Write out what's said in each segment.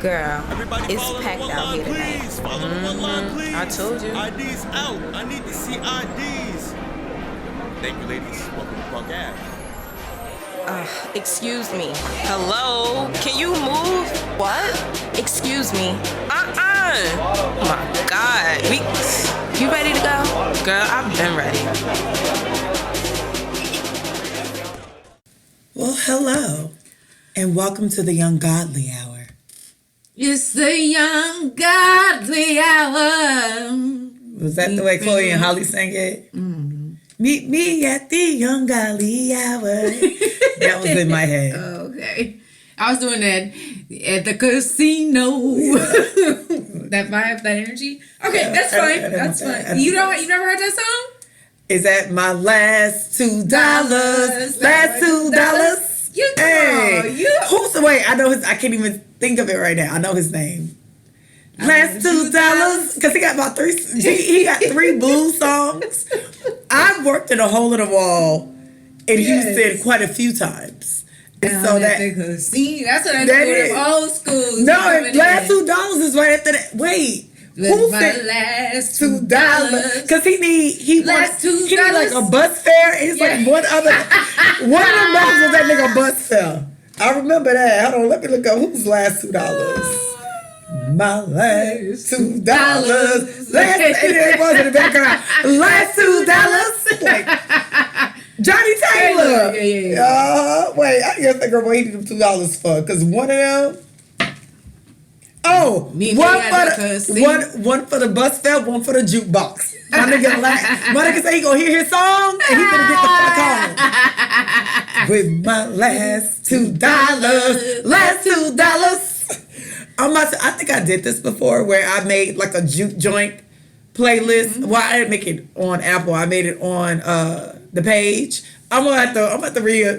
Girl, Everybody it's follow the packed one out line, here tonight. please. Follow the one line, please. I told you. IDs out. I need to see IDs. Thank you, ladies. Welcome to Park Ave. Excuse me. Hello? Can you move? What? Excuse me. Oh my God. You ready to go? Girl, I've been ready. Well, hello, and welcome to the Young Godly Hour. It's the Young Godly Hour. Was that the way Chloe and Holly sang it? Mm-hmm. Meet me at the Young Godly Hour. That was in my head. Okay. I was doing that at the casino. That vibe, that energy. Okay, that's fine. That's fine. You never heard that song? Is that my last $2? Last $2? Who's the way? I know his. I can't even think of it right now. I know his name. Last $2 because he got about three. He got 3 blues songs. I've worked in a hole in the wall in Houston quite a few times. And so that's what I do with old schools. No, last $2 is right after that. Wait. Who said last $2? Because he need like a bus fare. And it's like one of the songs was that nigga bus fare. I remember that. Hold on, let me look up who's last $2. My last $2. Last it was in the background. Last $2. Like Johnny Taylor. Yeah. Wait, I guess that girl what he did them $2 for. Because one of them. Oh, one for the bus fare, one for the jukebox. My nigga say he gonna hear his song and he gonna get the fuck home. With my last $2, last $2. I think I did this before where I made like a juke joint playlist. Mm-hmm. Well, I didn't make it on Apple. I made it on the page. I'm gonna have to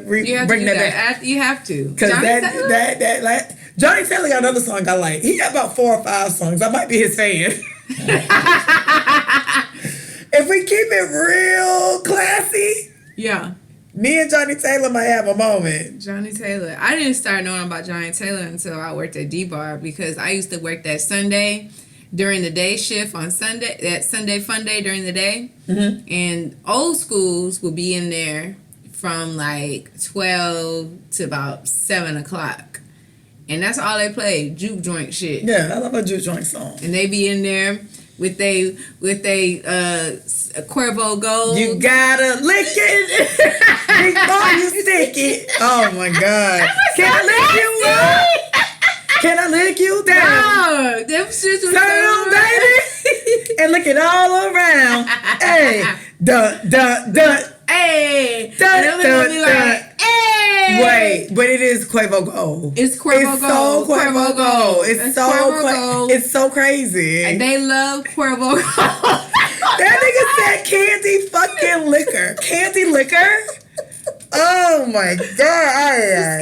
bring that back. You have to. Because that Johnny Taylor got another song I like. He got about 4 or 5 songs. I might be his fan. If we keep it real classy, me and Johnny Taylor might have a moment. Johnny Taylor. I didn't start knowing about Johnny Taylor until I worked at D-Bar because I used to work that Sunday during the day shift on Sunday, that Sunday fun day during the day. Mm-hmm. And old schools would be in there from like 12 to about 7 o'clock. And that's all they play, juke joint shit. Yeah, I love a juke joint song. And they be in there with they Cuervo Gold. You gotta lick it before you stick it. Oh my God. Can I lick you up? Can I lick you down? No, them shits was turn on, baby. And lick it all around. Hey, dun. Hey, dun. Wait, but it is Cuervo Gold. It's Cuervo Gold. Cuervo Gold. It's so crazy. And they love Cuervo Gold. That nigga said candy fucking liquor. Candy liquor? Oh my God.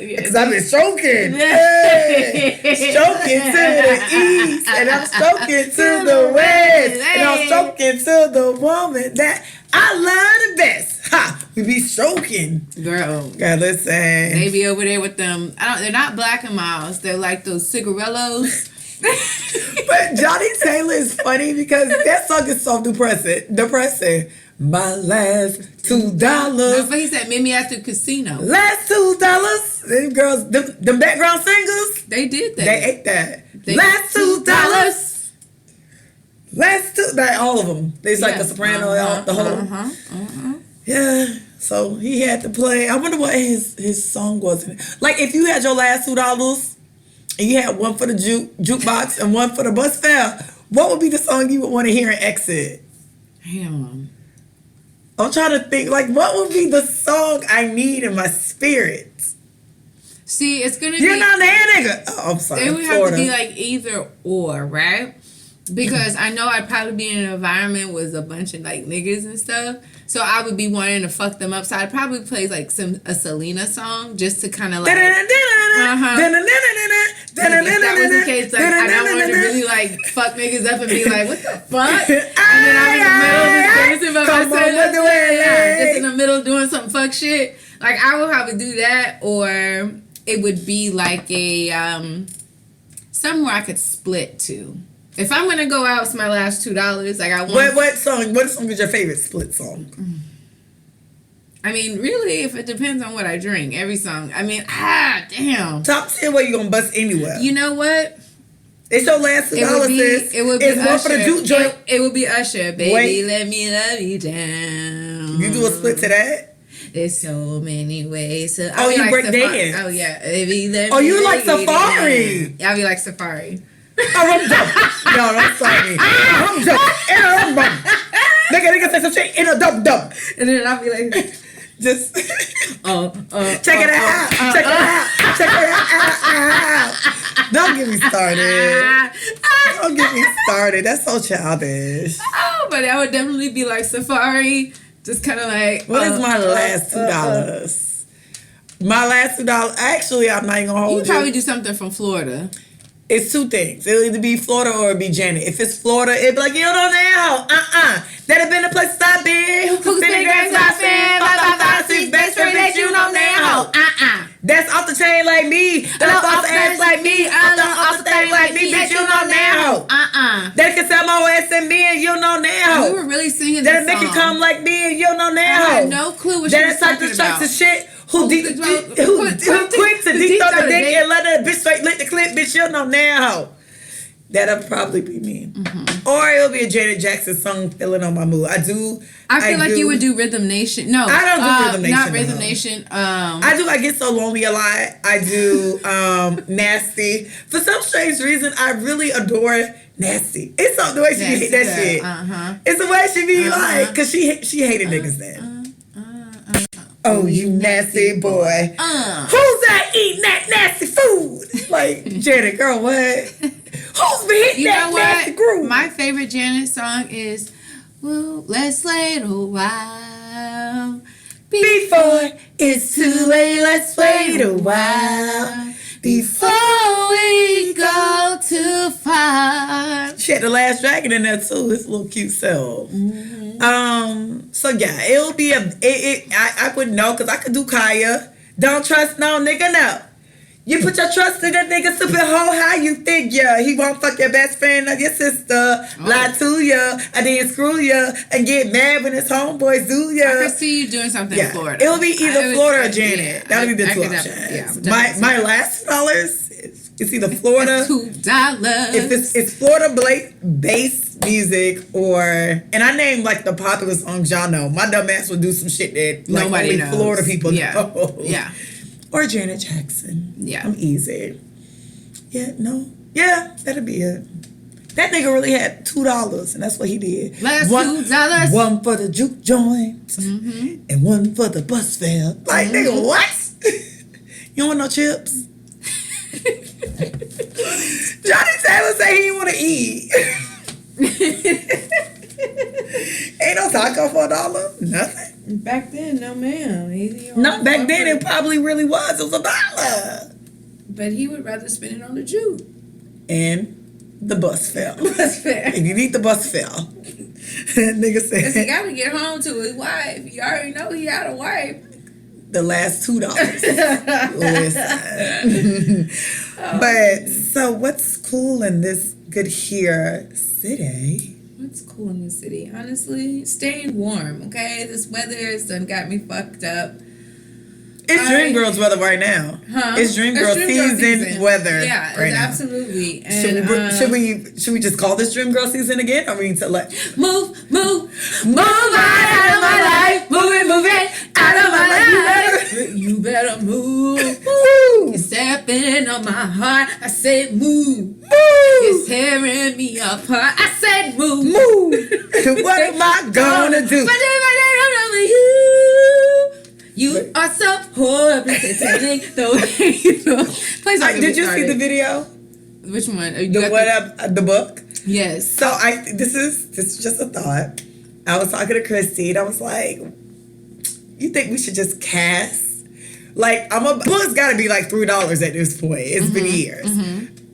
Because I've been stroking. Hey. Stroking to the east. And I'm stroking to the west. And I'm stroking to the woman that I love the best. Ha! We be stroking. Girl. God, listen. They be over there with them. They're not Black and Miles. They're like those cigarellos. But Johnny Taylor is funny because that song is so depressing. My last $2. That's what he said. Meet me at the casino. Last $2. Them girls, them background singers. They did that. They ate that. Last $2. Last $2. Like all of them. It's like a soprano. The whole. Yeah. So he had to play. I wonder what his song was. Like if you had your last $2 and you had one for the jukebox and one for the bus fare, what would be the song you would want to hear and exit? Damn. I'm trying to think, like, what would be the song I need in my spirit? See, it's going to be... You're not that nigga. Oh, I'm sorry. It would have to be, like, either or, right? Because I know I'd probably be in an environment with a bunch of, like, niggas and stuff. So I would be wanting to fuck them up. So I'd probably play, like, a Selena song just to kind of, like... If that was the case, like, I don't want to really, like, fuck niggas up and be like, what the fuck? And then I'm in the middle of this dancing by myself. Just in the middle doing some fuck shit. Like, I would probably do that, or it would be like a somewhere I could split to. If I'm gonna go out, it's my last $2. Like I want. What song? What song is your favorite split song? I mean, really, if it depends on what I drink, every song. I mean, damn. Top 10 where you gonna bust anywhere. You know what? It's your last $2, sis. It would be it's Usher. one for the Juke joint. It would be Usher, baby. Wait. Let me love you down. You do a split to that? There's so many ways to. Oh, you break dance. Oh yeah. Baby, let Oh, me you love like Safari? down. I'll be like Safari. Oh, I'm joking. No, don't sorry. I'm joking. Nigga say some shit in a dub. And then I'll be like, just check it out. Check it out. Don't get me started. Don't get me started. That's so childish. Oh, but I would definitely be like Safari. Just kind of like. What is my last $2? My last $2. Actually, I'm not even gonna hold you. You probably do something from Florida. It's two things. It'll either be Florida or it'll be Janet. If it's Florida, it'll be like, you don't know now. That'd been the places I've been. Who's been girls I've been. 5, 6 best friend that you know now. That's off the chain like me. That's off the ass like me. I'm off the thing like me. Bitch, you know now. That can sell more ass than me and you know now. We were really singing that'll this make you song. come like me and you know now. I had no clue what she was talking about. That shit. Who quick to deep throw the dick and let that bitch straight lick the clip, bitch, you know now. That'll probably be me. Mm-hmm. Or it'll be a Janet Jackson song, Feeling on My Mood. I feel like you would do Rhythm Nation. No, I don't do Rhythm Nation. Not Rhythm Nation. I get so lonely a lot. I do Nasty. For some strange reason, I really adore Nasty. It's so the way she hate that shit. It's the way she be like, cause she hated niggas then. Oh, you nasty boy. Who's that eating that nasty food? Like, Janet, girl, what? Who's been hitting that nasty groove? My favorite Janet song is, well, let's wait a while. Before it's too late, let's wait a while. Before we go too far. She had the Last Dragon in there too. His little cute self. So yeah, it'll be I wouldn't know because I could do Kaya. Don't trust no nigga, no. You put your trust in that nigga, stupid hoe. How you think he won't fuck your best friend or your sister? Lie to you, and then screw you, and get mad when his homeboys do you. I could see you doing something in Florida. It'll be either Florida or Janet. That'll be the two options. My last $2 it's either Florida. $2. If it's Florida based music and I name like the popular songs y'all know. My dumb ass would do some shit that like nobody only knows. Florida people know. Yeah. Or Janet Jackson. Yeah. I'm easy. Yeah, no. Yeah, that'll be it. That nigga really had $2 and that's what he did. Last $2. One for the juke joint and one for the bus fare. Like nigga, what? You don't want no chips? Johnny Taylor say he didn't want to eat. Ain't no taco for $1. Nothing. Back then, no ma'am. No, back then it probably really was. It was $1. But he would rather spend it on the Juke. And the bus fare. Bus fare. If you need the bus fare. Nigga said. Because he got to get home to his wife. You already know he had a wife. The last $2. Listen. But so what's cool in this good here city? What's cool in the city? Honestly, staying warm, okay? This weather has done got me fucked up. It's Dreamgirls weather right now. It's Dreamgirl season weather. Yeah, right now. Absolutely. And, should we just call this Dreamgirl season again? Or we need to move out of my life, move it out of my life. You better move. You're stepping on my heart. I said move. You're tearing me apart. I said move. What am I gonna do? But you are so horrible. The way you look. Did you see the video? Which one? The book? Yes. So this is just a thought. I was talking to Christy and I was like, you think we should just cast? Like, book's gotta be like $3 at this point. It's been years.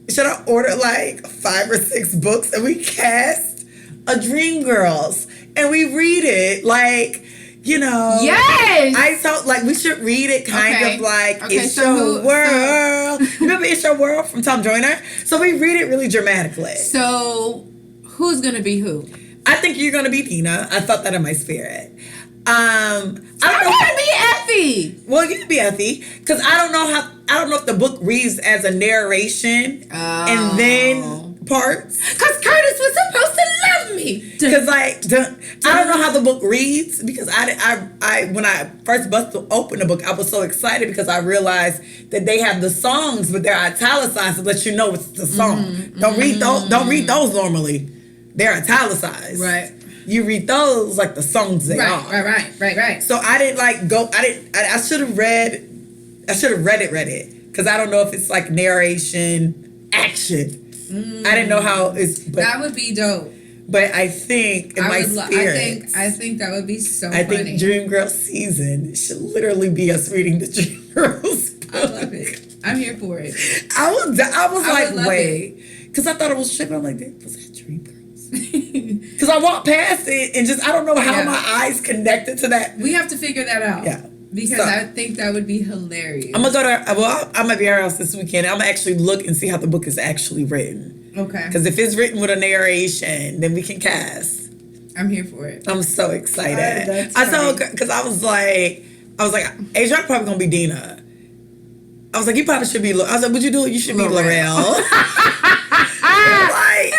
Should I order like 5 or 6 books and we cast a Dreamgirls and we read it like, You know. Yes. I thought like we should read it kind of like It's so Your World. Remember It's Your World from Tom Joyner? So we read it really dramatically. So who's gonna be who? I think you're gonna be Dina. I felt that in my spirit. I don't I'm know. gonna be Effie. Well, you can be Effie because I don't know if the book reads as a narration and then parts. Because Curtis was supposed to love me. Because I don't know how the book reads because I when I first opened the book I was so excited because I realized that they have the songs but they're italicized to let you know it's the song. Don't read those normally. They're italicized. Right. You read those like the songs they are. Right. So I didn't like go. I should have read it because I don't know if it's like narration action. I didn't know how it's. But, that would be dope. But I think in my spirit, I think that would be so. I funny. think Dream Girl season should literally be us reading the Dream Girls book. I love it. I'm here for it. I was like, love wait, because I thought it was tripping. I'm like, was that Dream Girls? Because I walked past it and just I don't know how my eyes connected to that. We have to figure that out. Yeah. Because I think that would be hilarious. I'm gonna go to. Well, I'm gonna be at our house this weekend. I'm gonna actually look and see how the book is actually written. Okay. Because if it's written with a narration, then we can cast. I'm here for it. I'm so excited. I saw because I was like, Adrian probably gonna be Dina. I was like, you probably should be. I was like, would you do it? You should be Laurel. Like,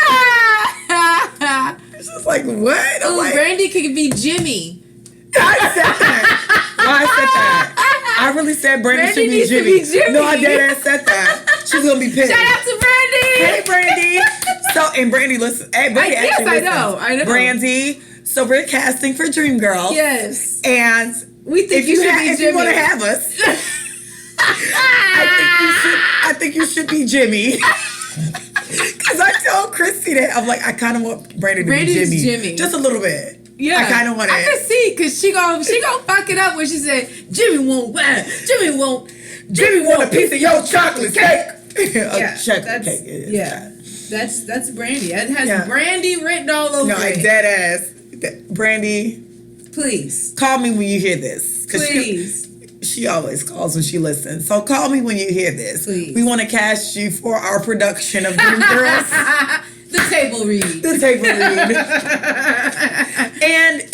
it's just like what? Oh, like, Brandy could be Jimmy. I said that. Why I said that? I really said Brandy should be Jimmy. No, I dead ass said that. She's gonna be pissed. Shout out to Brandy. Hey, Brandy. So, and Brandy, listen. Hey, Brandy actually listens. I know. Brandy. So we're casting for Dream Girl. Yes. And we think if you want to have us, I think you should be Jimmy. Because I told Christy that I'm like, I kind of want Brandy to be Jimmy. Just a little bit. Yeah, I kind of want it. I can see because she gonna fuck it up when she said Jimmy won't a piece of your chocolate cake. Yeah, chocolate cake. That's Brandy. It has Brandy written all over it. No, dead ass. Brandy, please call me when you hear this. Please. She always calls when she listens. So call me when you hear this. Please. We want to cast you for our production of Dream Girls. The table read. And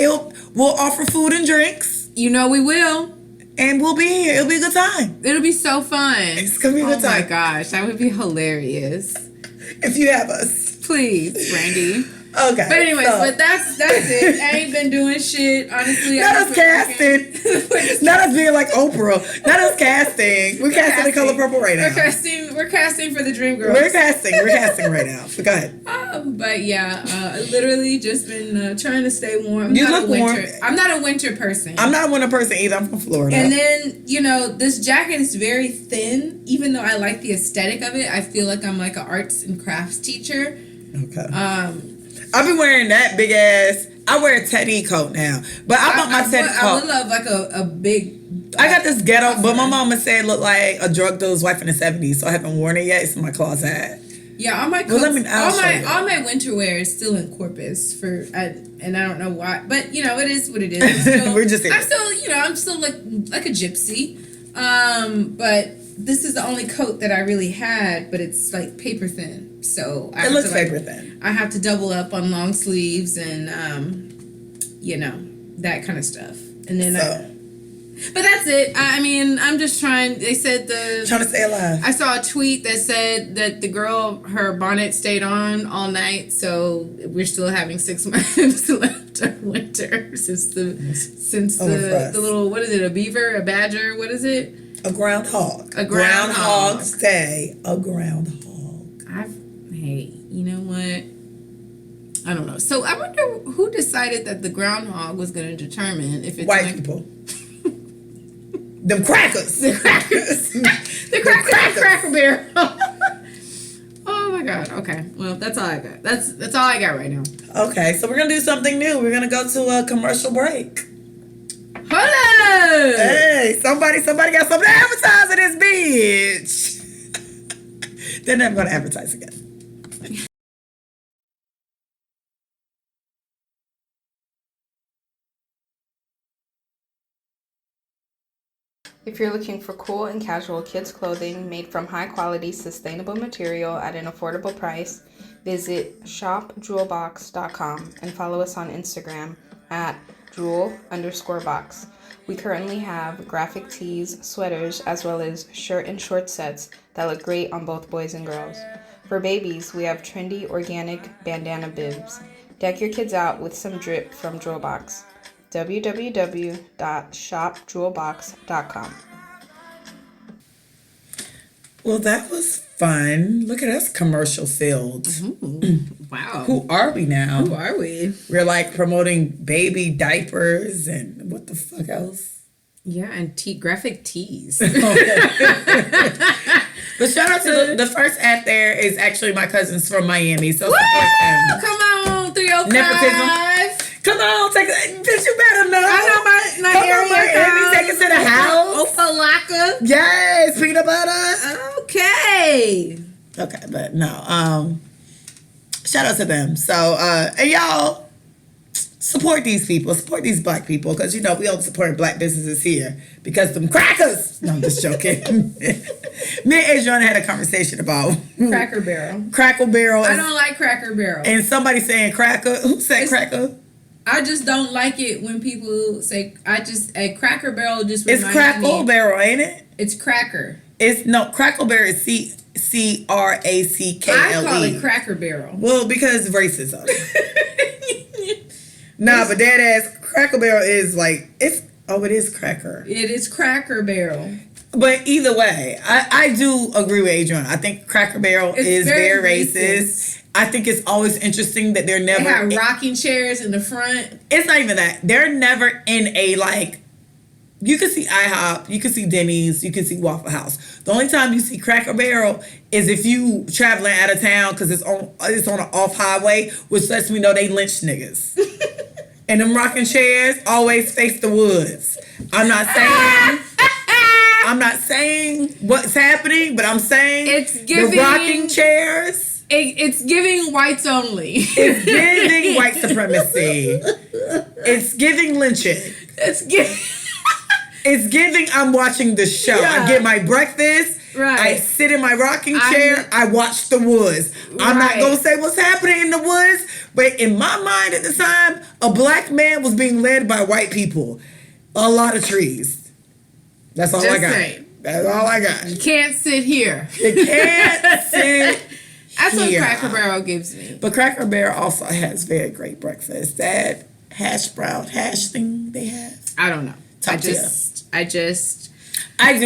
we'll offer food and drinks. You know we will. And we'll be here. It'll be a good time. It'll be so fun. It's going to be a good time. Oh my gosh, that would be hilarious. If you have us. Please, Brandy. Okay. But anyways, but that's it. I ain't been doing shit, honestly. Not us casting. Not us being like Oprah. Not us casting. We're casting The Color Purple right now. We're casting for the Dream Girls. We're casting right now. So go ahead. But yeah, I literally just been trying to stay warm. You look warm. I'm not a winter person. I'm not a winter person either. I'm from Florida. And then, this jacket is very thin. Even though I like the aesthetic of it, I feel like I'm like an arts and crafts teacher. Okay. I've been wearing that big ass. I wear a teddy coat now, but I want my teddy coat. I would love like a big. I got this ghetto, but my mama said it looked like a drug dealer's wife in the 70s, so I haven't worn it yet. It's in my closet. Yeah, all my coats, all my winter wear is still in Corpus and I don't know why, but it is what it is. I'm still like a gypsy, but this is the only coat that I really had, but it's like paper thin. So it looks paper thin. I have to double up on long sleeves and that kind of stuff. And then but that's it. I mean, I'm just trying. They said trying to stay alive. I saw a tweet that said that the girl, her bonnet stayed on all night, so we're still having 6 months left of winter since the little, what is it? A beaver, a badger, what is it? A groundhog. A groundhog. Stay. A groundhog. Hey, you know what? I don't know. So I wonder who decided that the groundhog was going to determine if it's white people. Them crackers. The crackers. The cracker bear. Oh my God. Okay. Well, that's all I got. That's all I got right now. Okay, so we're gonna do something new. We're gonna go to a commercial break. Hello. Hey, somebody got something to advertise in this bitch. They're never gonna advertise again. If you're looking for cool and casual kids clothing made from high quality, sustainable material at an affordable price, visit shopjewelbox.com and follow us on Instagram at jewel_box. We currently have graphic tees, sweaters, as well as shirt and short sets that look great on both boys and girls. For babies, we have trendy organic bandana bibs. Deck your kids out with some drip from Jewelbox. www.shopjewelbox.com. Well, that was fun. Look at us, commercial filled. Wow. Who are we now? Who are we? We're like promoting baby diapers and what the fuck else? Yeah, and graphic tees. But shout out to the first ad there is actually my cousins from Miami. So support them. Come on, 305. Nepotism. Come on, take it. Bitch, you better know. I know my Come on, area Miami, code. take it to the house. Opalaka. Yes, peanut butter. Okay. Okay, but no. Shout out to them. So, and y'all support these people, support these black people, because you know we only support black businesses here because them crackers. No, I'm just joking. Me and Adriana had a conversation about Cracker Barrel. Crackle Barrel. I don't like Cracker Barrel. And somebody saying cracker. Who said cracker? I just don't like it when people say. A Cracker Barrel just It's reminds Crackle me. Barrel, ain't it? It's Cracker. It's no Crackle Barrel is CRACKLE. I call it Cracker Barrel. Well, because racism. Nah, but that ass Crackle Barrel is like it is cracker. It is Cracker Barrel. But either way, I do agree with Adrian. I think Cracker Barrel is very racist. I think it's always interesting that they're never. They have rocking chairs in the front. It's not even that. They're never in a like. You can see IHOP, you can see Denny's, you can see Waffle House. The only time you see Cracker Barrel is if you traveling out of town because it's on an off highway, which lets me know they lynched niggas. And them rocking chairs always face the woods. I'm not saying what's happening, but I'm saying It's giving the rocking chairs. It's giving whites only. It's giving white supremacy. It's giving lynching. It's giving. It's giving I'm watching the show. Yeah. I get my breakfast. Right. I sit in my rocking chair. I watch the woods. I'm not going to say what's happening in the woods, but in my mind at the time, a black man was being led by white people. A lot of trees. That's all I got. Saying. That's all I got. You can't sit here. You can't sit That's what here. Cracker Barrel gives me. But Cracker Barrel also has very great breakfast. That hash brown hash thing they have. I don't know. I do.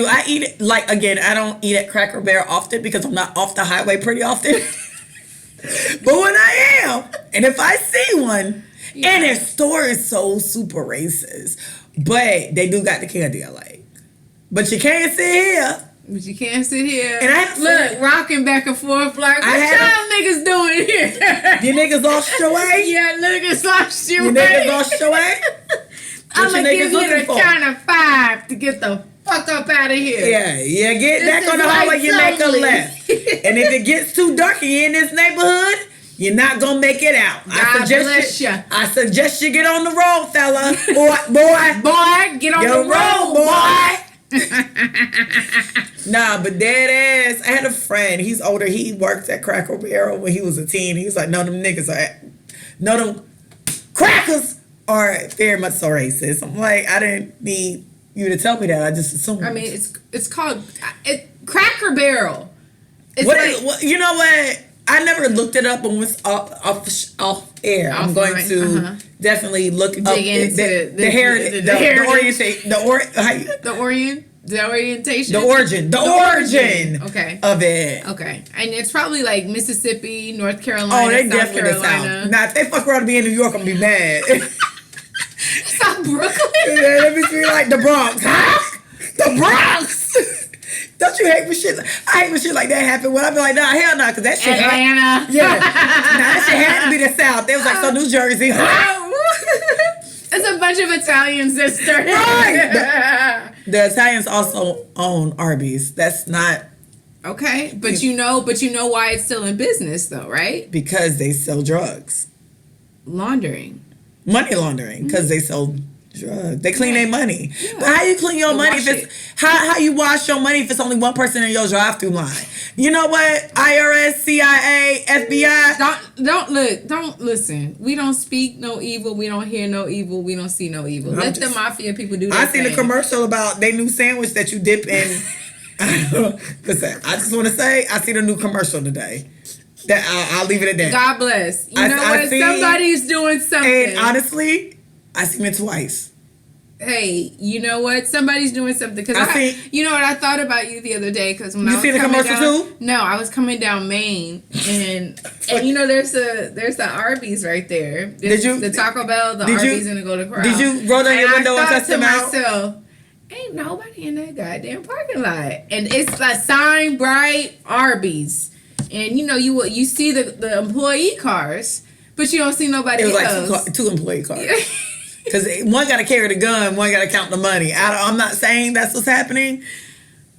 I eat it, like, again, I don't eat at Cracker Barrel often because I'm not off the highway pretty often. But when I am, and if I see one, and their store is so super racist, but they do got the candy I like. But you can't sit here. But you can't sit here. And I look, rocking back and forth like, what y'all niggas doing here? You niggas lost your way? Yeah, niggas lost your way. You niggas lost your way? I'm going to give you the China 5 to get the fuck up out of here. Yeah, you get back on the highway, you make a left. And if it gets too dark and you're in this neighborhood, you're not going to make it out. I suggest you get on the road, fella. Boy, get on the road, boy. Nah, but dead ass. I had a friend. He's older. He worked at Cracker Barrel when he was a teen. He was like, them crackers are very much so racist. I'm like, I didn't need you to tell me that. I just assumed. I mean, it's called Cracker Barrel. It's you know what? I never looked it up and was off air. I'm going to definitely look up the origin of it. Okay, and it's probably like Mississippi, North Carolina. Oh, they South definitely Carolina. South. Now, if they fuck around to be in New York, I'm gonna be mad. South Brooklyn. Yeah, let me be like the Bronx, huh? The Bronx. Don't you hate when shit? I hate when shit like that happen. When I be like, nah, hell no, because that shit. Atlanta. That shit had to be the South. They was like, so New Jersey, huh? It's a bunch of Italians that started. Right. The Italians also own Arby's. That's not okay, but you know why it's still in business though, right? Because they sell drugs, money laundering, because they sell Drugs. They clean their money. Yeah. But how you clean your money if it's how you wash your money if it's only one person in your drive-through line? You know what? IRS, CIA, FBI. Don't listen. We don't speak no evil. We don't hear no evil. We don't see no evil. Let the mafia people do that. I seen a commercial about their new sandwich that you dip in. Listen, I just want to say I seen a new commercial today. That I'll leave it at that. God bless. You know what? Somebody's doing something. And honestly, I seen it twice. Hey, you know what? Somebody's doing something. Cause you know what? I thought about you the other day. Because when I was seen the commercial too? No, I was coming down Main, and you know there's the Arby's right there. The Taco Bell, the Arby's, and the Golden Corral. Did you roll down your window and test them out? Myself, ain't nobody in that goddamn parking lot, and it's like sign bright Arby's, and you know you see the employee cars, but you don't see nobody else. It was like two employee cars. Because one got to carry the gun, one got to count the money. I'm not saying that's what's happening.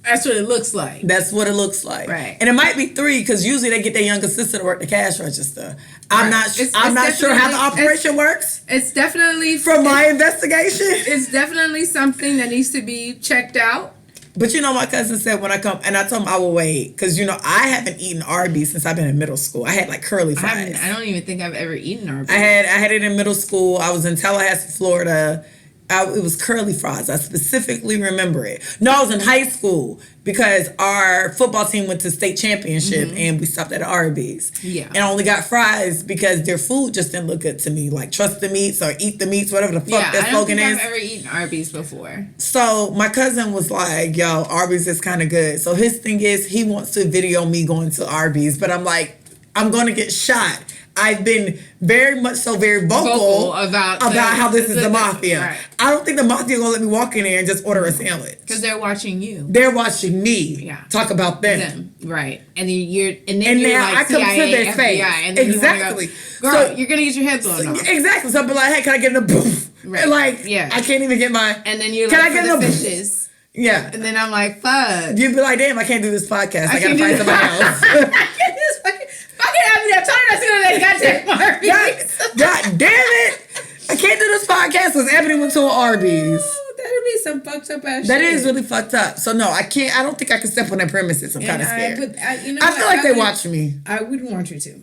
That's what it looks like. That's what it looks like. Right. And it might be 3 because usually they get their younger sister to work the cash register. I'm not sure how the operation works. It's definitely... From my investigation. It's definitely something that needs to be checked out. But you know, my cousin said when I come, and I told him I will wait. Because, you know, I haven't eaten Arby's since I've been in middle school. I had like curly fries. I don't even think I've ever eaten Arby's. I had it in middle school. I was in Tallahassee, Florida. It was curly fries. I specifically remember it. No, I was in high school because our football team went to state championship and we stopped at Arby's. Yeah. And I only got fries because their food just didn't look good to me. Like trust the meats or eat the meats, whatever the fuck their slogan is. I don't think I've ever eaten Arby's before. So my cousin was like, yo, Arby's is kind of good. So his thing is he wants to video me going to Arby's. But I'm like, I'm going to get shot. I've been very vocal about how this is the mafia. Right. I don't think the mafia gonna let me walk in there and just order a sandwich because they're watching you. They're watching me. Yeah. Talk about them. Right. And then you're now like I come CIA, to their FBI, face. And then exactly. Girl, so, you're gonna get your head blown off. Exactly. So I'll be like, hey, can I get in a booth? Right. And like, I can't even get my. And then you're like, can I get in the fishes? Yeah. And then I'm like, fuck. You'd be like, damn, I can't do this podcast. I gotta find somebody else. I can't do this fucking happy. I'm trying not to go to that goddamn Arby's. God damn it. I can't do this podcast because Ebony went to an Arby's. Oh, that'd be some fucked up ass shit. That is really fucked up. So no, I can't. I don't think I can step on that premises. I'm kind of scared. I feel like they watch me. I wouldn't want you to.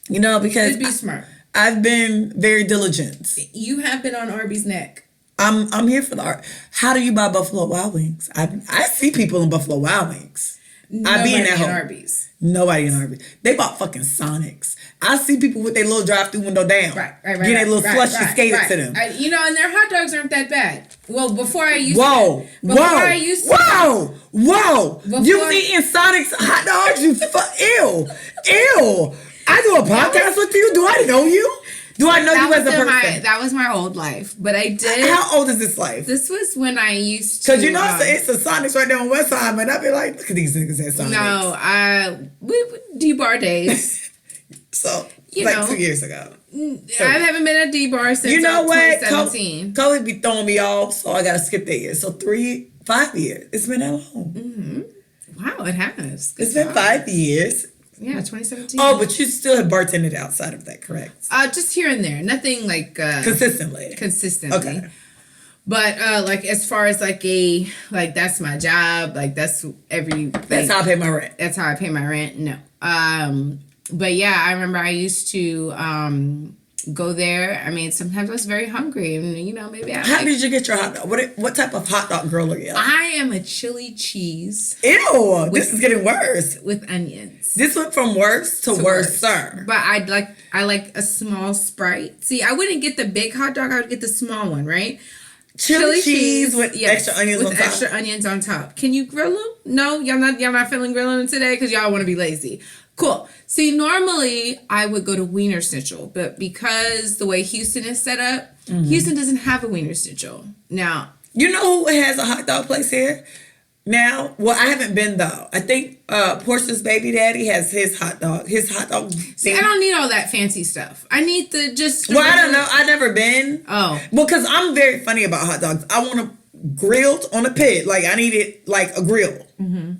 You know, because be smart. I've been very diligent. You have been on Arby's neck. I'm here for the art. How do you buy Buffalo Wild Wings? I see people in Buffalo Wild Wings. I be in that home. Arby's. Nobody in Arby's. They bought fucking Sonics. I see people with their little drive-through window down. Right. Getting their little slushy skated to them. You know, and their hot dogs aren't that bad. Well, before I used Whoa. You was eating Sonic's hot dogs? Ew. I do a podcast with you? Do I know you? Do I know you as a person? That was my old life. But I did. How old is this life? This was when I used to. Because you know it's a Sonics right there on West Side, and I'd be like, look at these niggas at Sonics. No, D-Bar days. So, like 2 years ago. I haven't been at D-Bar since 2017. COVID be throwing me off, so I got to skip that year. So 5 years. It's been that long. Mm-hmm. Wow, it has. It's been 5 years. Yeah, 2017. Oh, but you still have bartended outside of that, correct? Just here and there. Nothing like... Consistently. Okay. But, as far as, that's my job. That's That's how I pay my rent. That's how I pay my rent. No. But, yeah, I remember I used to go there. I mean, sometimes I was very hungry. And, maybe How did you get your hot dog? What type of hot dog girl are you? I am a chili cheese. Ew, this is getting worse. With onions. This went from worse to worse, sir. But I like a small Sprite. See, I wouldn't get the big hot dog. I would get the small one, right? Chili cheese with extra onions on top. Extra onions on top. Can you grill them? No, y'all not feeling grilling them today because y'all want to be lazy. Cool. See, normally I would go to Wiener Schnitzel, but because the way Houston is set up, Houston doesn't have a Wiener Schnitzel. Now, you know who has a hot dog place here? Now, well, I haven't been though. I think Portia's baby daddy has his hot dog. See, I don't need all that fancy stuff. I need the just. Well, I don't know. I've never been. Oh, well, because I'm very funny about hot dogs. I want them grilled on a pit. Like I need it like a grill, and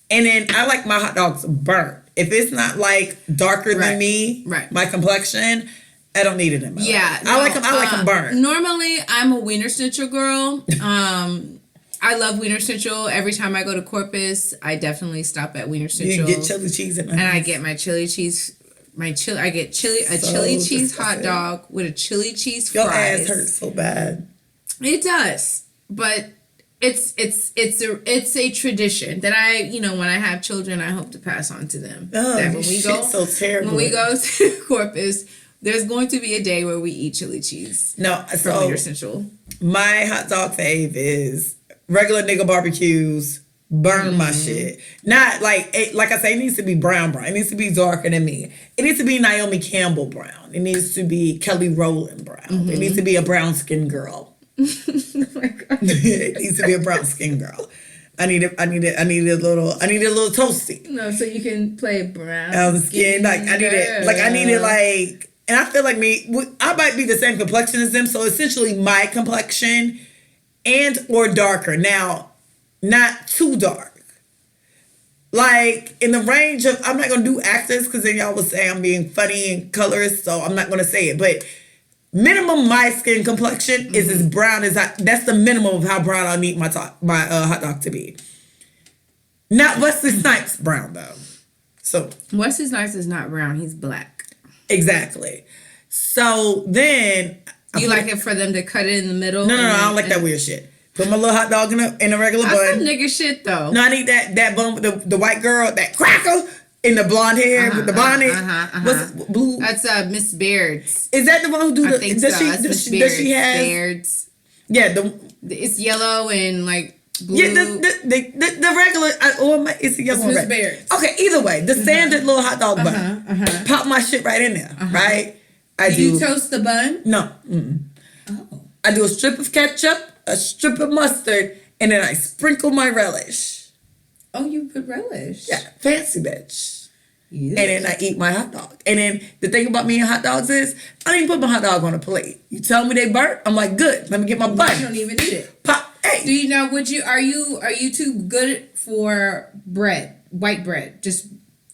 then I like my hot dogs burnt. If it's not like darker than me, my complexion, I don't need it in my life. I like them burnt. Normally, I'm a Wiener Schnitzel girl. I love Wiener Schnitzel. Every time I go to Corpus, I definitely stop at Wiener Schnitzel. You get chili cheese in my and I get my chili cheese. I get chili cheese hot dog with a chili cheese fries. Your ass hurts so bad. It does, but it's a tradition that I, when I have children, I hope to pass on to them. Oh, that so terrible. When we go to Corpus, there's going to be a day where we eat chili cheese. No, from Wiener Schnitzel. My hot dog fave is regular nigga barbecues. Burn my shit. Not like I say, it needs to be brown. It needs to be darker than me. It needs to be Naomi Campbell brown. It needs to be Kelly Rowland brown. It needs to be a brown skin girl. Oh my God. It needs to be a brown skin girl. I need a little toasty. No, so you can play brown skin. Like I need it. And I feel like I might be the same complexion as them. So essentially, my complexion or darker. Now, not too dark. Like in the range of, I'm not gonna do actors because then y'all will say I'm being funny and colorist. So I'm not gonna say it, but. Minimum my skin complexion is as brown as that's the minimum of how brown I need my hot dog to be. Not Wesley Snipes brown though. So Wesley Snipes is not brown, he's black. Exactly. So then you like it for them to cut it in the middle? No, I don't like that weird shit. Put my little hot dog in a regular bun. That's some nigga shit though. No, I need that bun with the white girl, that cracker. In the blonde hair with the bonnet. What's blue? That's Miss Baird's. Is that the one who do the? Does she have Baird's? Yeah, it's yellow and like blue. Yeah, the regular. It's the yellow. Miss Baird's. Okay, either way, the standard little hot dog bun. Pop my shit right in there, right? Do you toast the bun? No. Oh. I do a strip of ketchup, a strip of mustard, and then I sprinkle my relish. Oh, you put relish? Yeah, fancy bitch. Yeah. And then I eat my hot dog. And then the thing about me and hot dogs is, I don't even put my hot dog on a plate. You tell me they burnt, I'm like, good. Let me get my bun. You don't even eat it. Pop. Hey. Do you know? Are you too good for bread? White bread, just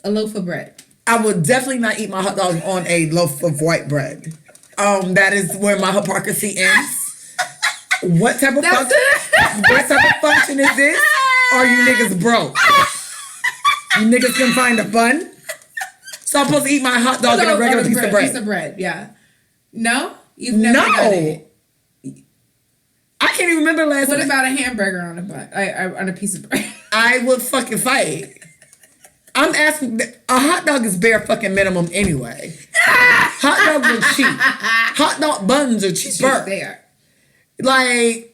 a loaf of bread. I would definitely not eat my hot dog on a loaf of white bread. That is where my hypocrisy ends. What type of function is this? Are you niggas broke? You niggas can find a bun? So I'm supposed to eat my hot dog in a regular piece of bread. Yeah. No? You've never done it. I can't even remember last What about a hamburger on a bun? On a piece of bread? I would fucking fight. I'm asking, a hot dog is bare fucking minimum anyway. Hot dogs are cheap. Hot dog buns are cheaper. They are. Like,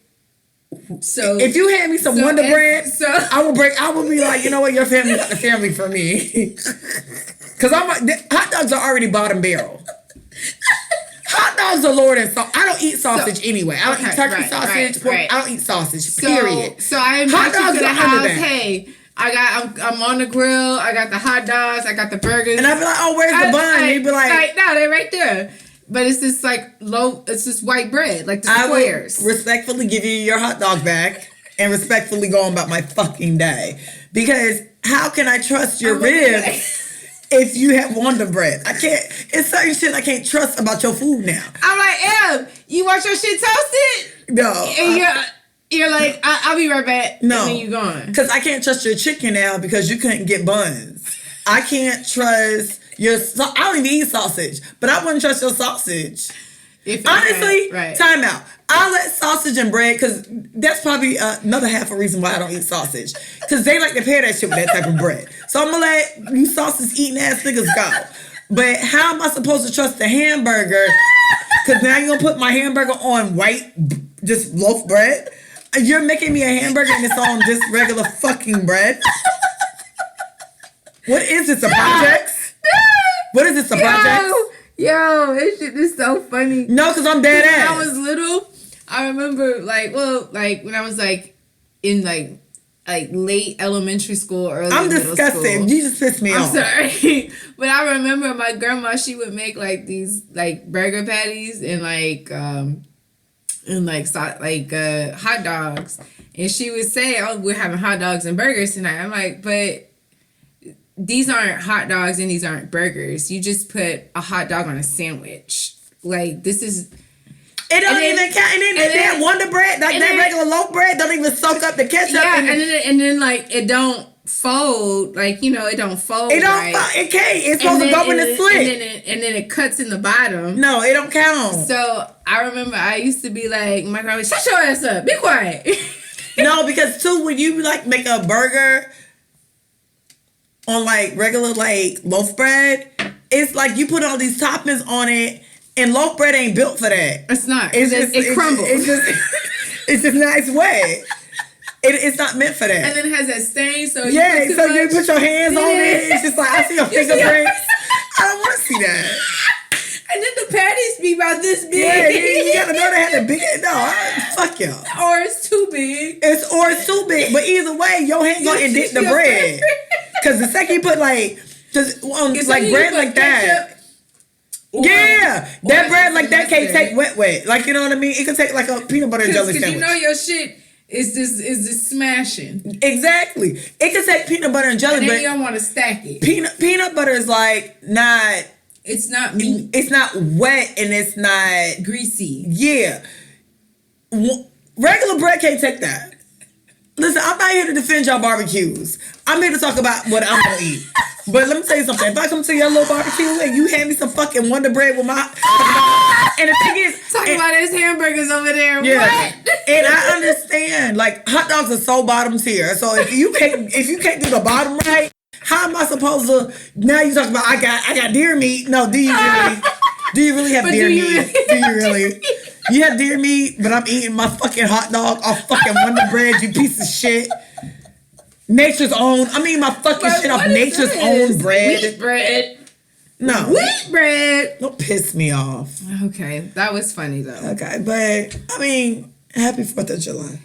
so if you hand me some Wonder Bread, I will be like, you know what, your family got the family for me. Because hot dogs are already bottom barrel. Hot dogs are lower than salt. I don't eat sausage anyway. I don't eat turkey sausage. Pork. I don't eat sausage. Period. So I invite you to the house. Hey, I'm on the grill. I got the hot dogs. I got the burgers. And I'd be like, oh, where's the bun? And you'd be like, no, they're right there. But it's just like it's just white bread, like the squares. I will respectfully give you your hot dog back and respectfully go on about my fucking day. Because how can I trust your ribs if you have Wonder Bread? I can't. It's certain shit I can't trust about your food now. I'm like, you want your shit toasted? No. And you're like, I'll be right back. No. And then you gone. Because I can't trust your chicken now because you couldn't get buns. I can't trust I don't even eat sausage, but I wouldn't trust your sausage. Honestly, time out. I'll let sausage and bread, because that's probably another half a reason why I don't eat sausage. Because they like to pair that shit with that type of bread. So I'm going to let you sausage eating ass niggas go. But how am I supposed to trust the hamburger? Because now you're going to put my hamburger on white, just loaf bread? You're making me a hamburger and it's on just regular fucking bread? What is this, a project? What is this, a project? Yo, this shit is so funny. No, because I'm dead ass. When I was little, I remember, when I was, in, late elementary school, early middle school. I'm disgusted. You just pissed me off. I'm sorry. But I remember my grandma, she would make, these, burger patties and, hot dogs. And she would say, oh, we're having hot dogs and burgers tonight. I'm like, but these aren't hot dogs and these aren't burgers. You just put a hot dog on a sandwich. like this is. It don't even count. And then that Wonder Bread, like that regular loaf bread, don't even soak up the ketchup. Yeah, and then like it don't fold, like it don't fold. It don't. Right. It can't. It's supposed to go in the slit. And then it cuts in the bottom. No, it don't count. So I remember I used to be like, my grandma, shut your ass up, be quiet. No, because too, when you like make a burger on like regular like loaf bread, it's like you put all these toppings on it. And loaf bread ain't built for that. It's not. It crumbles. It's just not its way. It's not meant for that. And then it has that stain, so you put your hands on it. It's just like, I see your fingerprints. I don't want to see that. And then the patties be about this big. Yeah, you gotta know they had the big. No, fuck y'all. Or it's too big. It's too big. But either way, your hand gonna indent the bread. Because the second you put like bread like that. Yeah, that bread like that can't take wet. Like, you know what I mean? It can take like a peanut butter and jelly sandwich. Because your shit is just smashing. Exactly. It can take peanut butter and jelly, and then but you don't want to stack it. Peanut butter is like not. It's not meat. It's not wet and it's not greasy. Yeah. Regular bread can't take that. Listen, I'm not here to defend y'all barbecues. I'm here to talk about what I'm gonna eat. But let me tell you something. If I come to your little barbecue and you hand me some fucking Wonder Bread with my and the thing is, talking about his hamburgers over there. Yeah. What? And I understand, like hot dogs are so bottom tier. So if you can't do the bottom right, how am I supposed to? Now you talking about I got deer meat. No, do you really? Do you really have deer meat? Do you really? You have deer meat, but I'm eating my fucking hot dog off fucking Wonder Bread, you piece of shit. Nature's own. I mean, my fucking shit off Nature's own bread. Wheat bread. No. Wheat bread. Don't piss me off. Okay. That was funny, though. Okay. But, I mean, happy 4th of July.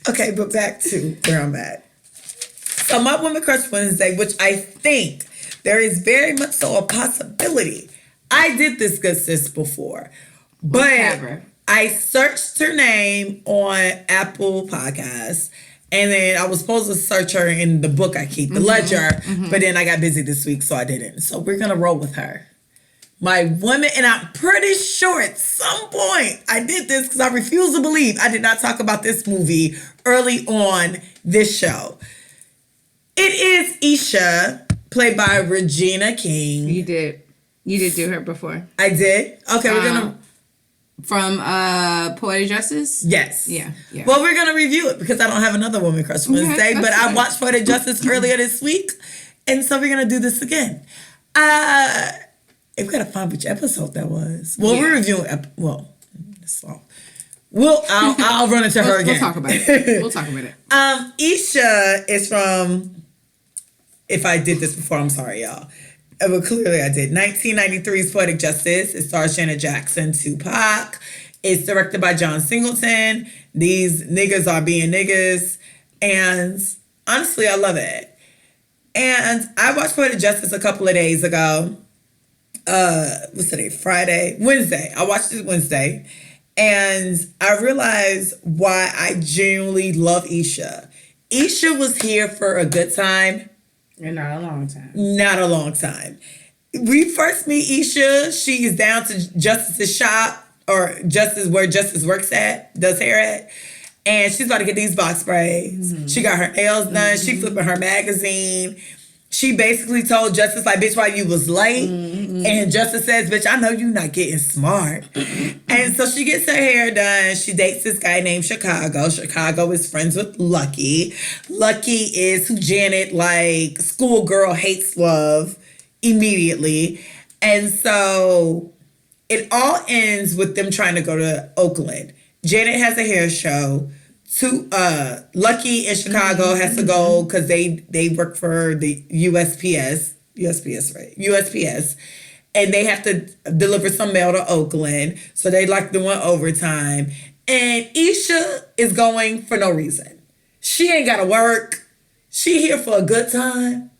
Okay, but back to where I'm at. So, my Woman Crush Wednesday, which I think there is very much so a possibility. I did this good sis before. But I searched her name on Apple Podcasts. And then I was supposed to search her in the book I keep, the ledger, but then I got busy this week, so I didn't. So we're going to roll with her. My woman, and I'm pretty sure at some point I did this because I refuse to believe I did not talk about this movie early on this show. It is Iesha, played by Regina King. You did do her before. I did? Okay, we're going to... From Poetic Justice? Yes. Yeah. Well, we're going to review it because I don't have another Woman Crush Wednesday, but I watched Poetic Justice earlier this week, and so we're going to do this again. We've got to find which episode that was. Well, we're reviewing... it's long. I'll run into her again. We'll talk about it. Iesha is from... If I did this before, I'm sorry, y'all. Well, clearly I did. 1993's Poetic Justice. It stars Janet Jackson, Tupac. It's directed by John Singleton. These niggas are being niggas. And honestly, I love it. And I watched Poetic Justice a couple of days ago. What's today? Wednesday. I watched it Wednesday. And I realized why I genuinely love Iesha. Iesha was here for a good time. And not a long time. Not a long time. We first meet Iesha. She is down to Justice's shop, or Justice, where Justice works at, does hair at. And she's about to get these box braids. Mm-hmm. She got her nails done. She flipping her magazine. She basically told Justice, like, bitch, why you was late? Mm-hmm. And Justice says, bitch, I know you not getting smart. And so she gets her hair done. She dates this guy named Chicago. Chicago is friends with Lucky. Lucky is who Janet, like, schoolgirl hates love immediately. And so it all ends with them trying to go to Oakland. Janet has a hair show. Lucky in Chicago has to go because they work for the USPS, right? USPS. And they have to deliver some mail to Oakland. So they like doing overtime. And Iesha is going for no reason. She ain't got to work. She here for a good time.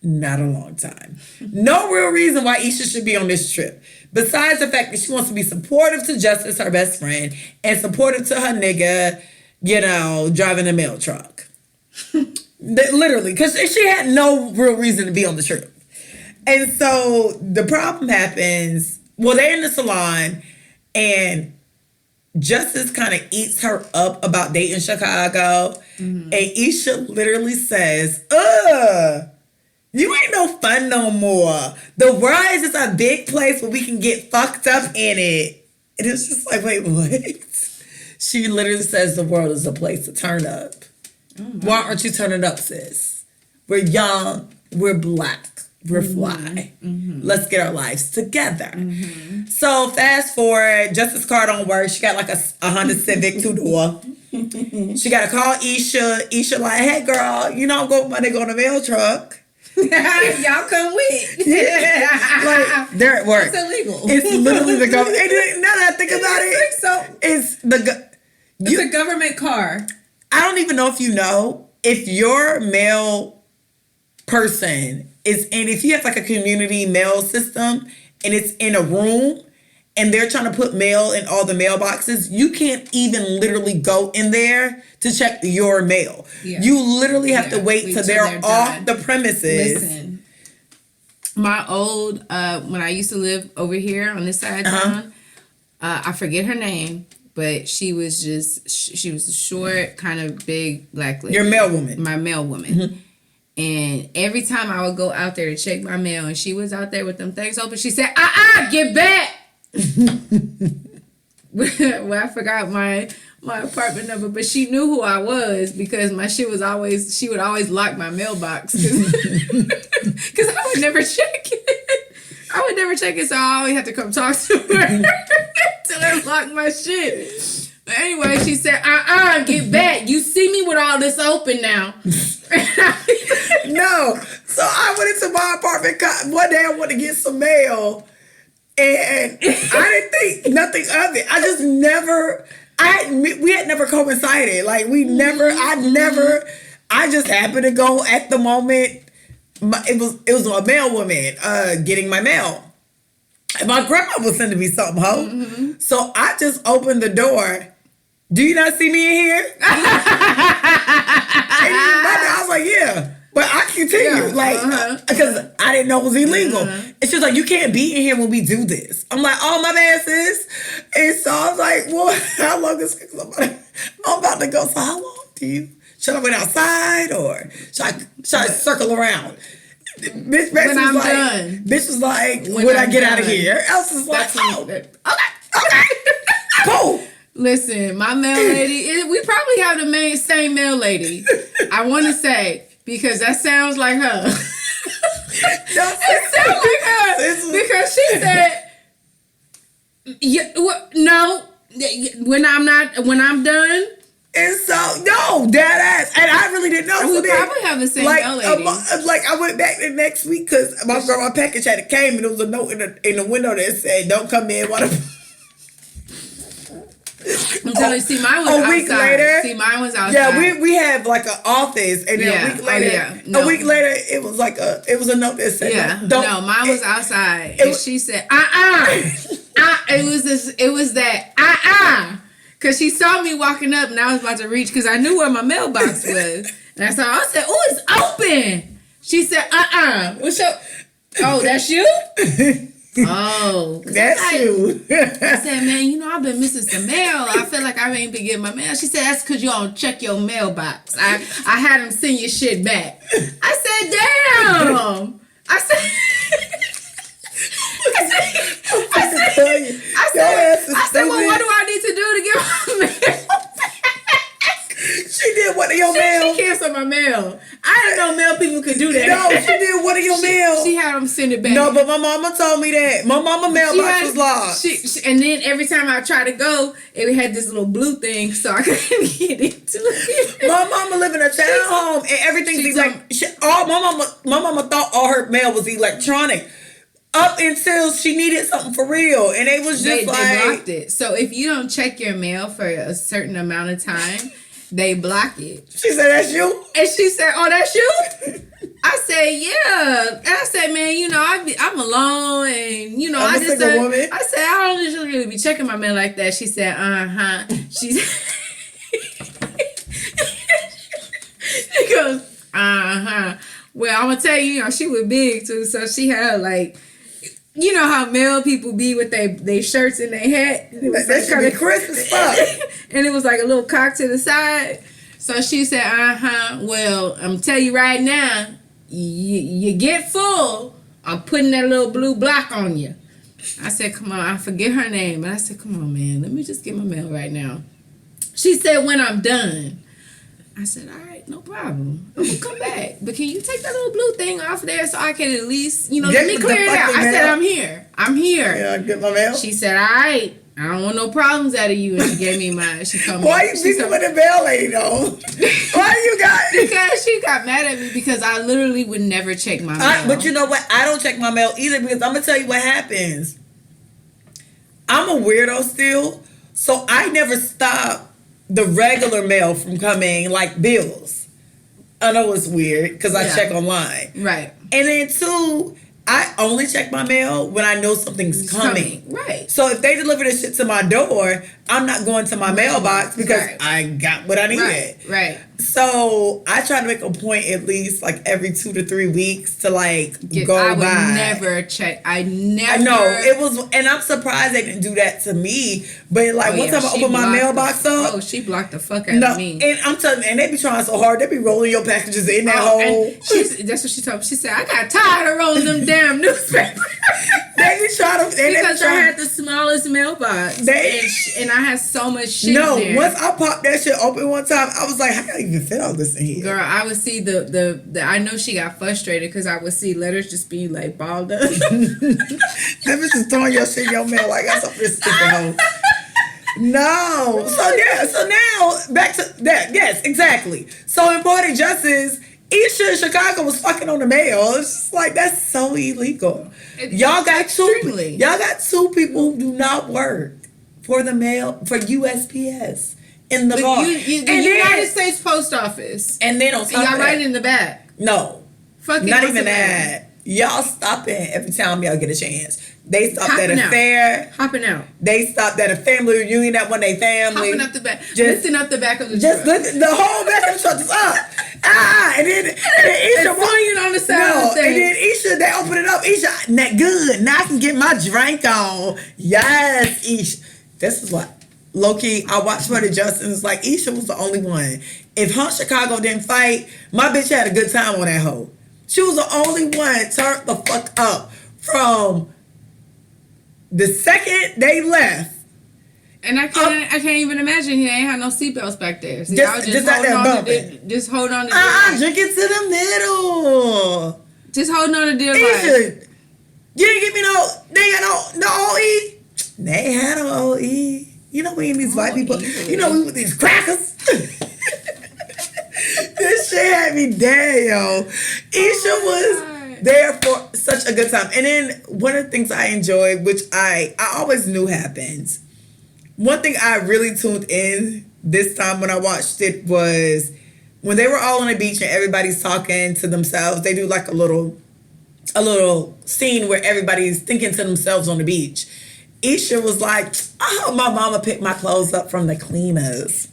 Not a long time. No real reason why Iesha should be on this trip. Besides the fact that she wants to be supportive to Justice, her best friend, and supportive to her nigga, driving a mail truck. Literally, because she had no real reason to be on the trip. And so the problem happens. Well, they're in the salon, and Justice kind of eats her up about dating Chicago. And Iesha literally says, you ain't no fun no more. The world is just a big place where we can get fucked up in it. And it's just like, wait, what? She literally says the world is a place to turn up. Why aren't you turning up, sis? We're young, we're black, we're fly. Let's get our lives together. So fast forward, Justice car don't work. She got like a Honda Civic 2-door. She got to call Iesha. Iesha like, hey girl, you know I'm going with my nigga on the mail truck. Y'all come with. Like, they're at work. It's illegal. It's literally the government. Now that I think about it, So it's it's a government car. I don't even know if you know, if your mail person is in, if you have like a community mail system and it's in a room and they're trying to put mail in all the mailboxes, you can't even literally go in there to check your mail. Yeah. You literally have to wait till they're off the premises. Listen, my old, when I used to live over here on this side of town, I forget her name, but she was a short, kind of big black lady. Your mail woman. My mail woman. And every time I would go out there to check my mail and she was out there with them things open, she said, get back. Well, I forgot my apartment number, but she knew who I was because my shit was always, she would always lock my mailbox because I would never check it. So I always had to come talk to her to unlock my shit. But anyway, she said, get back. You see me with all this open now. No. So I went into my apartment one day. I wanted to get some mail. And I didn't think nothing of it. I just never, we had never coincided. Like I just happened to go at the moment. It was a mail woman getting my mail. And my grandma was sending me something, ho. So I just opened the door. Do you not see me in here? And I was like, yeah. But I continued, because I didn't know it was illegal. And she was like, you can't be in here when we do this. I'm like, oh, my bad, sis. And so I was like, well, how long is it? I'm about to go. So how long do you? Should I wait outside or should I circle around? Bitch was like, when I get out of here. Else is like, okay. Cool. Listen, my mail lady, we probably have the same mail lady. I want to say, because that sounds like her. It sounds like her. Because she said, no, when I'm done. And so, no, dead ass. And I really didn't know. We probably have the same mail lady. I went back the next week because my package had came and there was a note in the window that said, don't come in. I'm telling you, see, mine was outside. Week later. See, mine was outside. Yeah, we have like an office, and then a week later, a week later, it was like it was a note that said, no, mine was outside, and she said, it was that, because she saw me walking up, and I was about to reach, because I knew where my mailbox was, and I said, oh, it's open. She said, what's your? Oh, that's you. Oh, that's you. I said, man, I've been missing some mail. I feel like I ain't been getting my mail. She said, that's because you don't check your mailbox. I had them send your shit back. I said, damn. I said, well, what do I need to do to get my mail back? She did one of your mail. She canceled my mail. I didn't know mail people could do that. No, she did one of your mail. She had them send it back. No, but my mama told me that. My mama mailbox was locked. And then every time I tried to go, it had this little blue thing, so I couldn't get into it. My mama live in a townhome, and everything's my mama thought all her mail was electronic. Up until she needed something for real. And they blocked it. So if you don't check your mail for a certain amount of time, they block it. She said, that's you? And she said, oh, that's you? I said, yeah. And I said, man, I'm alone and, I'm a single woman. I said, I don't usually really be checking my mail like that. She said, She goes, Well, I'm gonna tell you, she was big too, so she had like, you know how male people be with they shirts and their hat. It was That should be crisp as fuck. and it was like a little cock to the side. So she said, well, I'm tell you right now, you get full, I'm putting that little blue block on you. I said, come on, I forget her name, but I said, come on, man, let me just get my mail right now. She said, when I'm done. I said, all right, no problem. I'm gonna come back. But can you take that little blue thing off there so I can at least, let me clear it out. I said, I'm here. Yeah, get my mail. She said, all right. I don't want no problems out of you. And she gave me mine. She told me. Why you beefing with the mail lady though? Why you got? Because she got mad at me because I literally would never check my mail. But you know what? I don't check my mail either because I'm gonna tell you what happens. I'm a weirdo still, so I never stop the regular mail from coming, like bills. I know it's weird because I check online. Right. And then two, I only check my mail when I know something's coming. Right. So if they deliver this shit to my door, I'm not going to my mailbox because I got what I needed. Right. So I try to make a point at least like every 2 to 3 weeks to go by. I would never check. I know it was, and I'm surprised they didn't do that to me. But one time I opened my mailbox up. Oh, she blocked the fuck out of me. And I'm telling you, and they be trying so hard. They be rolling your packages in that hole. That's what she told me. She said, I got tired of rolling them damn newspapers. They be trying to, because I had the smallest mailbox. And I had so much shit in there. Once I popped that shit open one time, I was like, how can I even fit all this in here? Girl, I would see the I know she got frustrated because I would see letters just be like balled up. That bitch is throwing your shit in your mail like that's up this stupid hoe. No. So now back to that. Yes, exactly. So in Poetic Justice, Iesha in Chicago was fucking on the mail. It's just like that's so illegal. Y'all got two people who do not work for the mail for USPS in the bar. The United States Post Office. And then on top y'all right in the back. No. Fucking not even that. Y'all stopping every time y'all get a chance. They stopped at a fair. Hopping out. They stopped at a family reunion at one day family. Hopping up the back. Lifting up the back of the truck. The whole back of the truck is up. And then Iesha swinging on the side of the thing. And then Iesha, they open it up. Iesha, that good. Now I can get my drink on. Yes, Iesha. This is what, low-key, I watched Poetic Justice and it's like, Iesha was the only one. If Hunt Chicago didn't fight, my bitch had a good time on that hoe. She was the only one turned the fuck up from the second they left. And I can't even imagine he ain't had no seatbelts back there. See, just out there bumping. Just hold on to drink it to the middle. Just holding on to dear life. You didn't give me they ain't got no OE. They ain't had no OE. You know we in these white people. You know we with these crackers. This shit had me dead, yo. Iesha was there for such a good time. And then one of the things I enjoyed, which I always knew happens. One thing I really tuned in this time when I watched it was when they were all on the beach and everybody's talking to themselves. They do like a little scene where everybody's thinking to themselves on the beach. Iesha was like, I hope my mama picked my clothes up from the cleaners.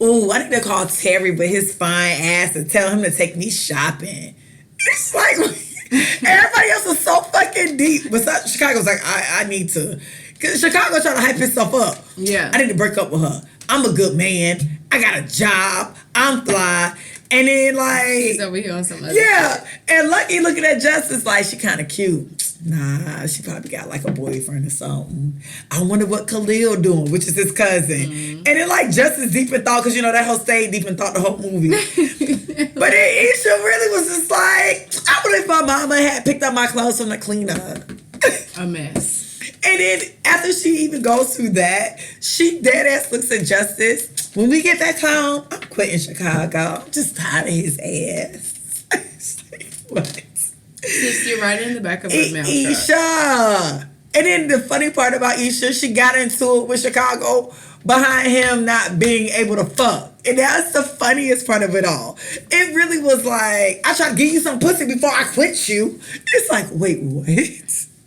Ooh, I need to call Terry with his fine ass and tell him to take me shopping. It's like, everybody else is so fucking deep. But Chicago's like, I need to. Because Chicago trying to hype himself up. Yeah. I need to break up with her. I'm a good man. I got a job. I'm fly. And then he's over here on some other shit. And Lucky looking at Justice like she kind of cute. Nah, she probably got like a boyfriend or something. I wonder what Khalil doing, which is his cousin. And then Justice deep in thought, because that whole stayed deep in thought the whole movie. But then Iesha really was just like, I wonder if my mama had picked up my clothes from the cleaner. A mess. And then after she even goes through that, she dead ass looks at Justice. When we get back home, I'm quitting Chicago. I'm just tired of his ass. What? Just you're right in the back of her mouth. Iesha. And then the funny part about Iesha, she got into it with Chicago behind him not being able to fuck. And that's the funniest part of it all. It really was like, I tried to give you some pussy before I quit you. It's like, wait, what?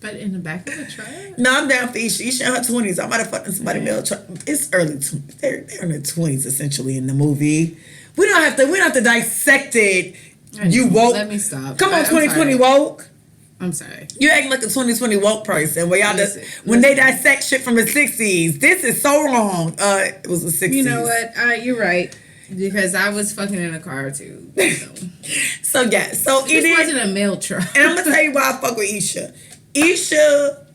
But in the back of the truck? No, I'm down for Iesha. Iesha in her 20s. I might have fucked in somebody's middle truck. It's early 20s. They're in their 20s essentially in the movie. We don't have to dissect it You woke. Let me stop. Come on, I'm 2020 sorry. woke. I'm sorry. You acting like a 2020 woke person where y'all Listen, when they dissect shit from the 60s. This is so wrong. It was the 60s. You know what? You're right. Because I was fucking in a car too. So yeah, so This wasn't a mail truck. And I'm gonna tell you why I fuck with Iesha. Iesha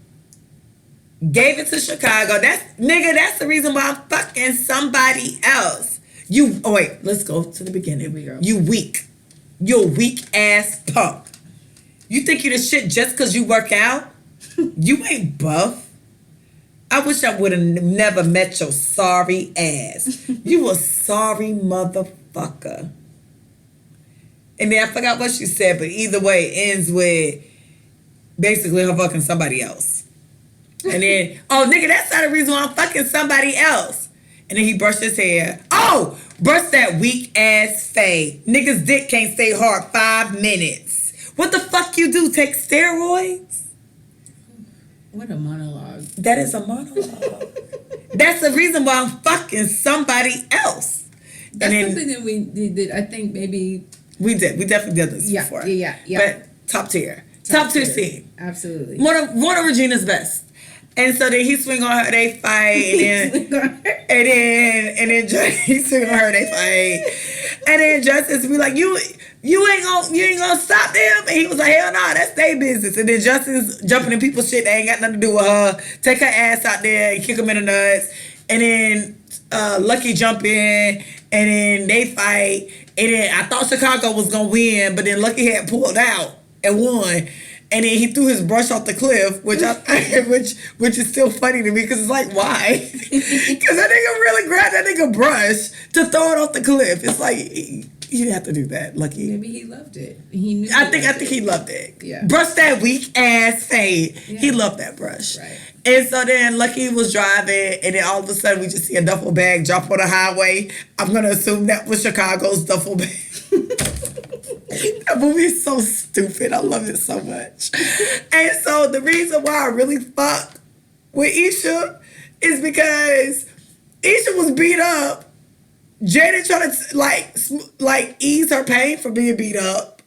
gave it to Chicago. That's the reason why I'm fucking somebody else. Wait, let's go to the beginning. Here we go. You weak. You're a weak ass punk. You think you the shit just cause you work out? You ain't buff. I wish I would have never met your sorry ass. You a sorry motherfucker. And then I forgot what she said, but either way, it ends with basically her fucking somebody else. And then, oh, nigga, that's not the reason why I'm fucking somebody else. And then he brushed his hair. Oh, brush that weak ass fade. Nigga's dick can't stay hard 5 minutes. What the fuck you do? Take steroids? What a monologue. That is a monologue. That's the reason why I'm fucking somebody else. That's and then, something that we did. I think maybe we did. We definitely did this Yeah, before. yeah. But top tier. Top tier tier. scene. Absolutely. One of Regina's best. And so then he swing on her, they fight, and then he swing on her, they fight, and then Justice be like, you ain't gonna stop them, and he was like, hell no, that's their business. And then Justice jumping in people's shit that ain't got nothing to do with her, take her ass out there and kick him in the nuts, and then Lucky jump in, and then they fight, and then I thought Chicago was gonna win, but then Lucky had pulled out and won. And then he threw his brush off the cliff, which is still funny to me because it's like, why? Because that nigga really grabbed that nigga brush to throw it off the cliff. It's like you didn't have to do that, Lucky. Maybe he loved it. He knew. I think he loved it. Yeah. Brush that weak ass fade. Yeah. He loved that brush. Right. And so then Lucky was driving, and then all of a sudden we just see a duffel bag drop on the highway. I'm gonna assume that was Chicago's duffel bag. That movie is so stupid. I love it so much. And so the reason why I really fuck with Iesha is because Iesha was beat up. Jaden tried to like ease her pain from being beat up.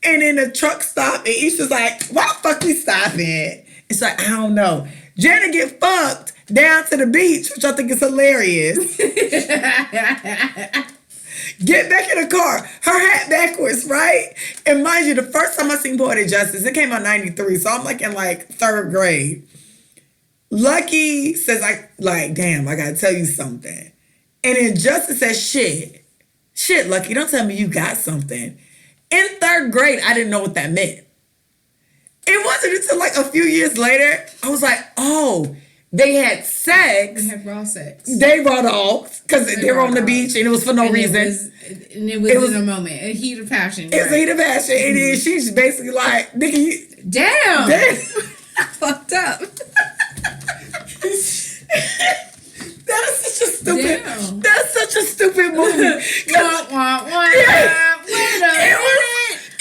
And then the truck stopped and Isha's like, why the fuck we stopping? It's like, I don't know. Jaden get fucked down to the beach, which I think is hilarious. Get back in the car. Her hat backwards, right? And mind you, the first time I seen Poetic Justice, it came out 93, so I'm like in like 3rd grade. Lucky says, damn, I gotta tell you something. And then Justice says, shit, Lucky, don't tell me you got something. In 3rd grade, I didn't know what that meant. It wasn't until like a few years later, I was like, oh, they had sex. They had raw sex. They raw dogs because they were on the beach and it was for no reason. It was in a moment, a heat of passion. It was a heat of passion. And then she's basically like, nigga, you... Damn! I fucked up. That is such a stupid... Damn. That's such a stupid movie.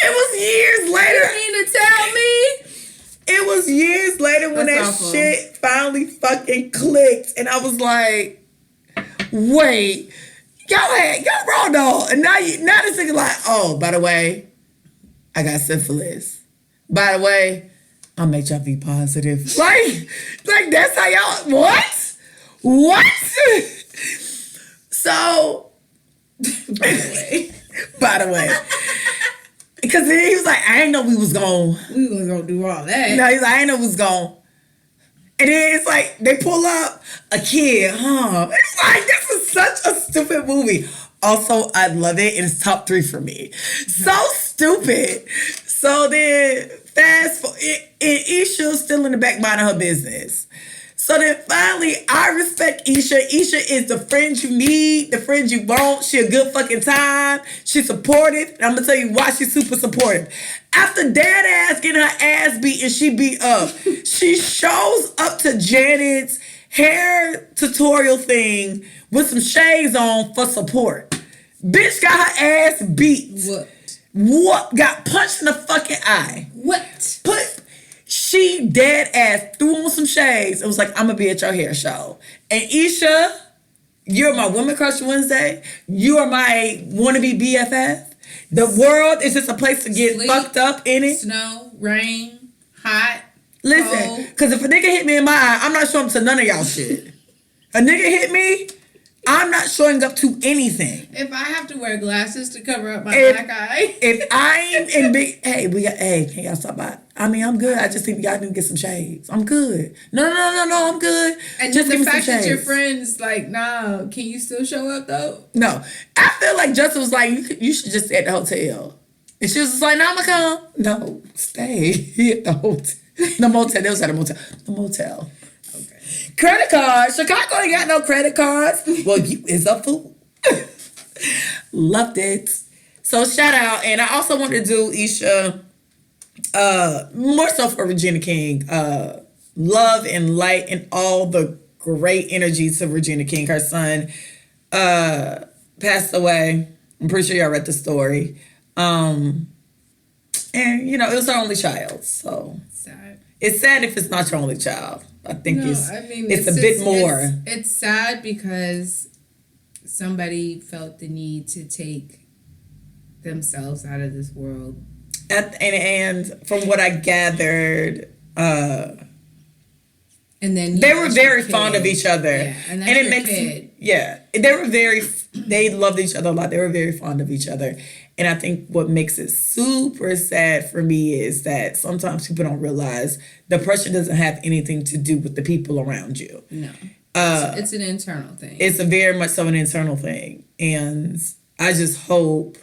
It was years later. You mean to tell me? It was years later when That's that awful. shit finally fucking clicked. And I was like, wait, y'all raw dog. And now this nigga like, oh, by the way, I got syphilis. By the way, I'm HIV positive. like that's how y'all, what? So, by the way. Because he was like, I didn't know we was gonna do all that. No, he's like, I didn't know we was gonna. And then it's like, they pull up a kid, huh? It's like, this is such a stupid movie. Also, I love it, and it's top 3 for me. So stupid. So then, fast forward, Iesha's still in the back minding her business. So then finally, I respect Iesha. Iesha is the friend you need, the friend you want. She a good fucking time. She's supportive. And I'm going to tell you why she's super supportive. After dad ass getting her ass beat and she beat up, she shows up to Janet's hair tutorial thing with some shades on for support. Bitch got her ass beat. What? Got punched in the fucking eye. What? She dead ass threw on some shades and was like, I'm gonna be at your hair show. And Iesha, you're my Women Crush Wednesday. You are my wannabe BFF. The world is just a place to get Sleep, fucked up in it. Snow, rain, hot. Listen, because if a nigga hit me in my eye, I'm not showing up to none of y'all shit. A nigga hit me, I'm not showing up to anything. If I have to wear glasses to cover up my black eye. If I ain't in big, hey, can y'all stop by? I mean, I'm good. I just think y'all need to get some shades. I'm good. No, I'm good. And just the give me fact some that your shades. friends like, nah, can you still show up though? No, I feel like Justin was like, you should just stay at the hotel. And she was just like, no, I'm gonna come. No, stay at the hotel. The motel. They was at a motel. The motel. Okay. Credit cards. Chicago ain't got no credit cards. Well, you is a fool. Loved it. So shout out. And I also want to do Iesha, more so for Regina King. Love and light and all the great energy to Regina King. Her son passed away. I'm pretty sure y'all read the story. And, it was her only child. So Sad. it's sad if it's not your only child. I think it's a just, bit more. It's sad because somebody felt the need to take themselves out of this world. And from what I gathered, and then they were very fond of each other. Yeah, and it makes they loved each other a lot. They were very fond of each other. And I think what makes it super sad for me is that sometimes people don't realize depression doesn't have anything to do with the people around you. No. It's an internal thing. It's a very much so an internal thing. And I just hope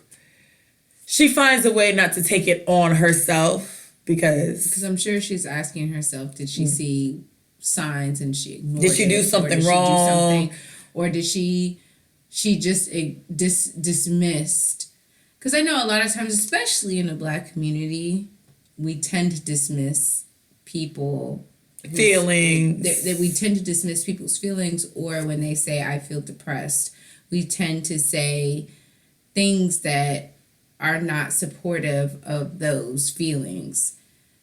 she finds a way not to take it on herself because I'm sure she's asking herself, did she see signs and she ignored Did she do something wrong? Or did she just dismissed? Because I know a lot of times, especially in the Black community, we tend to dismiss people feelings. That we tend to dismiss people's feelings, or when they say, I feel depressed, we tend to say things that are not supportive of those feelings.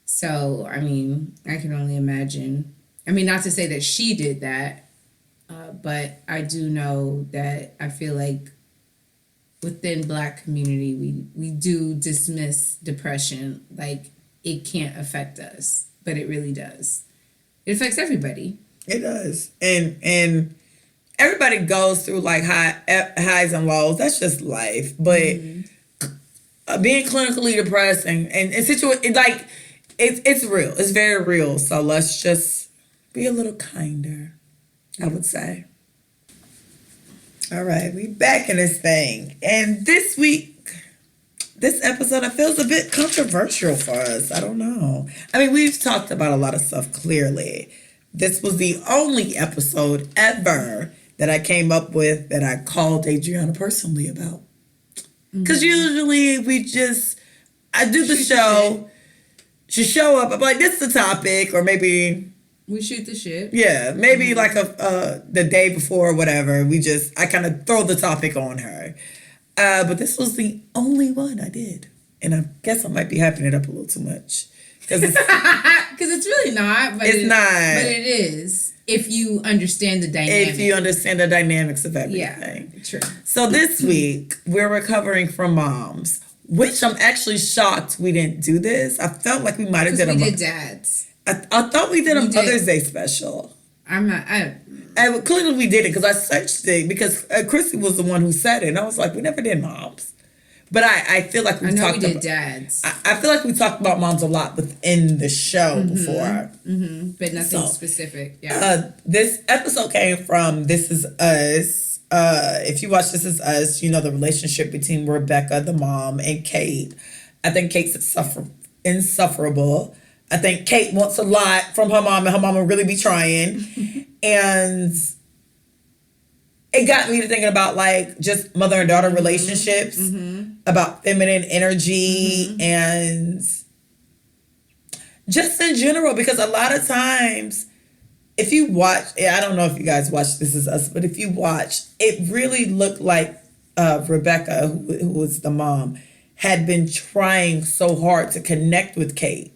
So, I mean, I can only imagine. I mean, not to say that she did that, but I do know that I feel like within Black community, we do dismiss depression like it can't affect us, but it really does. It affects everybody. It does. And everybody goes through like highs and lows. That's just life. But being clinically depressed and like it's real. It's very real. So let's just be a little kinder, I would say. All right, we back in this thing. And this episode, I feel is a bit controversial for us. I don't know. I mean, we've talked about a lot of stuff, clearly. This was the only episode ever that I came up with that I called Adriana personally about. Because usually I do the show, she show up, I'm like, this is the topic, or maybe... We shoot the shit. Yeah, maybe like the day before or whatever. I kind of throw the topic on her. But this was the only one I did. And I guess I might be hyping it up a little too much. Because it's really not. But it's not. But it is. If you understand the dynamics. If you understand the dynamics of everything. Yeah, true. So this week, we're recovering from moms. Which I'm actually shocked we didn't do this. I felt like we might have done we did dads. I thought we did a Mother's Day special. And clearly we did it because I searched it because Chrissy was the one who said it. And I was like, we never did moms. But I feel like we did dads. I feel like we talked about moms a lot within the show before. Mm-hmm. But nothing specific. Yeah. This episode came from This Is Us. If you watch This Is Us, you know the relationship between Rebecca, the mom, and Kate. I think Kate's insufferable. I think Kate wants a lot from her mom, and her mom will really be trying. And it got me to thinking about like just mother and daughter relationships, about feminine energy, and just in general, because a lot of times, if you watch, I don't know if you guys watch This Is Us, but if you watch, it really looked like Rebecca, who was the mom, had been trying so hard to connect with Kate.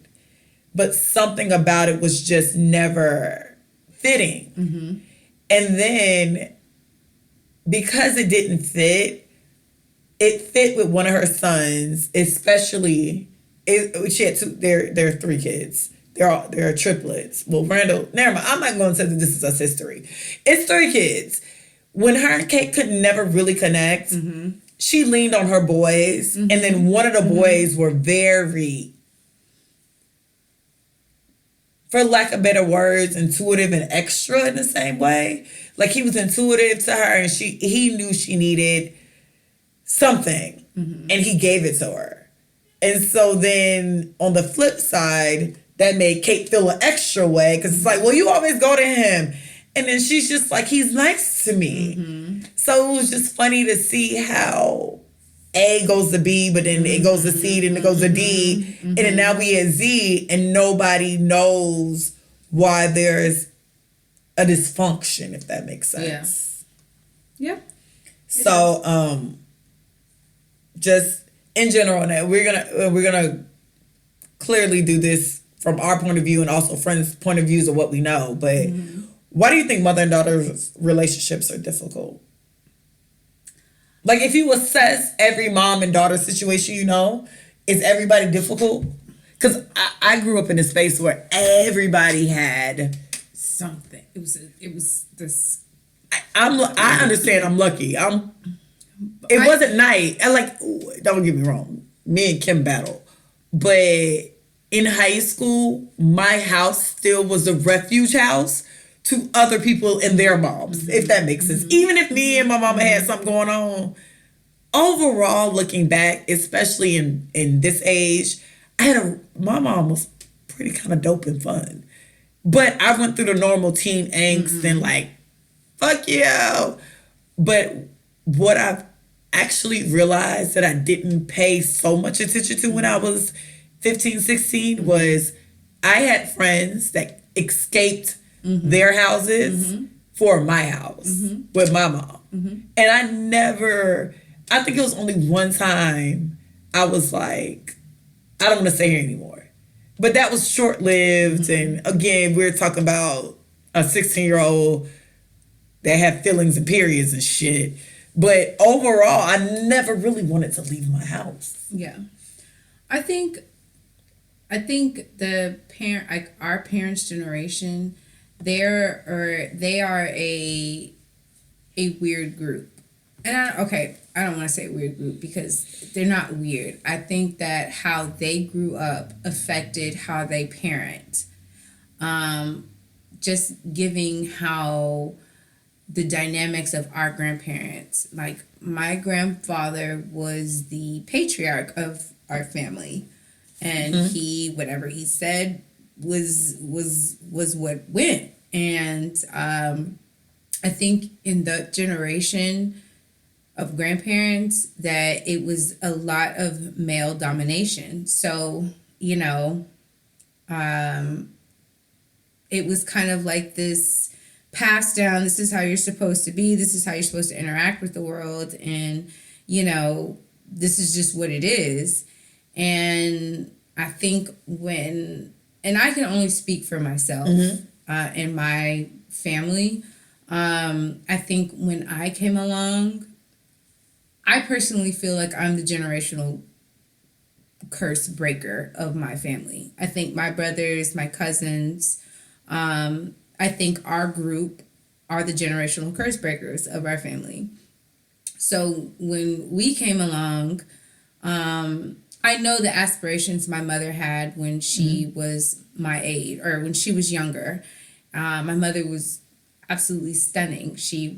But something about it was just never fitting. And then, because it didn't fit, it fit with one of her sons, especially. She had two. There are three kids. They're triplets. Well, Randall. Never mind. I'm not going to say that this is us history. It's three kids. When her and Kate could never really connect, she leaned on her boys, and then one of the boys were very, for lack of better words, intuitive and extra in the same way. Like, he was intuitive to her, and he knew she needed something, and he gave it to her. And so then on the flip side, that made Kate feel an extra way, because it's like, well, you always go to him. And then she's just like, he's nice to me. So it was just funny to see how A goes to B, but then it goes to C, then it goes to D. And then now we at Z, and nobody knows why there's a dysfunction, if that makes sense. Yeah. So, just in general, now we're gonna clearly do this from our point of view and also friends' point of views of what we know. But why do you think mother and daughter relationships are difficult? Like, if you assess every mom and daughter situation, is everybody difficult? Because I grew up in a space where everybody had something. It was this. I understand. I'm lucky. It wasn't nice. And don't get me wrong. Me and Kim battled, but in high school, my house still was a refuge house to other people and their moms, if that makes sense. Even if me and my mama had something going on, overall, looking back, especially in this age, my mom was pretty kind of dope and fun. But I went through the normal teen angst and fuck you. But what I've actually realized that I didn't pay so much attention to when I was 15, 16 was I had friends that escaped their houses for my house with my mom. And I think it was only one time I was like, I don't want to stay here anymore. But that was short-lived. And again, we're talking about a 16-year-old that had feelings and periods and shit. But overall, I never really wanted to leave my house. Yeah. I think our parents' generation, they are a weird group. And I don't want to say weird group because they're not weird. I think that how they grew up affected how they parent. Just giving how the dynamics of our grandparents, like my grandfather was the patriarch of our family, and whatever he said was what went. And I think in the generation of grandparents that it was a lot of male domination. So, it was kind of like this passed down, this is how you're supposed to be, this is how you're supposed to interact with the world, and, this is just what it is. And I think and I can only speak for myself and my family, I think when I came along, I personally feel like I'm the generational curse breaker of my family. I think my brothers, my cousins, I think our group are the generational curse breakers of our family. So when we came along, I know the aspirations my mother had when she was my age, or when she was younger. My mother was absolutely stunning. She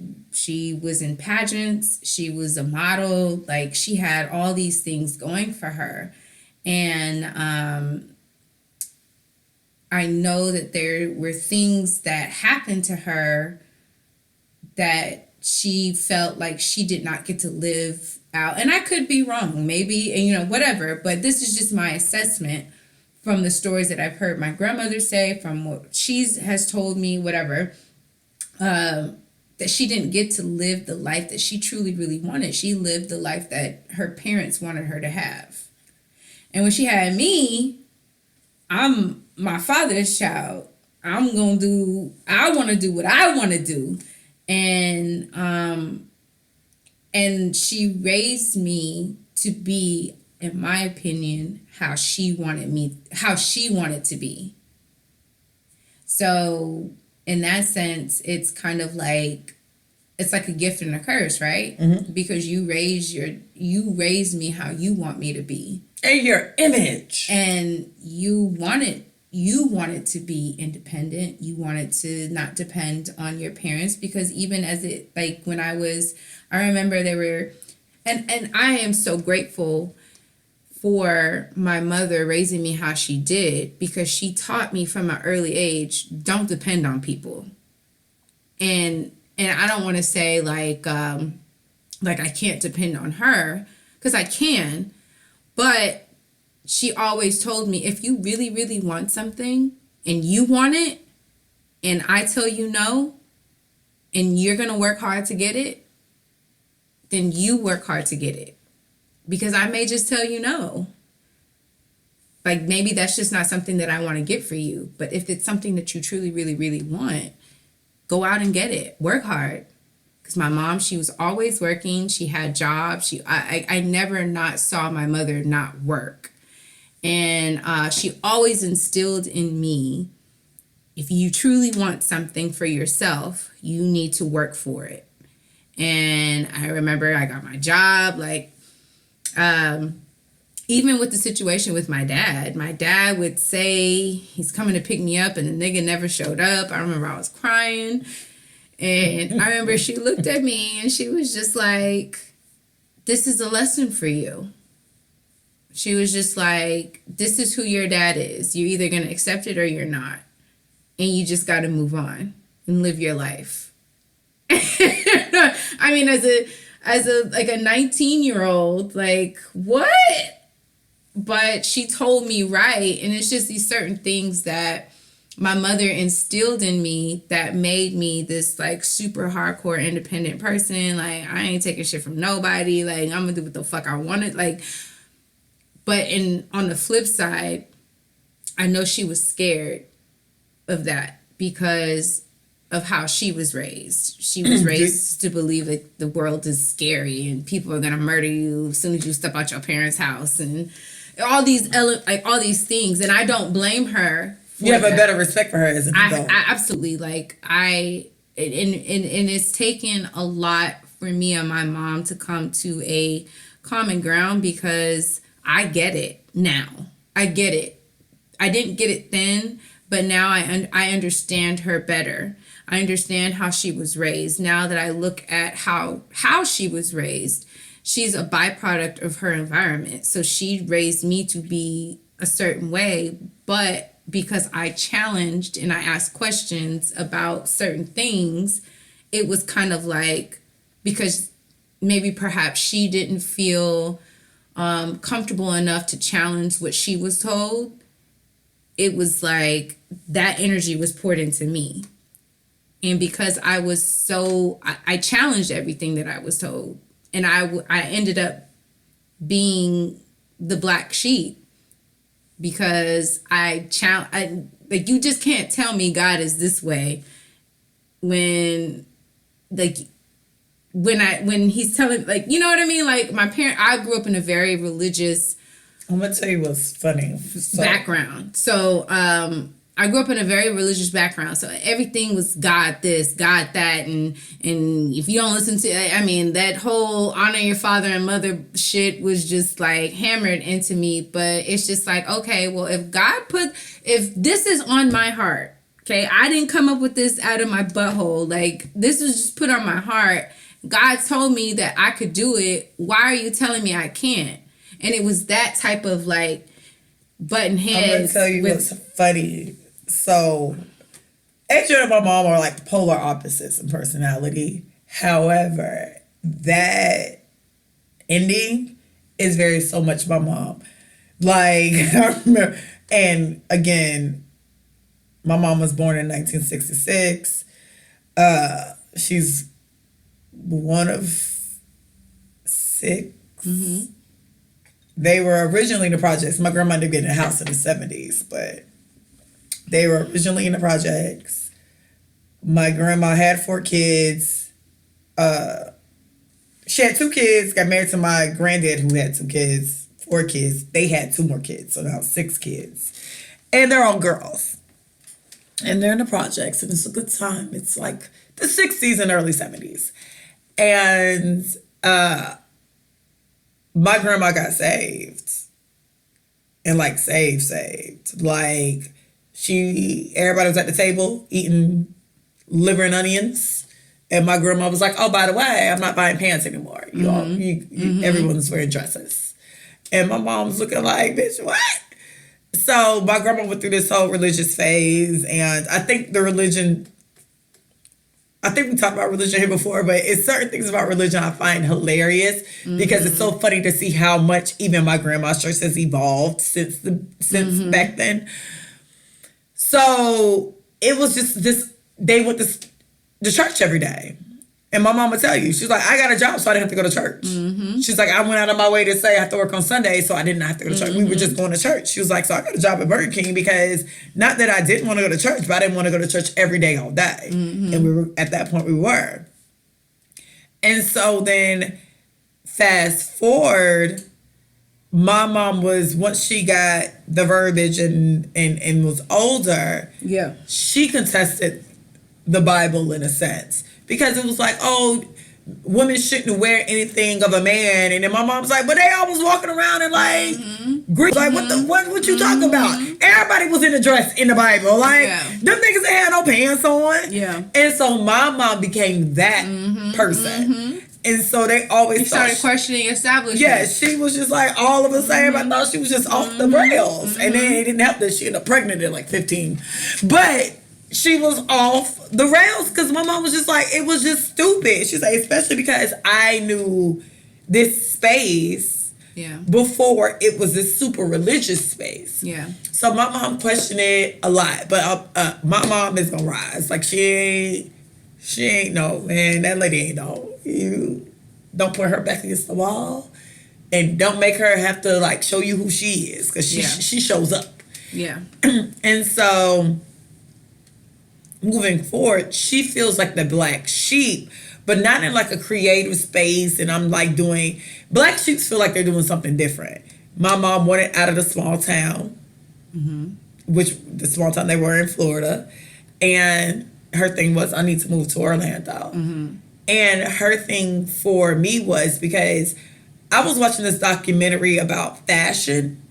was in pageants. She was a model. Like, she had all these things going for her. And I know that there were things that happened to her that she felt like she did not get to live out. And I could be wrong, maybe, and whatever. But this is just my assessment from the stories that I've heard my grandmother say, from what she has told me, whatever. That she didn't get to live the life that she truly, really wanted. She lived the life that her parents wanted her to have. And when she had me, I'm my father's child. I want to do what I want to do. And And she raised me to be, in my opinion, how she wanted to be. So in that sense, it's kind of like, it's like a gift and a curse, right? Mm-hmm. Because you raised me how you want me to be. And your image. And you wanted to be independent. You wanted to not depend on your parents, because even as it, like when I remember there were, and I am so grateful for my mother raising me how she did, because she taught me from an early age, don't depend on people. And I don't want to say like I can't depend on her, because I can, but she always told me, if you really, really want something and you want it and I tell you no and you're going to work hard to get it, then you work hard to get it. Because I may just tell you no. Like maybe that's just not something that I want to get for you. But if it's something that you truly, really, really want, go out and get it. Work hard. Because my mom, she was always working. She had jobs. I never not saw my mother not work. And she always instilled in me, if you truly want something for yourself, you need to work for it. And I remember I got my job, like, even with the situation with my dad would say he's coming to pick me up and the nigga never showed up. I remember I was crying. And I remember she looked at me and she was just like, this is a lesson for you. She was just like, this is who your dad is. You're either going to accept it or you're not. And you just got to move on and live your life. I mean, as a like a 19-year-old, like, what? But she told me right. And it's just these certain things that my mother instilled in me that made me this like super hardcore independent person. Like, I ain't taking shit from nobody. Like, I'm gonna do what the fuck I wanted. Like, but on the flip side, I know she was scared of that because of how she was raised. She was raised to believe that the world is scary and people are gonna murder you as soon as you step out your parents' house and all these things. And I don't blame her. You have a better respect for her as an adult. I absolutely, like, and it's taken a lot for me and my mom to come to a common ground, because I get it now. I get it. I didn't get it then, but now I understand her better. I understand how she was raised. Now that I look at how she was raised, she's a byproduct of her environment. So she raised me to be a certain way, but because I challenged and I asked questions about certain things, it was kind of like, because maybe perhaps she didn't feel comfortable enough to challenge what she was told. It was like that energy was poured into me. And because I was I challenged everything that I was told. And I ended up being the black sheep, because like, you just can't tell me God is this way when he's telling, like, you know what I mean? Like, I grew up in a very religious, I'm gonna tell you what's funny. background. So I grew up in a very religious background. So everything was God this, God that, and if you don't listen to, I mean, that whole honor your father and mother shit was just like hammered into me. But it's just like, okay, well, if this is on my heart, okay, I didn't come up with this out of my butthole. Like, this was just put on my heart. God told me that I could do it. Why are you telling me I can't? And it was that type of like button heads. I'm gonna tell you what's funny. So, Adrian and my mom are like polar opposites in personality. However, that ending is so much my mom. Like, I remember, and again, my mom was born in 1966. She's one of 6. Mm-hmm. They were originally in the projects. My grandma did get in a house in the 70s, but they were originally in the projects. My grandma had 4 kids. she had 2 kids, got married to my granddad who had 2 kids, 4 kids. They had 2 more kids, so now 6 kids. And they're all girls. And they're in the projects, and it's a good time. It's like the 60s and early 70s. And my grandma got saved. And like saved. Like everybody was at the table eating liver and onions. And my grandma was like, oh, by the way, I'm not buying pants anymore. Everyone's wearing dresses. And my mom was looking like, bitch, what? So my grandma went through this whole religious phase. And I think we talked about religion here before, but it's certain things about religion I find hilarious because it's so funny to see how much even my grandma's church has evolved since back then. So it was just this, they went to the church every day. And my mom would tell you, she's like, I got a job, so I didn't have to go to church. She's like, I went out of my way to say I have to work on Sunday, so I didn't have to go to church. We were just going to church. She was like, so I got a job at Burger King because not that I didn't want to go to church, but I didn't want to go to church every day, all day. And we were at that point we were. And so then fast forward, my mom was, once she got the verbiage and was older, she contested the Bible in a sense. Because it was like, oh, women shouldn't wear anything of a man. And then my mom's like, but they always walking around in like Greek. Like, what you talking about? Everybody was in a dress in the Bible. Like, them niggas ain't had no pants on. Yeah. And so my mom became that person. And so they always started questioning establishment. Yeah, she was just like all of a sudden. I thought she was just off the rails. And then it didn't help that she ended up pregnant at like 15. But she was off the rails because my mom was just like, it was just stupid. She's like, especially because I knew this space before it was this super religious space. Yeah. So my mom questioned it a lot, but my mom is gonna rise. Like she ain't no, man, that lady ain't no. You don't put her back against the wall and don't make her have to like show you who she is because she shows up. Yeah. And so moving forward, she feels like the black sheep, but not in like a creative space. And I'm like black sheeps feel like they're doing something different. My mom wanted out of the small town, which the small town they were in Florida. And her thing was, I need to move to Orlando. And her thing for me was because I was watching this documentary about fashion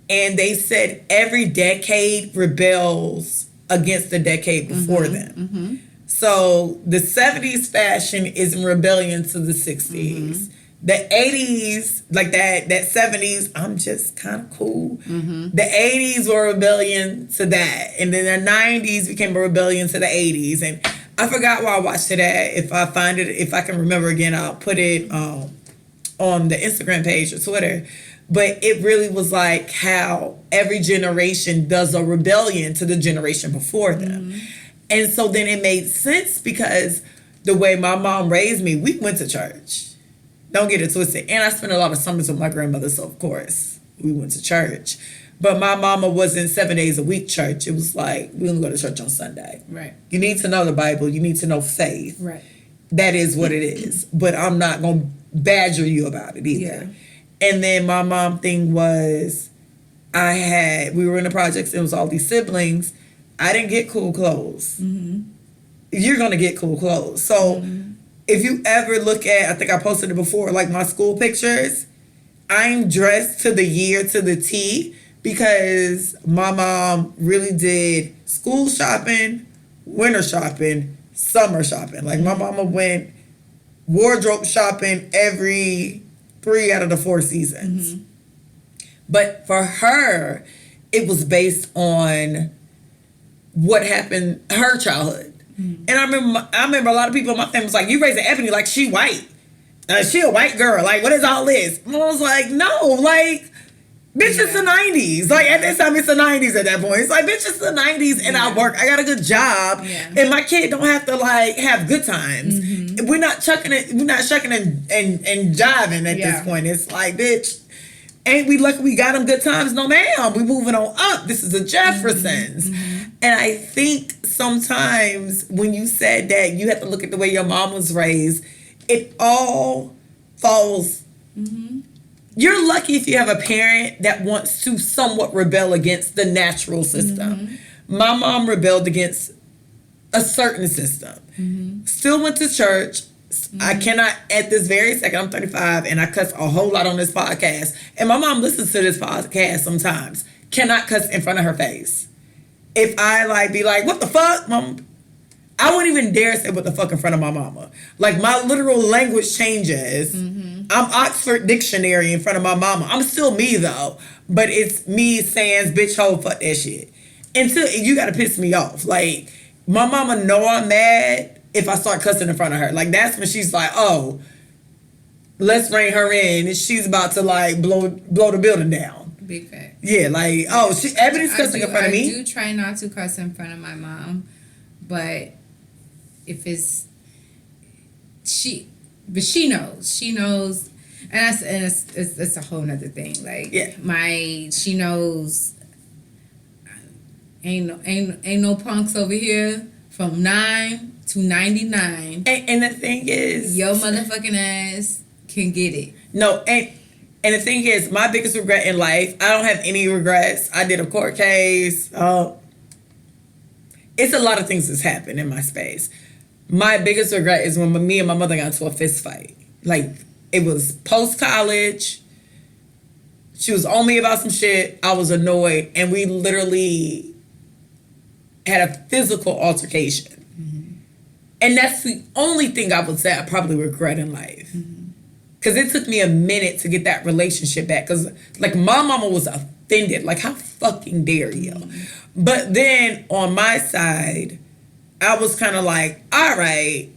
and they said every decade rebels against the decade before them. So the 70s fashion is in rebellion to the 60s. The 80s, like that 70s, I'm just kind of cool. The 80s were a rebellion to that. And then the 90s became a rebellion to the 80s. And I forgot where I watched it at. If I find it, if I can remember again, I'll put it on the Instagram page or Twitter. But it really was like how every generation does a rebellion to the generation before them. And so then it made sense because the way my mom raised me, we went to church. Don't get it twisted. And I spent a lot of summers with my grandmother, so of course we went to church. But my mama wasn't 7 days a week church. It was like, we don't go to church on Sunday. Right. You need to know the Bible. You need to know faith. Right. That is what it is. But I'm not going to badger you about it either. Yeah. And then my mom thing was, we were in the projects, it was all these siblings. I didn't get cool clothes. You're going to get cool clothes. So if you ever look at, I think I posted it before, like my school pictures, I'm dressed to the year, to the T, because my mom really did school shopping, winter shopping, summer shopping. Like my mama went wardrobe shopping every 3 out of the 4 seasons. But for her, it was based on what happened, her childhood. And I remember a lot of people in my family was like, you raising Ebony like she white. She a white girl. Like, what is all this? And I was like, no, like, bitch, it's the 90s. Like, at that time, it's the 90s at that point. It's like, bitch, it's the 90s, and I work. I got a good job, and my kid don't have to, like, have good times. We're not shucking and jiving at this point. It's like, bitch, ain't we lucky we got them good times? No, ma'am. We moving on up. This is the Jeffersons. And I think sometimes when you said that you have to look at the way your mom was raised, it all falls. You're lucky if you have a parent that wants to somewhat rebel against the natural system. My mom rebelled against a certain system. Still went to church. I cannot, at this very second, I'm 35 and I cuss a whole lot on this podcast. And my mom listens to this podcast sometimes. Cannot cuss in front of her face. If I like be like, what the fuck, mom? I wouldn't even dare say what the fuck in front of my mama. Like, my literal language changes. I'm Oxford Dictionary in front of my mama. I'm still me, though. But it's me saying, bitch, hoe, fuck that shit. Until you gotta piss me off. Like, my mama know I'm mad if I start cussing in front of her. Like, that's when she's like, oh, let's rein her in. And she's about to, like, blow the building down. Big fact. Yeah, like, oh, Ebony's cussing in front of me. I do try not to cuss in front of my mom. But if it's... She knows, and it's a whole nother thing. Like, she knows. Ain't no punks over here from 9 to 99. And the thing is, your motherfucking ass can get it. No, and the thing is, my biggest regret in life, I don't have any regrets. I did a court case. It's a lot of things that's happened in my space. My biggest regret is when me and my mother got into a fist fight. Like, it was post-college. She was on me about some shit. I was annoyed. And we literally had a physical altercation. And that's the only thing I would say I probably regret in life. Because it took me a minute to get that relationship back. Because, like, my mama was offended. Like, how fucking dare you? But then, on my side, I was kind of like, all right,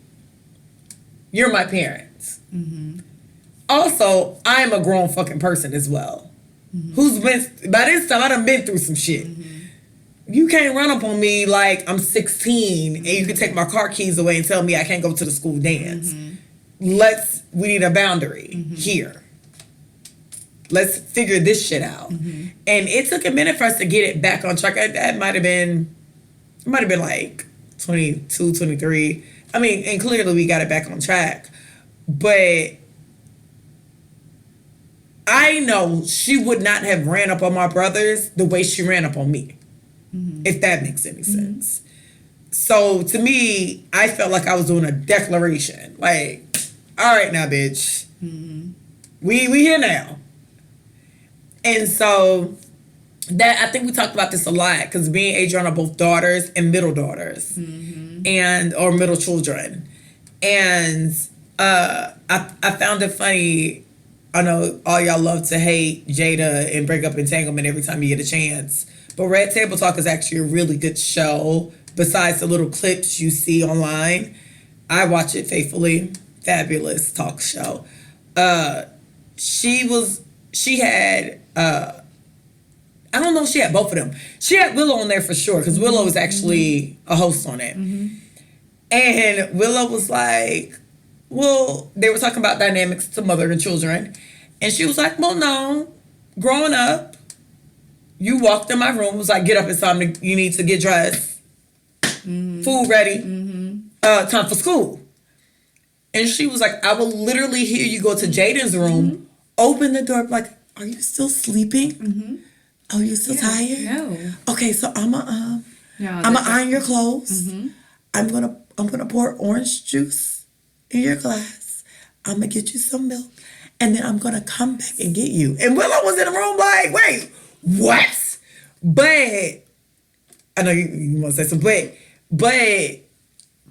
you're my parents. Also, I'm a grown fucking person as well. Who's been, by this time, I done been through some shit. You can't run up on me like I'm 16 and you can take my car keys away and tell me I can't go to the school dance. We need a boundary here. Let's figure this shit out. And it took a minute for us to get it back on track. It might have been like 22, 23. I mean, and clearly we got it back on track. But I know she would not have ran up on my brothers the way she ran up on me. If that makes any sense. So to me, I felt like I was doing a declaration. Like, all right now, bitch. We here now. And so that, I think we talked about this a lot because me and Adrian are both daughters and middle daughters. Or middle children. And I found it funny. I know all y'all love to hate Jada and break up entanglement every time you get a chance. But Red Table Talk is actually a really good show. Besides the little clips you see online, I watch it faithfully. Fabulous talk show. She had, I don't know if she had both of them. She had Willow on there for sure, because Willow was actually a host on it. And Willow was like, well, they were talking about dynamics to mother and children. And she was like, well, no, growing up, you walked in my room, was like, get up, it's time you need to get dressed, food ready, time for school. And she was like, I will literally hear you go to Jaden's room, open the door, like, are you still sleeping? Oh, you still tired? No. Okay, so I'm gonna iron your clothes. I'm gonna pour orange juice in your glass. I'm gonna get you some milk, and then I'm gonna come back and get you. And Willow was in the room like, wait, what? But I know you want to say something, but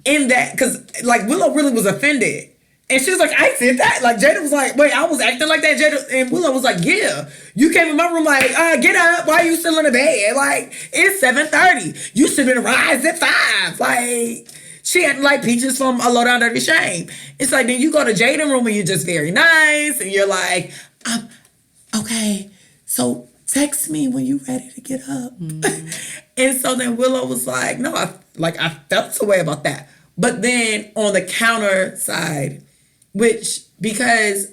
in that, because like Willow really was offended. And she was like, I said that. Like, Jada was like, wait, I was acting like that, Jada. And Willow was like, yeah. You came in my room like, get up. Why are you still in the bed? Like, it's 7:30. You should have been rise at 5. Like, she had like Peaches from A Low Down Dirty Shame. It's like, then you go to Jaden's room and you're just very nice. And you're like, okay, so text me when you're ready to get up. And so then Willow was like, no, I felt a way about that. But then on the counter side, which, because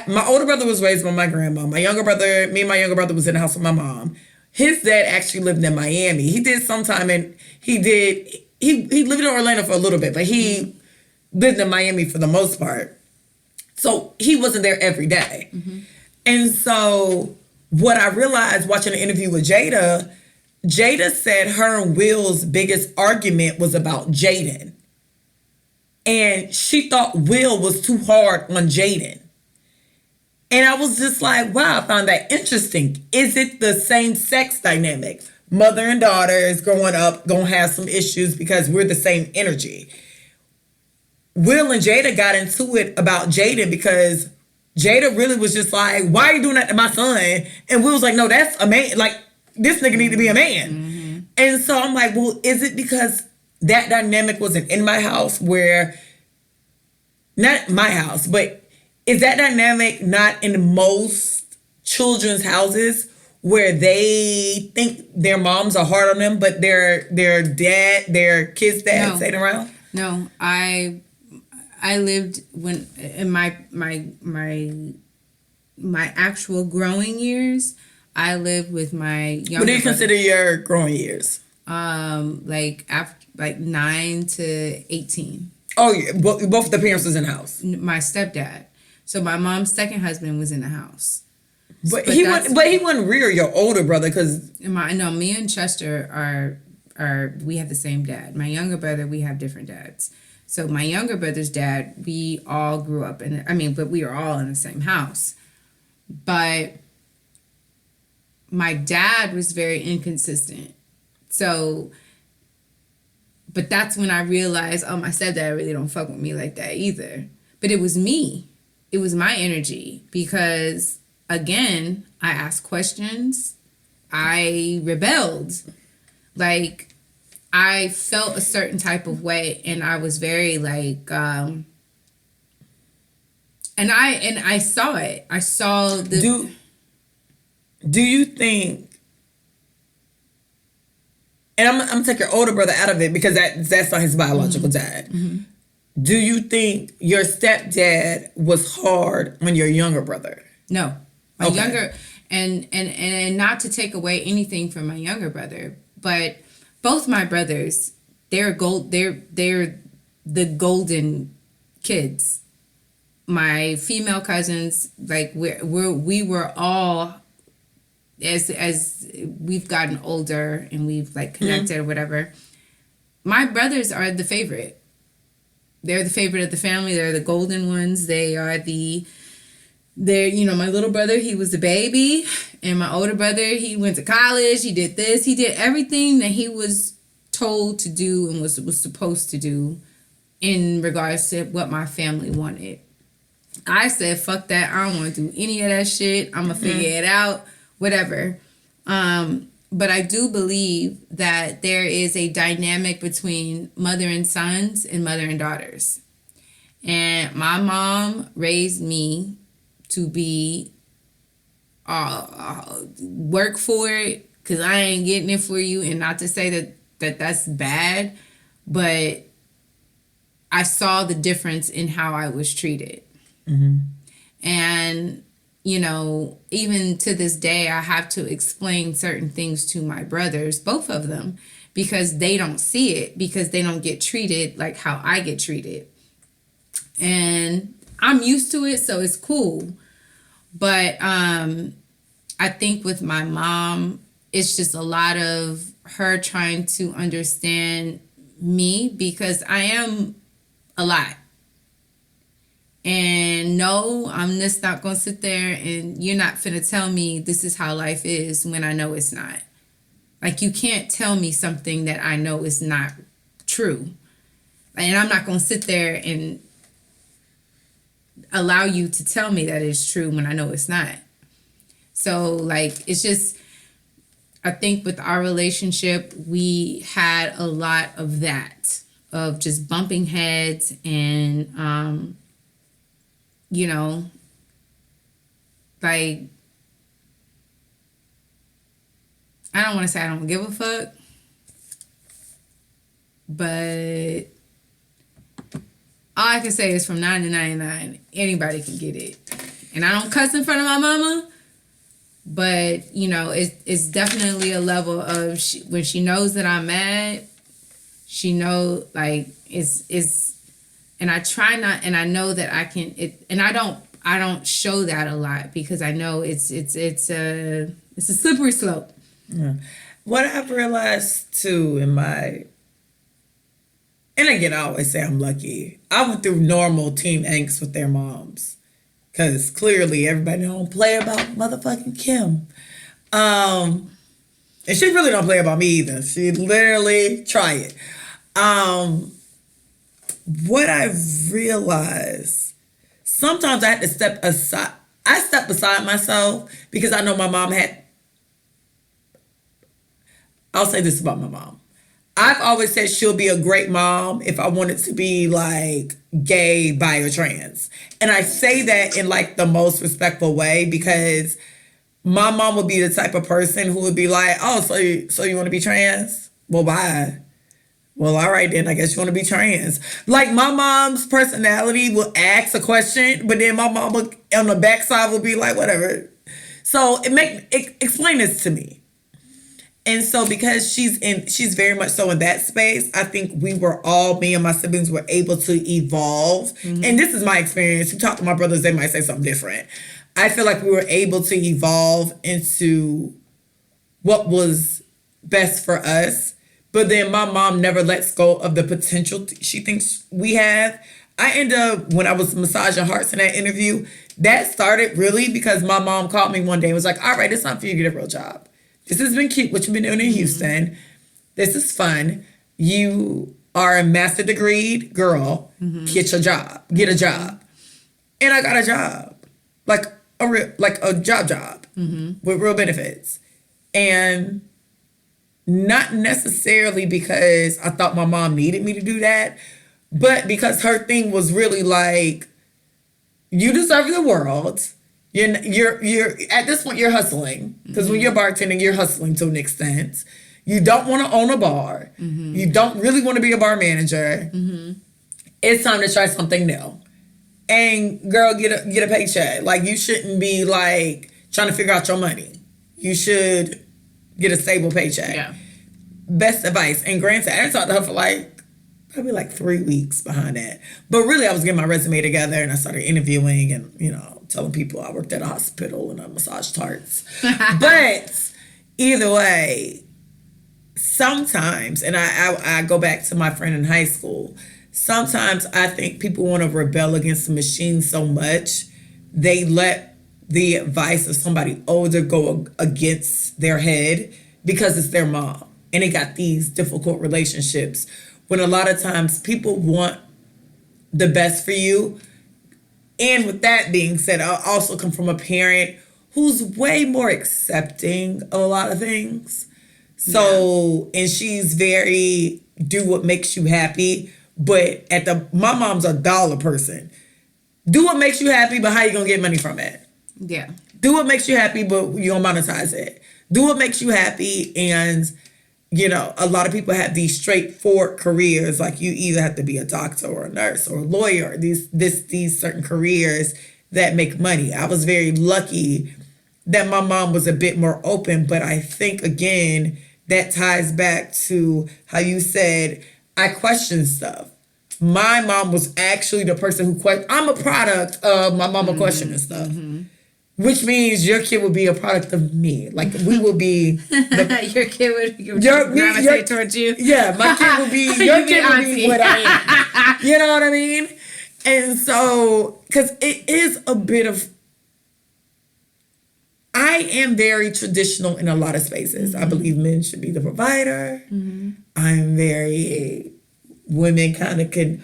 my older brother was raised by my grandma. Me and my younger brother was in the house with my mom. His dad actually lived in Miami. He did sometime, and he lived in Orlando for a little bit, but he lived in Miami for the most part. So he wasn't there every day. And so what I realized watching an interview with Jada said her and Will's biggest argument was about Jaden. And she thought Will was too hard on Jaden. And I was just like, wow, I found that interesting. Is it the same sex dynamic? Mother and daughter is growing up, gonna have some issues because we're the same energy. Will and Jada got into it about Jaden because Jada really was just like, why are you doing that to my son? And Will was like, no, that's a man. Like, this nigga need to be a man. And so I'm like, well, is it because that dynamic wasn't in my house where, not my house, but is that dynamic not in most children's houses where they think their moms are hard on them, but their kids' dad stayed around? No, I lived when in my actual growing years. I lived with my younger. What do you consider your growing years? Like after 9 to 18. Oh, yeah. Both the parents was in the house. My stepdad. So my mom's second husband was in the house. But he wouldn't rear your older brother because me and Chester are we have the same dad. My younger brother, we have different dads. So my younger brother's dad, we all grew up but we were all in the same house. But my dad was very inconsistent. So, but that's when I realized, my stepdad really don't fuck with me like that either. But it was me. It was my energy because, again, I asked questions. I rebelled. Like, I felt a certain type of way, and I was very like, and I saw it. I saw the. Do you think? And I'm gonna take your older brother out of it because that's not his biological dad. Do you think your stepdad was hard on your younger brother? No, my younger, and not to take away anything from my younger brother, but both my brothers, they're the golden kids. My female cousins, like we were all, as we've gotten older and we've like connected or whatever, my brothers are the favorite. They're the favorite of the family. They're the golden ones. They're my little brother, he was the baby. And my older brother, he went to college. He did this. He did everything that he was told to do and was supposed to do in regards to what my family wanted. I said, fuck that. I don't want to do any of that shit. I'm going to figure it out. Whatever. But I do believe that there is a dynamic between mother and sons and mother and daughters. And my mom raised me to be work for it because I ain't getting it for you. And not to say that's bad, but I saw the difference in how I was treated. And even to this day, I have to explain certain things to my brothers, both of them, because they don't see it, because they don't get treated like how I get treated. And I'm used to it, so it's cool. But I think with my mom, it's just a lot of her trying to understand me because I am a lot. And no, I'm just not going to sit there and you're not finna tell me this is how life is when I know it's not. Like, you can't tell me something that I know is not true. And I'm not going to sit there and allow you to tell me that it's true when I know it's not. So, like, it's just, I think with our relationship, we had a lot of that, of just bumping heads and, like, I don't want to say I don't give a fuck, but all I can say is from 9 to 99, anybody can get it. And I don't cuss in front of my mama, but, it's definitely a level of when she knows that I'm mad, she knows, like, it's, And I try not, and I know that I can, and I don't show that a lot because I know it's a slippery slope. Yeah. What I've realized too and again, I always say I'm lucky. I went through normal teen angst with their moms. Because clearly everybody don't play about motherfucking Kim. And she really don't play about me either. She literally try it. What I've realized, sometimes I had to step aside. I stepped beside myself because I know my mom I'll say this about my mom. I've always said she'll be a great mom if I wanted to be like gay, bi, or trans. And I say that in like the most respectful way because my mom would be the type of person who would be like, oh, so you want to be trans? Well, bye. Well, all right then, I guess you want to be trans. Like my mom's personality will ask a question, but then my mom on the backside will be like, whatever. So explain this to me. And so because she's very much so in that space, I think me and my siblings were able to evolve. Mm-hmm. And this is my experience. You talk to my brothers, they might say something different. I feel like we were able to evolve into what was best for us. But then my mom never lets go of the potential she thinks we have. I end up, when I was massaging hearts in that interview, that started really because my mom called me one day and was like, all right, it's time for you to get a real job. This has been cute, what you've been doing in Houston. This is fun. You are a master degreed girl. Mm-hmm. Get a job. And I got a job. Like a job with real benefits. And not necessarily because I thought my mom needed me to do that, but because her thing was really like, you deserve the world. You're at this point you're hustling because when you're bartending you're hustling to an extent. You don't want to own a bar. Mm-hmm. You don't really want to be a bar manager. Mm-hmm. It's time to try something new. And girl, get a paycheck. Like you shouldn't be like trying to figure out your money. You should get a stable paycheck. Yeah. Best advice. And granted, I talked to her for probably 3 weeks behind that. But really, I was getting my resume together and I started interviewing and, telling people I worked at a hospital and I massaged hearts. But either way, sometimes, and I go back to my friend in high school, sometimes I think people want to rebel against the machine so much, they let the advice of somebody older go against their head because it's their mom. And they got these difficult relationships when a lot of times people want the best for you. And with that being said, I also come from a parent who's way more accepting of a lot of things. So, and she's very do what makes you happy. But my mom's a dollar person. Do what makes you happy, but how you gonna get money from it? Yeah. Do what makes you happy, but you don't monetize it. Do what makes you happy, and a lot of people have these straightforward careers. Like you either have to be a doctor or a nurse or a lawyer. These certain careers that make money. I was very lucky that my mom was a bit more open, but I think again that ties back to how you said I question stuff. My mom was actually the person who questioned. I'm a product of my mama questioning stuff. Mm-hmm. Which means your kid will be a product of me. Like, we will be... your kid would gravitate towards you. Yeah, my kid will be... Your kid will be what I am. You know what I mean? And so... Because it is a bit of... I am very traditional in a lot of spaces. Mm-hmm. I believe men should be the provider. Mm-hmm. I'm very... Women kind of can...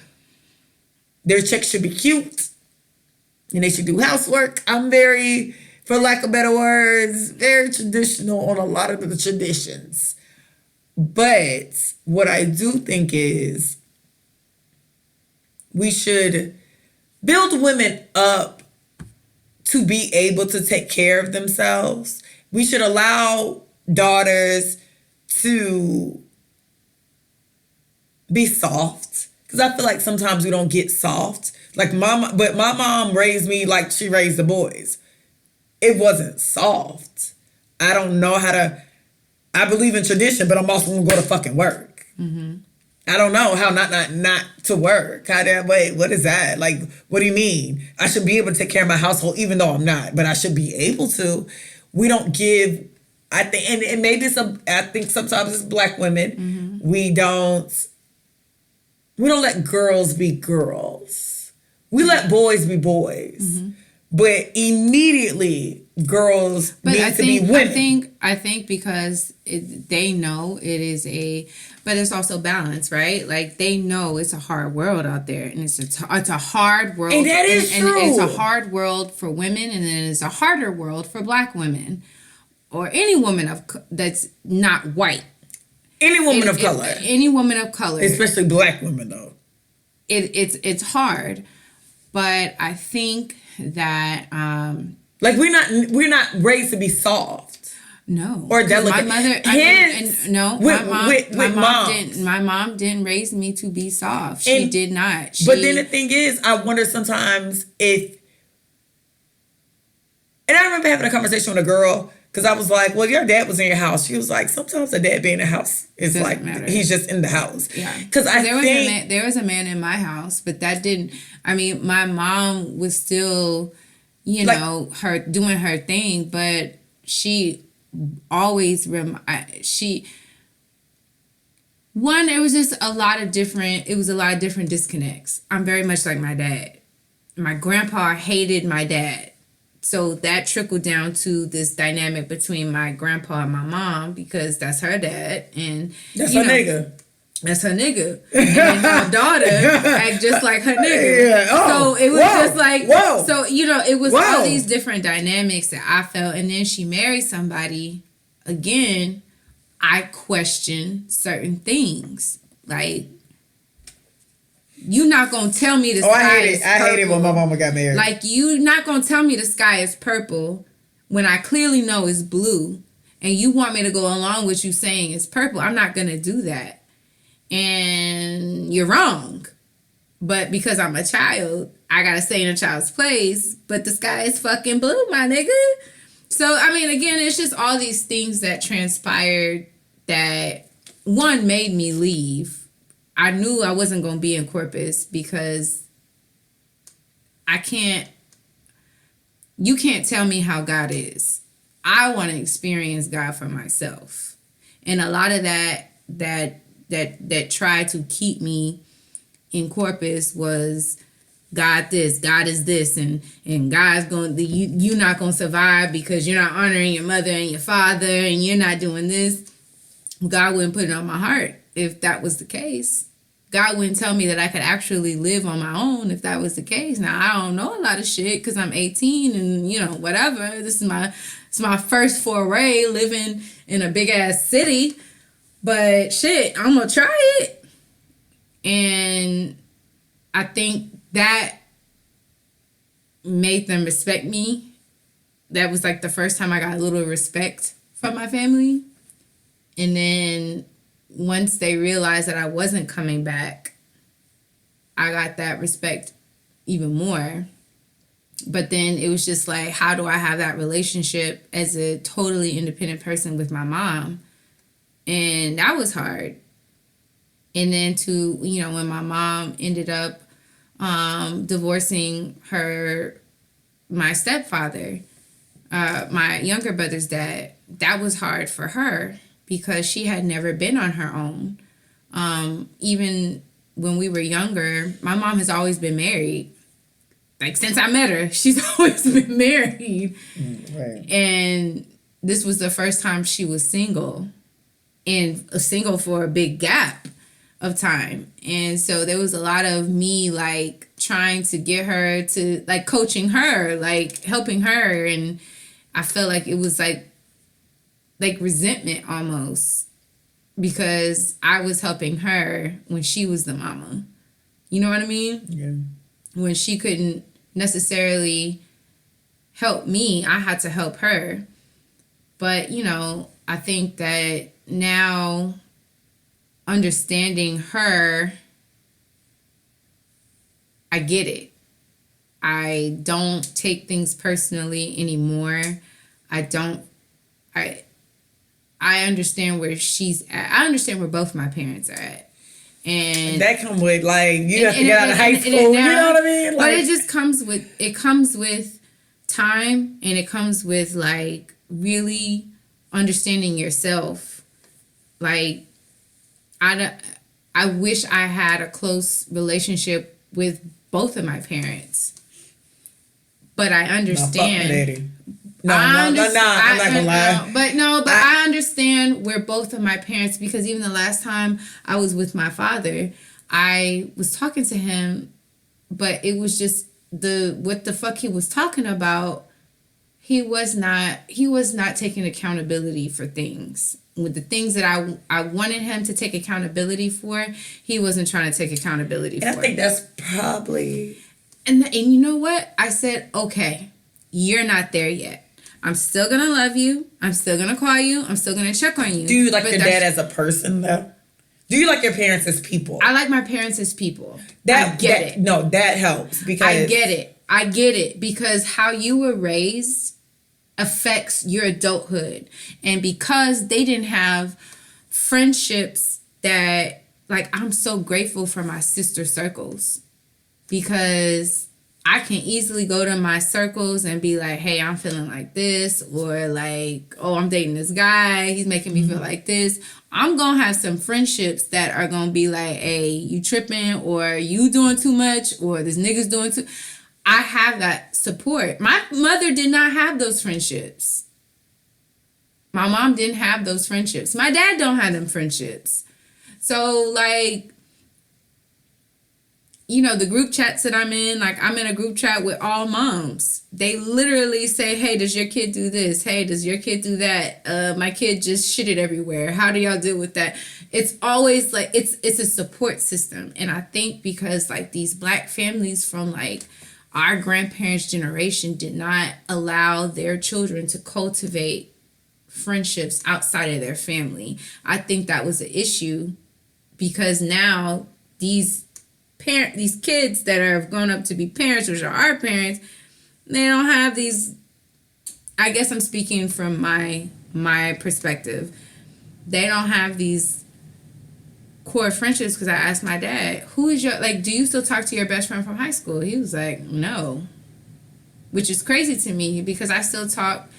Their chicks should be cute. And they should do housework. I'm very, for lack of better words, very traditional on a lot of the traditions. But what I do think is we should build women up to be able to take care of themselves. We should allow daughters to be soft. Because I feel like sometimes we don't get soft. But my mom raised me like she raised the boys. It wasn't soft. I don't know how to... I believe in tradition, but I'm also going to go to fucking work. Mm-hmm. I don't know how not to work. How that wait, what is that? Like, what do you mean? I should be able to take care of my household, even though I'm not, but I should be able to. We don't give, I think, and maybe I think sometimes it's Black women. We don't let girls be girls. We let boys be boys. But immediately girls need to be women. I think because they know it is but it's also balance, right? Like they know it's a hard world out there, and it's a hard world, and that is true. And it's a hard world for women, and then it's a harder world for Black women, or any woman that's not white. Any woman of color. Any woman of color, especially Black women, though. It's hard, but I think that like we're not raised to be soft. No, or delicate. My mother, my mom didn't raise me to be soft. She did not. But then the thing is, I wonder sometimes and I remember having a conversation with a girl, because I was like, well, your dad was in your house. She was like, sometimes the dad being in the house is like, he's just in the house. Yeah. Because there was a man in my house, but that didn't, I mean, my mom was still, her doing her thing, but she always, it was just a lot of different disconnects. I'm very much like my dad. My grandpa hated my dad. So that trickled down to this dynamic between my grandpa and my mom, because that's her dad, and that's her nigga. That's her nigga. And then her daughter act just like her nigga. Yeah. Oh, so it was just like, whoa. So, it was all these different dynamics that I felt. And then she married somebody. Again, I question certain things. Like, you not going to tell me the sky is purple. I hate it when my mama got married. Like, you not going to tell me the sky is purple when I clearly know it's blue. And you want me to go along with you saying it's purple. I'm not going to do that. And you're wrong. But because I'm a child, I gotta stay in a child's place. But the sky is fucking blue, my nigga. So, I mean, again, it's just all these things that transpired that, one, made me leave. I knew I wasn't gonna be in Corpus because you can't tell me how God is. I want to experience God for myself. And a lot of that tried to keep me in Corpus was God this, God is this, and God's you're not going to survive because you're not honoring your mother and your father, and you're not doing this. God wouldn't put it on my heart if that was the case. God wouldn't tell me that I could actually live on my own if that was the case. Now, I don't know a lot of shit because I'm 18 and, whatever. This is my first foray living in a big-ass city. But shit, I'm going to try it. And I think that made them respect me. That was like the first time I got a little respect from my family. And then once they realized that I wasn't coming back, I got that respect even more. But then it was just like, how do I have that relationship as a totally independent person with my mom? And that was hard. And then when my mom ended up divorcing my stepfather, my younger brother's dad, that was hard for her because she had never been on her own. Even when we were younger, my mom has always been married. Like, since I met her, she's always been married. Right. And this was the first time she was single. And single for a big gap of time. And so there was a lot of me like trying to get her to like coaching her, like helping her. And I felt like it was like resentment almost because I was helping her when she was the mama. You know what I mean? Yeah. When she couldn't necessarily help me, I had to help her. But, I think that now understanding her, I get it. I don't take things personally anymore. I understand where she's at. I understand where both my parents are at. And that come with like you have to get out of high school. You know what I mean? But it just comes with time, and it comes with like really understanding yourself. Like I wish I had a close relationship with both of my parents, but I understand. I'm not gonna lie. But I understand where both of my parents, because even the last time I was with my father, I was talking to him, but it was just what the fuck he was talking about. He was not taking accountability for things. With the things that I wanted him to take accountability for, he wasn't trying to take accountability for. I think that's probably. And you know what? I said, okay, you're not there yet. I'm still going to love you. I'm still going to call you. I'm still going to check on you. Do you like your dad as a person, though? Do you like your parents as people? I like my parents as people. I get it. No, that helps because... I get it because how you were raised affects your adulthood. And because they didn't have friendships that... Like, I'm so grateful for my sister circles because... I can easily go to my circles and be like, hey, I'm feeling like this, or like, oh, I'm dating this guy, he's making me feel like this. I'm going to have some friendships that are going to be like, hey, you tripping, or you doing too much, or this nigga's doing too. I have that support. My mother did not have those friendships. My mom didn't have those friendships. My dad don't have them friendships. So, like... You know, the group chats that I'm in, like I'm in a group chat with all moms. They literally say, hey, does your kid do this? Hey, does your kid do that? My kid just shitted everywhere. How do y'all deal with that? It's always like, it's a support system. And I think because like these Black families from like our grandparents' generation did not allow their children to cultivate friendships outside of their family. I think that was an issue because now these kids that are grown up to be parents, which are our parents, they don't have these. I guess I'm speaking from my perspective. They don't have these core friendships because I asked my dad, who is your, like, do you still talk to your best friend from high school? He was like, no. Which is crazy to me because I still talk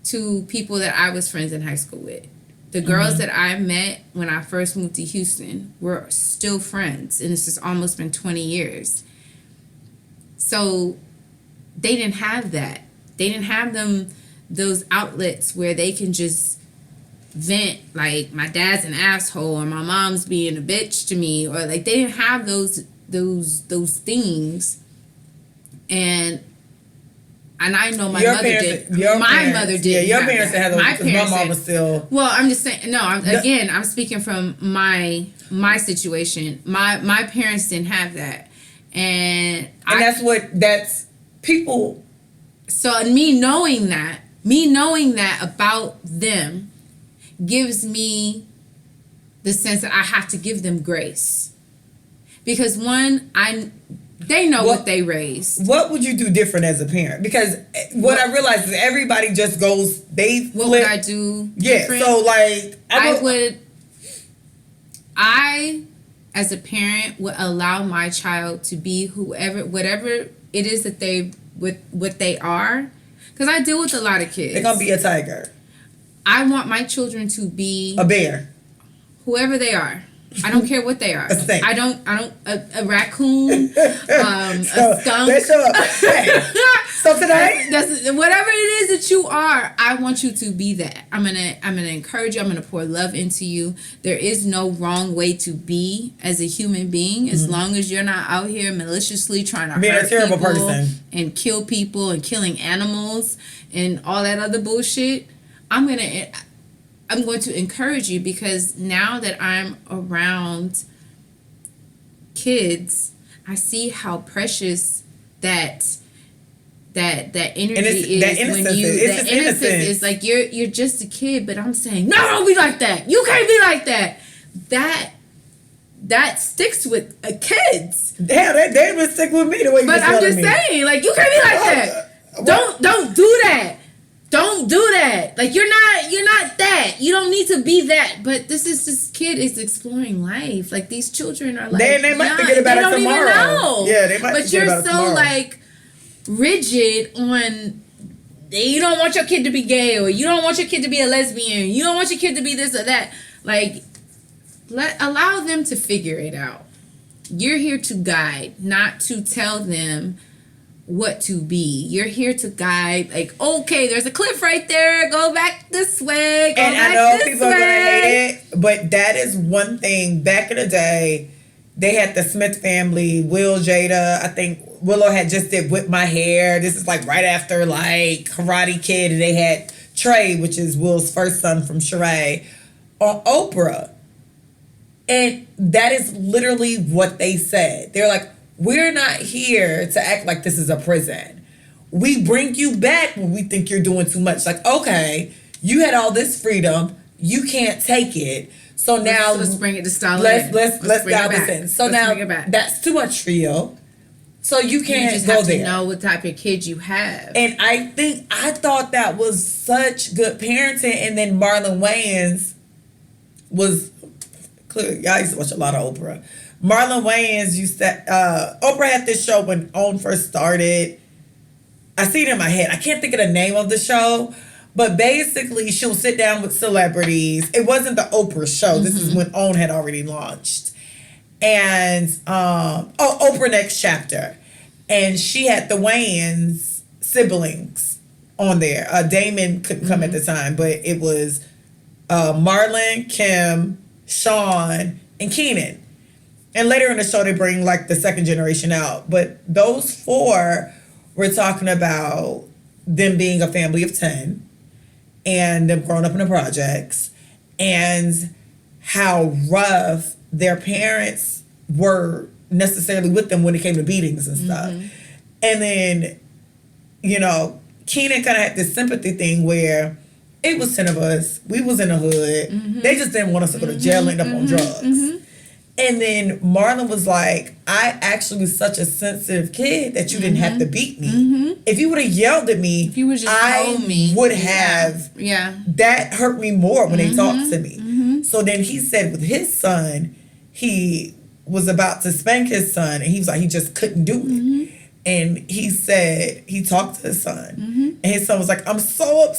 to people that I was friends in high school with. The girls that I met when I first moved to Houston were still friends. And this has almost been 20 years. So they didn't have that. They didn't have those outlets where they can just vent like my dad's an asshole or my mom's being a bitch to me, or like they didn't have those things. And I know my mother did. My mother did. Yeah, your parents had those. My mom was still. Well, I'm just saying. No, I'm speaking from my situation. My parents didn't have that, and that's people. So me knowing that about them gives me the sense that I have to give them grace, because one, they know what they raised. What would you do different as a parent? Because what I realize is everybody just goes, what would I do different? So like... I, as a parent, would allow my child to be whatever it is that what they are. Because I deal with a lot of kids. They're going to be a tiger. I want my children to be... a bear. Whoever they are. I don't care what they are. A raccoon, a skunk. So today, whatever it is that you are, I want you to be that. I'm gonna encourage you. I'm gonna pour love into you. There is no wrong way to be as a human being, as long as you're not out here maliciously trying to hurt a terrible person and kill people and killing animals and all that other bullshit. I'm going to encourage you, because now that I'm around kids, I see how precious that energy is when you. The innocence is like you're just a kid, but I'm saying no, don't be like that. You can't be like that. That sticks with kids. Yeah, they would stick with me the way. But I'm just saying, like, you can't be like that. Don't do that. Don't do that. Like you're not that. You don't need to be that. But this kid is exploring life. Like these children are like they might forget about it tomorrow. Even know. Yeah, they might. But you're about so it tomorrow. like rigid on. You don't want your kid to be gay, or you don't want your kid to be a lesbian. You don't want your kid to be this or that. Like, allow them to figure it out. You're here to guide, not to tell them what to be. You're here to guide. Like, okay, there's a cliff right there. Go back this way. Go and back I know this people are gonna hate it, but that is one thing. Back in the day, they had the Smith family, Will, Jada. I think Willow had just did Whip My Hair. This is like right after like Karate Kid, and they had Trey, which is Will's first son from Sheree, on Oprah. And that is literally what they said. They're like, we're not here to act like this is a prison. We bring you back when we think you're doing too much. Like, okay, you had all this freedom. You can't take it. So now let's bring it to style. Let's dial this in. So let's now that's too much for you. So you can't you just go have there. to know what type of kids you have. And I thought that was such good parenting. And then Marlon Wayans was clear. Y'all used to watch a lot of Oprah. Marlon Wayans used to Oprah had this show when OWN first started. I see it in my head. I can't think of the name of the show. But basically, she'll sit down with celebrities. It wasn't the Oprah show. Mm-hmm. This is when OWN had already launched. And, Oprah Next Chapter. And she had the Wayans siblings on there. Damon couldn't come at the time, but it was Marlon, Kim, Sean, and Keenan. And later in the show, they bring like the second generation out. But those four were talking about them being a family of 10 and them growing up in the projects and how rough their parents were necessarily with them when it came to beatings and stuff. And then, you know, Keenan kind of had this sympathy thing where it was 10 of us. We was in the hood. They just didn't want us to go to jail and end up on drugs. And then Marlon was like, I actually was such a sensitive kid that you didn't have to beat me. If you would have yelled at me, if you would just told me, would have. Yeah. That hurt me more when they talked to me. So then he said with his son, he was about to spank his son, and he was like, he just couldn't do it. And he said he talked to his son, and his son was like, I'm so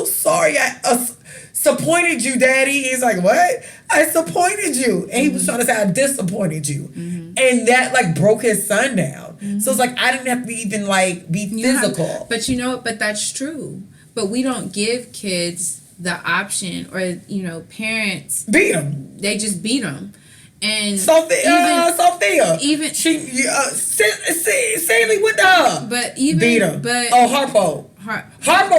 sorry. I disappointed you, Daddy. He's like, what? I disappointed you. And he was trying to say, I disappointed you. And that like broke his son down. So it's like, I didn't have to even like be physical. But you know what? But that's true. But we don't give kids the option, or, you know, parents beat them. They just beat them. And Sophia, even she Sealy with her, but even beat her. But Harpo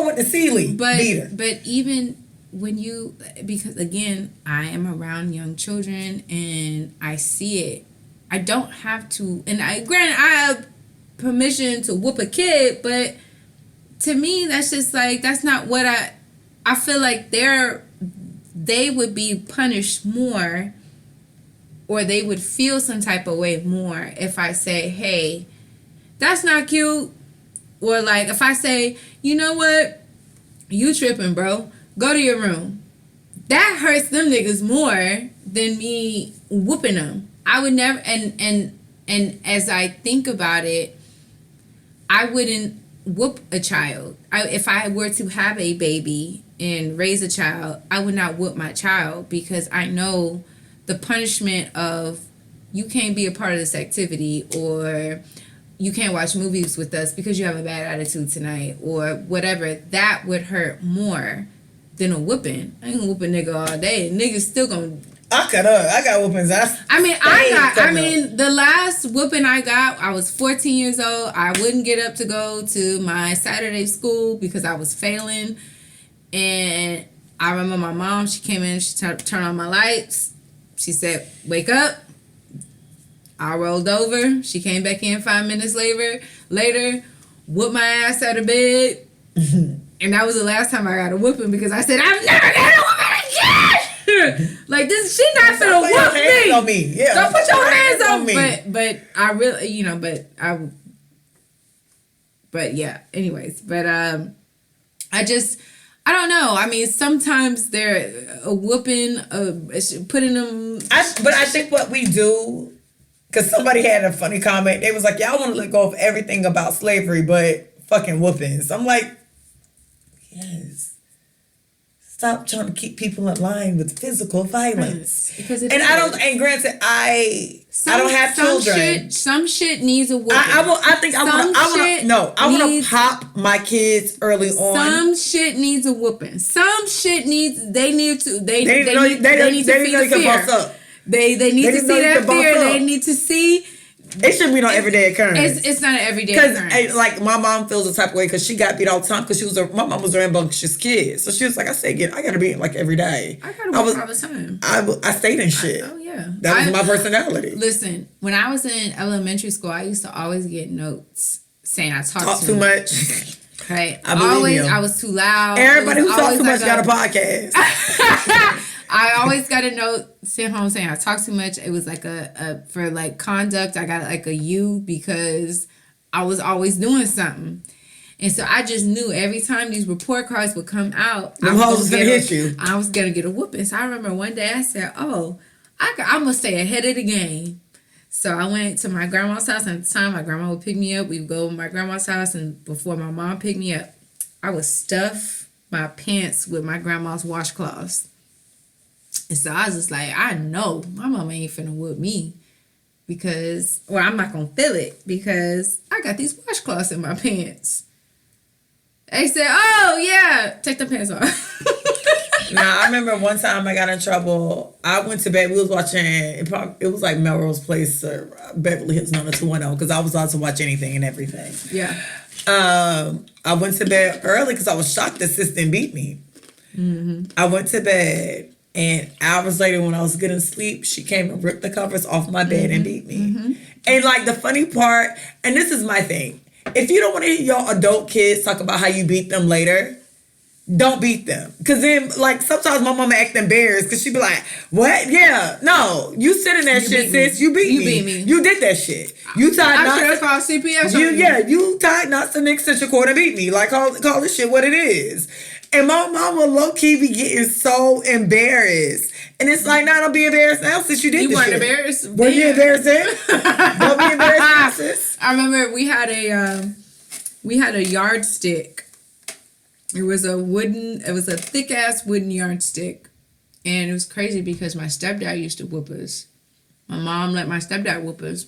with the Sealy, beat her. But even when you, because again, I am around young children and I see it. I don't have to, and granted I have permission to whoop a kid, but to me that's just like, that's not what I feel like they would be punished more, or they would feel some type of way more if I say, hey, that's not cute. Or like if I say, you know what, you tripping, bro, go to your room. That hurts them niggas more than me whooping them. I would never, and as I think about it, I wouldn't whoop a child. If I were to have a baby and raise a child, I would not whoop my child, because I know the punishment of, you can't be a part of this activity, or you can't watch movies with us because you have a bad attitude tonight, or whatever, that would hurt more than a whooping. I ain't gonna whoop a nigga all day. Niggas still gonna. I got whoopings. The last whooping I got, I was 14 years old. I wouldn't get up to go to my Saturday school because I was failing. And I remember my mom, she came in, she turned on my lights. She said, wake up. I rolled over. She came back in 5 minutes later, whooped my ass out of bed. And that was the last time I got a whooping, because I said, I'm never getting a whooping again. Like, this, she not finna whoop me. On me. Yeah, don't put your hands on me. But I really, you know, but yeah, anyways. But I don't know. I mean, sometimes they're a whooping, putting them. But I think what we do, because somebody had a funny comment. They was like, y'all want to let go of everything about slavery, but fucking whoopings. I'm like, yes. Stop trying to keep people in line with physical violence. Because and granted, I don't have children. Some shit needs a whooping. I want to pop my kids early on. Some shit needs a whooping. Some shit needs, they need to feel fear. They need to see that fear. They need to see. It shouldn't be no everyday occurrence. It's not an everyday occurrence. Because like my mom feels the type of way because she got beat all the time because my mom was a rambunctious kid. So she was like, I gotta be like every day. I gotta work all the time. I stayed in shit. Oh yeah, that was my personality. Listen, when I was in elementary school, I used to always get notes saying I talk too much. Right, I was too loud. Everybody who talks too much got a podcast. I always got a note sent home saying I talk too much. It was like for like conduct, I got like a U because I was always doing something. And so I just knew every time these report cards would come out, I was gonna hit you. I was gonna get a whooping. So I remember one day I said, I'm gonna stay ahead of the game. So I went to my grandma's house, and at the time my grandma would pick me up. We would go to my grandma's house, and before my mom picked me up, I would stuff my pants with my grandma's washcloths. And so I was just like, I know my mama ain't finna whoop me I'm not gonna feel it because I got these washcloths in my pants. They said, oh yeah, take the pants off. Now, I remember one time I got in trouble. I went to bed. We was watching, it was like Melrose Place or Beverly Hills 90210 because I was allowed to watch anything and everything. Yeah. I went to bed early because I was shocked that sis didn't beat me. Mm-hmm. I went to bed. And hours later, when I was getting sleep, she came and ripped the covers off my bed and beat me. Mm-hmm. And like the funny part, and this is my thing, if you don't want to hear your adult kids talk about how you beat them later, don't beat them. Because then, like, sometimes my mama act embarrassed because she be like, what? Yeah, no, you sit in that shit, sis. You beat me. You did that shit. You tied knots. I should have called CPS. You tied knots and extension cord and beat me. Like, call this shit what it is. And my mama low-key be getting so embarrassed. And it's like, nah, don't be embarrassed now since you did this shit. You weren't embarrassed? Were you embarrassed then? Don't be embarrassed now, sis. I remember we had a yardstick. It was a thick-ass wooden yardstick. And it was crazy because my stepdad used to whoop us. My mom let my stepdad whoop us.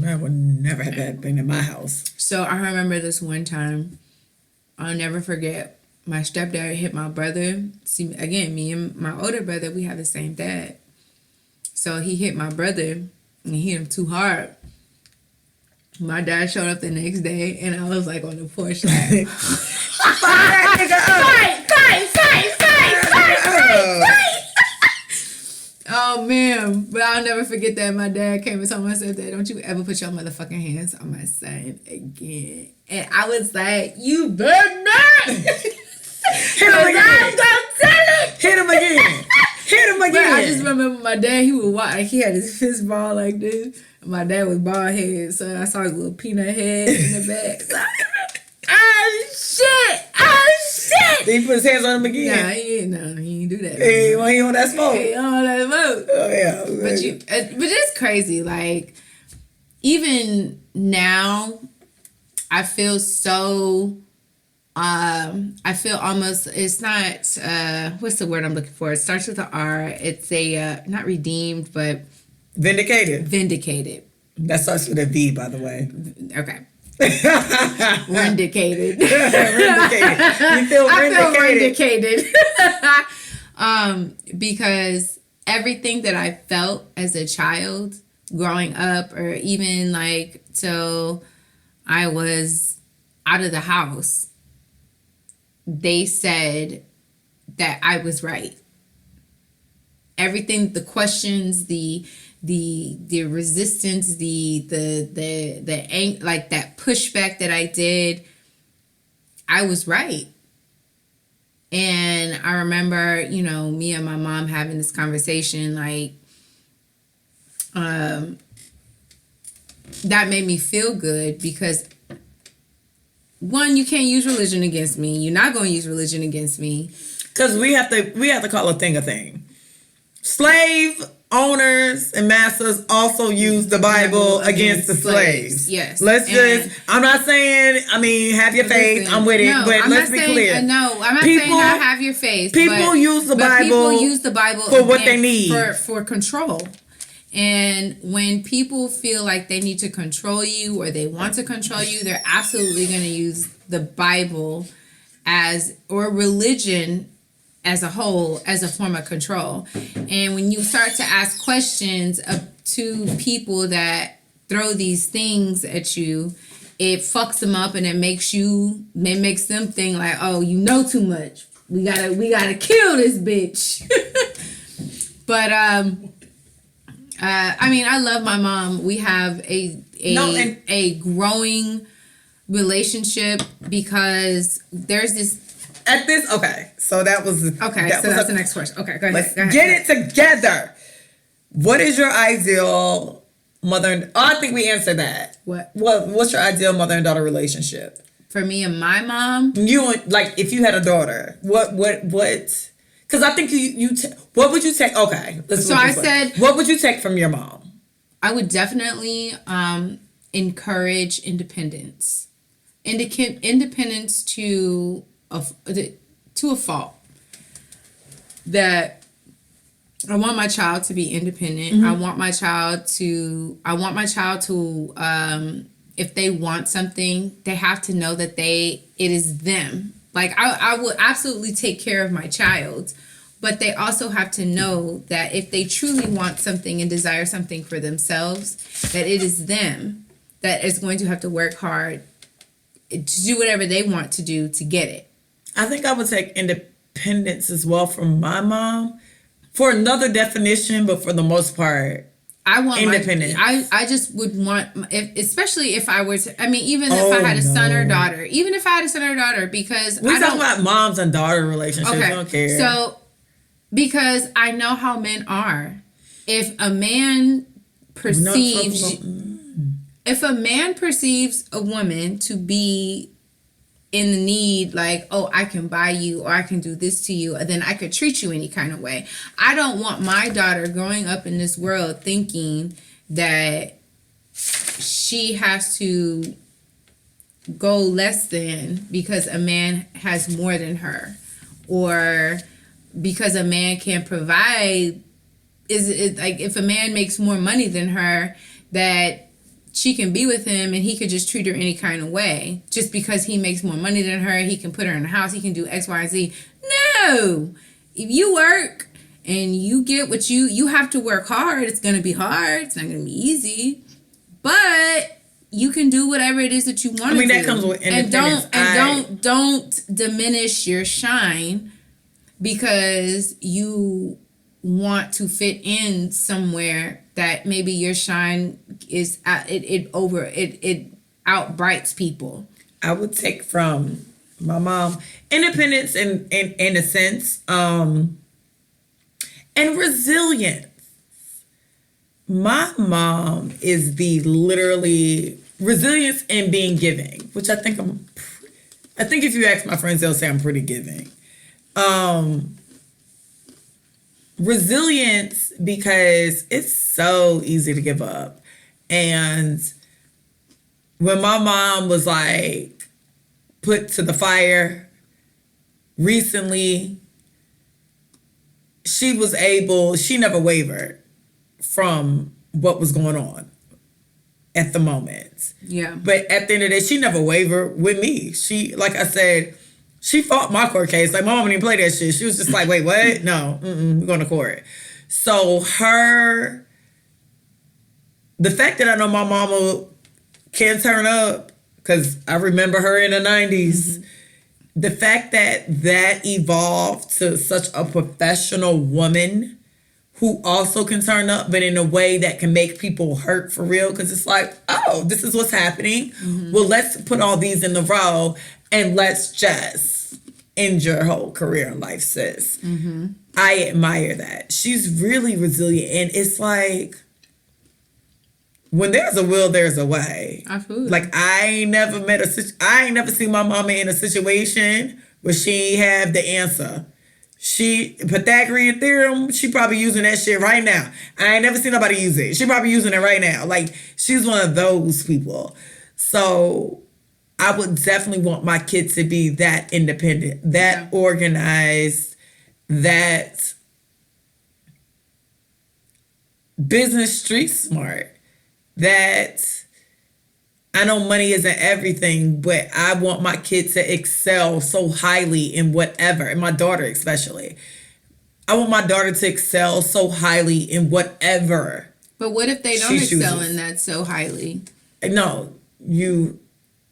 I would never have that thing in my house. So I remember this one time. I'll never forget. My stepdad hit my brother. See, again, me and my older brother, we have the same dad. So he hit my brother, and he hit him too hard. My dad showed up the next day, and I was like on the porch like, fight. Oh, man. But I'll never forget that. My dad came and told my stepdad, don't you ever put your motherfucking hands on my son again. And I was like, you better not. Hit him again. Hit him again. Hit him again. But I just remember my dad, he would walk, he had his fist ball like this. My dad was bald head, so I saw his little peanut head in the back. So, oh shit! Did he put his hands on him again? Nah, he didn't do that. He on that smoke. He on that smoke. Oh yeah. But it's crazy. Like even now, I feel so. I feel almost, it's not, what's the word I'm looking for? It starts with an R. It's not redeemed, but... Vindicated. That starts with a V, by the way. Okay. Vindicated. You feel vindicated. I feel vindicated. Because everything that I felt as a child growing up, or even like till I was out of the house, they said that I was right. Everything, the questions, the resistance, like that pushback that I did, I was right. And I remember, me and my mom having this conversation, like, that made me feel good because one, you can't use religion against me. You're not going to use religion against me. Because we have to call a thing. Slave owners and masters also use the Bible against the slaves. Yes. I'm not saying, have your faith. I'm with it, but let's be clear. No, I'm not saying not have your faith. People use the Bible. People use the Bible for what they need. For control. And when people feel like they need to control you or they want to control you, they're absolutely going to use the Bible or religion as a whole as a form of control. And when you start to ask questions to people that throw these things at you, it fucks them up and it makes them think like, oh, you know too much. We gotta kill this bitch. But I love my mom. We have a growing relationship because there's this. So that was that's the next question. Okay, go ahead. Let's get it together. What is your ideal mother? I think we answered that. What's your ideal mother and daughter relationship? For me and my mom, if you had a daughter, what? Because I think what would you take? Okay, what would you take from your mom? I would definitely encourage independence. Independence to a fault. That I want my child to be independent. Mm-hmm. I want my child to if they want something, they have to know that it is them. Like I will absolutely take care of my child, but they also have to know that if they truly want something and desire something for themselves, that it is them that is going to have to work hard to do whatever they want to do to get it. I think I would take independence as well from my mom for another definition, but for the most part, I want independence. I just would want, especially if I were to, even if I had a son or daughter, because we're talking about moms and daughter relationships. Okay. I don't care. So, because I know how men are. If a man perceives a woman to be in the need, like, oh, I can buy you or I can do this to you, then I could treat you any kind of way. I don't want my daughter growing up in this world thinking that she has to go less than because a man has more than her, or because a man can provide. Is it like if a man makes more money than her, that she can be with him and he could just treat her any kind of way just because he makes more money than her? He can put her in a house, he can do X, Y, and Z. No, if you work and you get what you have to work hard. It's gonna be hard. It's not gonna be easy, but you can do whatever it is that you want to do. That comes with independence. Don't diminish your shine because you want to fit in somewhere that maybe your shine is it outbrights people. I would take from my mom independence in a sense, and resilience. My mom is the literally resilience and being giving, which I think if you ask my friends, they'll say I'm pretty giving. Resilience because it's so easy to give up. And when my mom was like put to the fire recently, she never wavered from what was going on at the moment. Yeah. But at the end of the day, she never wavered with me. She, like I said, she fought my court case. Like, my mom didn't play that shit. She was just like, wait, what? No, we're going to court. So the fact that I know my mama can turn up, because I remember her in the 90s, the fact that evolved to such a professional woman who also can turn up, but in a way that can make people hurt for real, because it's like, oh, this is what's happening. Well, let's put all these in the row and let's just end your whole career in life, sis. I admire that. She's really resilient. And it's like, when there's a will, there's a way. Absolutely. Like, I ain't never seen my mama in a situation where she ain't have the answer. Pythagorean theorem, she probably using that shit right now. I ain't never seen nobody use it. She probably using it right now. Like, she's one of those people. So I would definitely want my kid to be that independent, that organized, that business street smart, that I know money isn't everything, but I want my kid to excel so highly in whatever, and my daughter especially. I want my daughter to excel so highly in whatever. But what if they don't excel in that so highly? No, you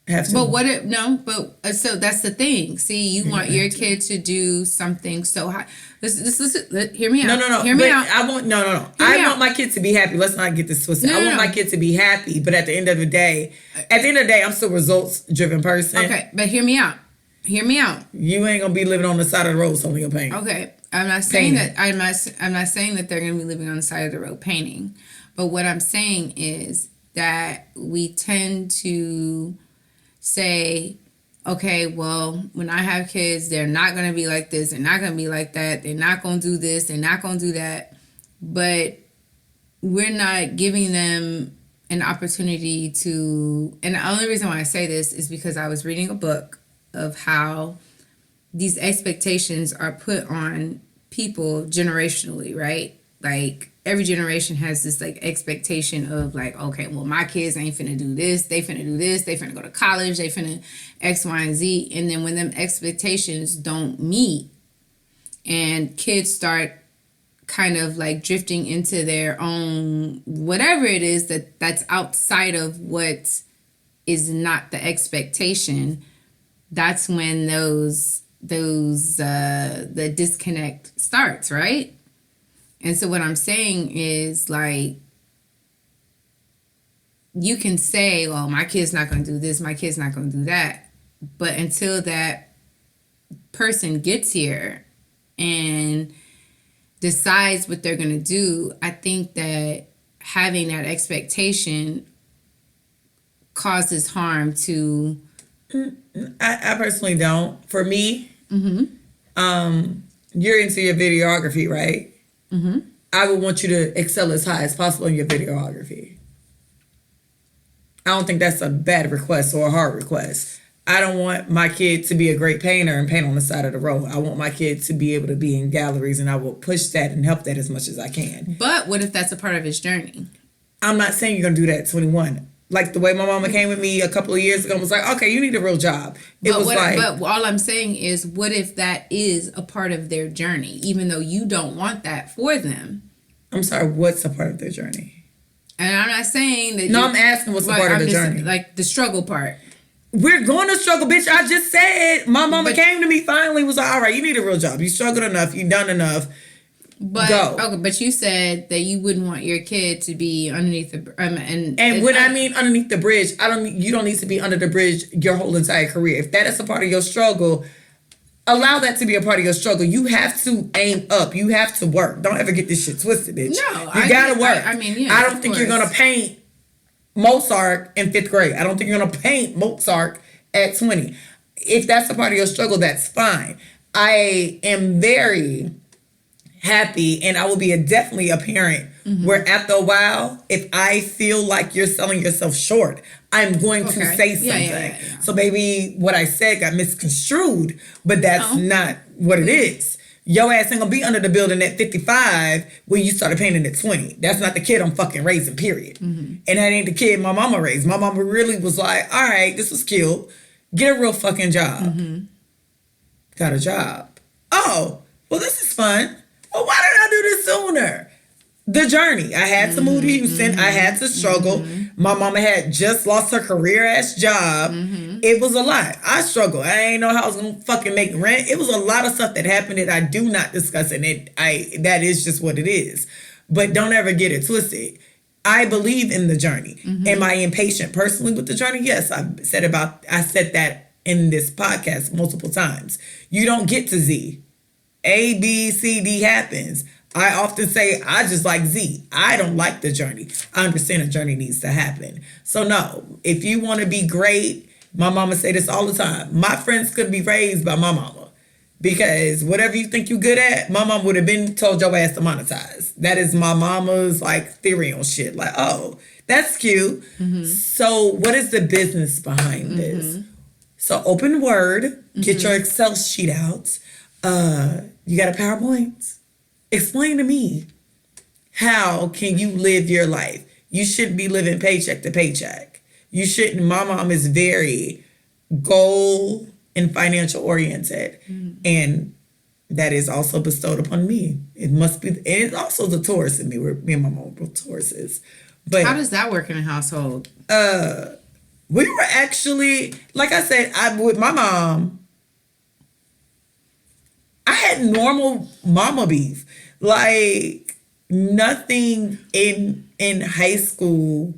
have to. But what if, no, but so that's the thing. See, you want your kid to do something so high. Listen, hear me out. No. Hear me out. I want want my kid to be happy. Let's not get this twisted. I want my kid to be happy, but at the end of the day, I'm still a results-driven person. Okay, but hear me out. Hear me out. You ain't gonna be living on the side of the road selling your paint. Okay, I'm not saying that. I'm not saying that they're gonna be living on the side of the road painting. But what I'm saying is that we tend to say, okay, well, when I have kids, they're not going to be like this. They're not going to be like that. They're not going to do this. They're not going to do that. But we're not giving them an opportunity to, and the only reason why I say this is because I was reading a book of how these expectations are put on people generationally, right? Like, every generation has this like expectation of like, okay, well, my kids ain't finna do this, they finna do this, they finna go to college, they finna X, Y, and Z. And then when them expectations don't meet and kids start kind of like drifting into their own whatever it is that's outside of what is not the expectation, that's when the disconnect starts, right? And so what I'm saying is, like, you can say, well, my kid's not going to do this, my kid's not going to do that. But until that person gets here and decides what they're going to do, I think that having that expectation causes harm to... I personally don't. For me, you're into your videography, right? Mm-hmm. I would want you to excel as high as possible in your videography. I don't think that's a bad request or a hard request. I don't want my kid to be a great painter and paint on the side of the road. I want my kid to be able to be in galleries, and I will push that and help that as much as I can. But what if that's a part of his journey? I'm not saying you're going to do that at 21. Like the way my mama came with me a couple of years ago and was like, okay, you need a real job. But all I'm saying is, what if that is a part of their journey, even though you don't want that for them? I'm sorry, what's a part of their journey? And I'm not saying that... No, I'm asking what's a part of the journey. Like the struggle part. We're going to struggle, bitch. I just said, my mama came to me finally, was like, all right, you need a real job. You struggled enough. You done enough. But go. Okay, but you said that you wouldn't want your kid to be underneath the I mean underneath the bridge, you don't need to be under the bridge your whole entire career. If that is a part of your struggle, allow that to be a part of your struggle. You have to aim up. You have to work. Don't ever get this shit twisted, bitch. No, you gotta work. I don't think you're gonna paint Mozart in 5th grade. I don't think you're gonna paint Mozart at 20. If that's a part of your struggle, that's fine. I am very happy, and I will be definitely a parent where after a while, if I feel like you're selling yourself short, I'm going to say something. Yeah. So maybe what I said got misconstrued, but that's not what it is. Your ass ain't gonna be under the building at 55 when you started painting at 20. That's not the kid I'm fucking raising, period. And that ain't the kid my mama raised. My mama really was like, all right, this was cute. Get a real fucking job. Got a job. Oh, well, this is fun. Well, why did I do this sooner? The journey. I had to move to Houston. I had to struggle. My mama had just lost her career-ass job. It was a lot. I struggled. I ain't know how I was going to fucking make rent. It was a lot of stuff that happened that I do not discuss, and that is just what it is. But don't ever get it twisted. I believe in the journey. Am I impatient personally with the journey? Yes, I said that in this podcast multiple times. You don't get to Z. A, B, C, D happens. I often say, I just like Z. I don't like the journey. I understand the journey needs to happen. So no, if you want to be great, my mama say this all the time. My friends couldn't be raised by my mama. Because whatever you think you good at, my mom would have been told your ass to monetize. That is my mama's like theory on shit. Like, oh, that's cute. Mm-hmm. So what is the business behind this? So open Word, get your Excel sheet out. You got a PowerPoint? Explain to me, how can you live your life? You shouldn't be living paycheck to paycheck. You shouldn't. My mom is very goal and financial oriented. And that is also bestowed upon me. It must be, and it's also the Taurus in me. Me and my mom were Tauruses. But how does that work in a household? We were actually, like I said, with my mom, I had normal mama beef. Like, nothing in high school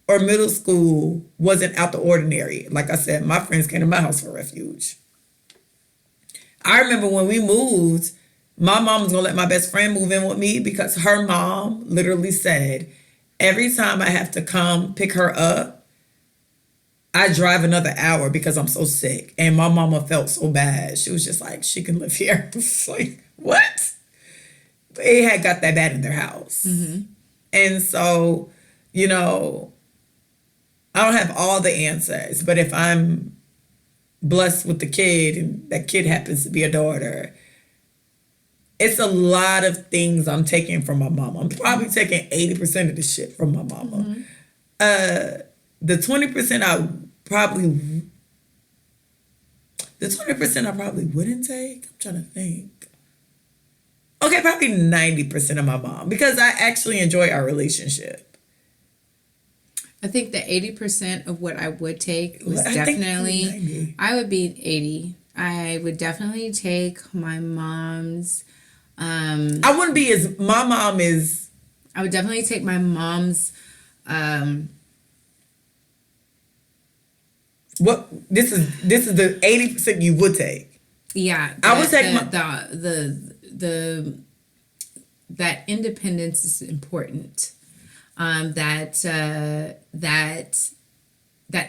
or middle school wasn't out the ordinary. Like I said, my friends came to my house for refuge. I remember when we moved, my mom was going to let my best friend move in with me because her mom literally said, every time I have to come pick her up, I drive another hour because I'm so sick. And my mama felt so bad. She was just like, she can live here. Like, what? It had got that bad in their house. And so, you know, I don't have all the answers. But if I'm blessed with the kid and that kid happens to be a daughter, it's a lot of things I'm taking from my mama. I'm probably taking 80% of the shit from my mama. The 20% I probably wouldn't take. I'm trying to think. Okay, probably 90% of my mom because I actually enjoy our relationship. I think the 80% of what I would take was definitely, I would be 80. I would definitely take my mom's. I wouldn't be as, my mom is. I would definitely take my mom's. What this is the 80% you would take. Yeah, I would take that independence is important. That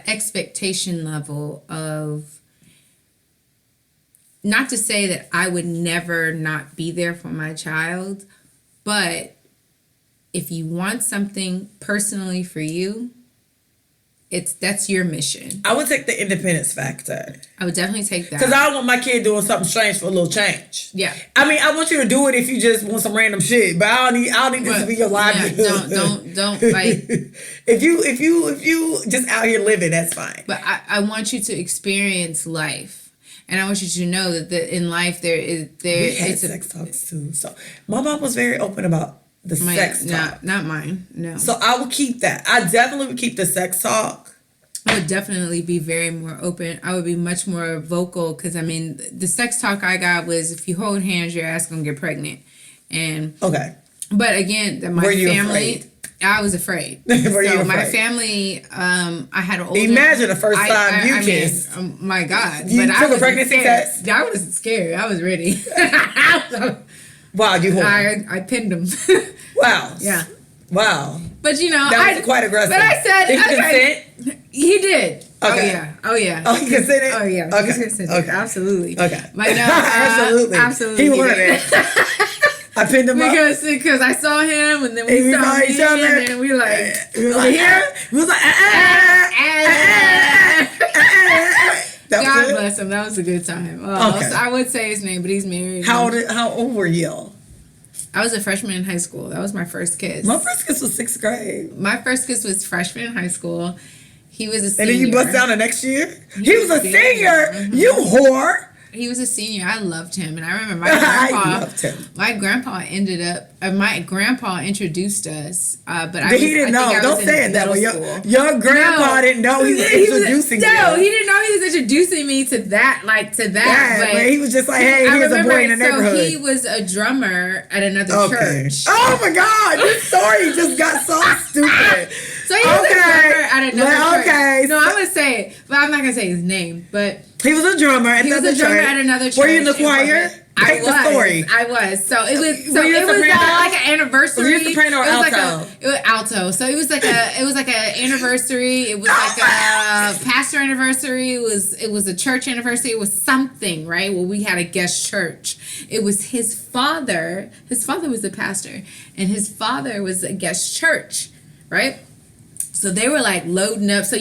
expectation level of, not to say that I would never not be there for my child, but if you want something personally for you, that's your mission. I would take the independence factor. I would definitely take that. Because I don't want my kid doing something strange for a little change. Yeah. I mean, I want you to do it if you just want some random shit, but I don't need this to be your livelihood. Don't like. if you just out here living, that's fine. But I want you to experience life, and I want you to know that in life we had sex talks too. So my mom was very open about the sex talk. Not mine. No. So I will keep that. I definitely would keep the sex talk. I would definitely be very more open. I would be much more vocal because, I mean, the sex talk I got was if you hold hands, your ass gonna get pregnant. And okay. But again, my family, afraid? I was afraid. Were you afraid? My family, I had an older. Imagine the first time you kissed. My God! You took a pregnancy test. I wasn't scared. I was ready. Wow, you horny. I pinned him. Wow. Yeah. Wow. But you know, that was quite aggressive. But I said, did he consent? He did. Okay. Oh yeah. Oh, he consented. Oh yeah. Okay. He consented. Okay. Absolutely. Okay. But no, absolutely. He wanted it. I pinned him because I saw him and then we saw each other and then we like over here. We was like God bless him. That was a good time. Okay. So I would say his name, but he's married. How old were you? I was a freshman in high school. That was my first kiss. My first kiss was 6th grade. My first kiss was freshman in high school. He was a senior. And then you bust down the next year? He was a senior? Mm-hmm. You whore. He was a senior. I loved him. And I remember my grandpa ended up, my grandpa introduced us. But he didn't know. Don't say it that way. Your grandpa didn't know he was introducing you. No, he didn't know he was introducing me to that. Yeah, but he was just like, hey, here's a boy in the neighborhood. So he was a drummer at another church. Oh my God, this story just got so stupid. So he was a drummer at another church. Okay. No, I'm going to say it, but I'm not going to say his name. But he was a drummer at another church. At another church. Were you in the choir? Take the story. I was. So it was. So Were you it was soprano? like an anniversary. Were you soprano or It was alto? it was alto. So it was like an anniversary. It was like a pastor anniversary. It was a church anniversary. It was something, right? Well, we had a guest church. It was his father. His father was a pastor, and his father was a guest church, right? So they were like loading up. So,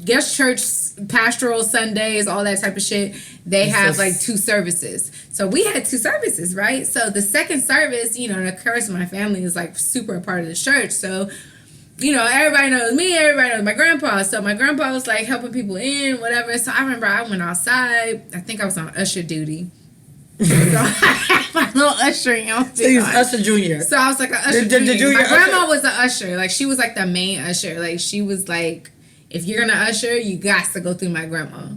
guest church, pastoral Sundays, all that type of shit. They have like 2 services. So we had 2 services, right? So the second service, and of course my family is like super a part of the church. So, everybody knows me, everybody knows my grandpa. So my grandpa was like helping people in, whatever. So I remember I went outside. I think I was on usher duty. So I had my little ushering outfit. So he was Usher Junior. So I was like an usher. The junior my grandma usher? was the usher. Like she was like the main usher. Like she was like, if you're gonna usher, you got to go through my grandma.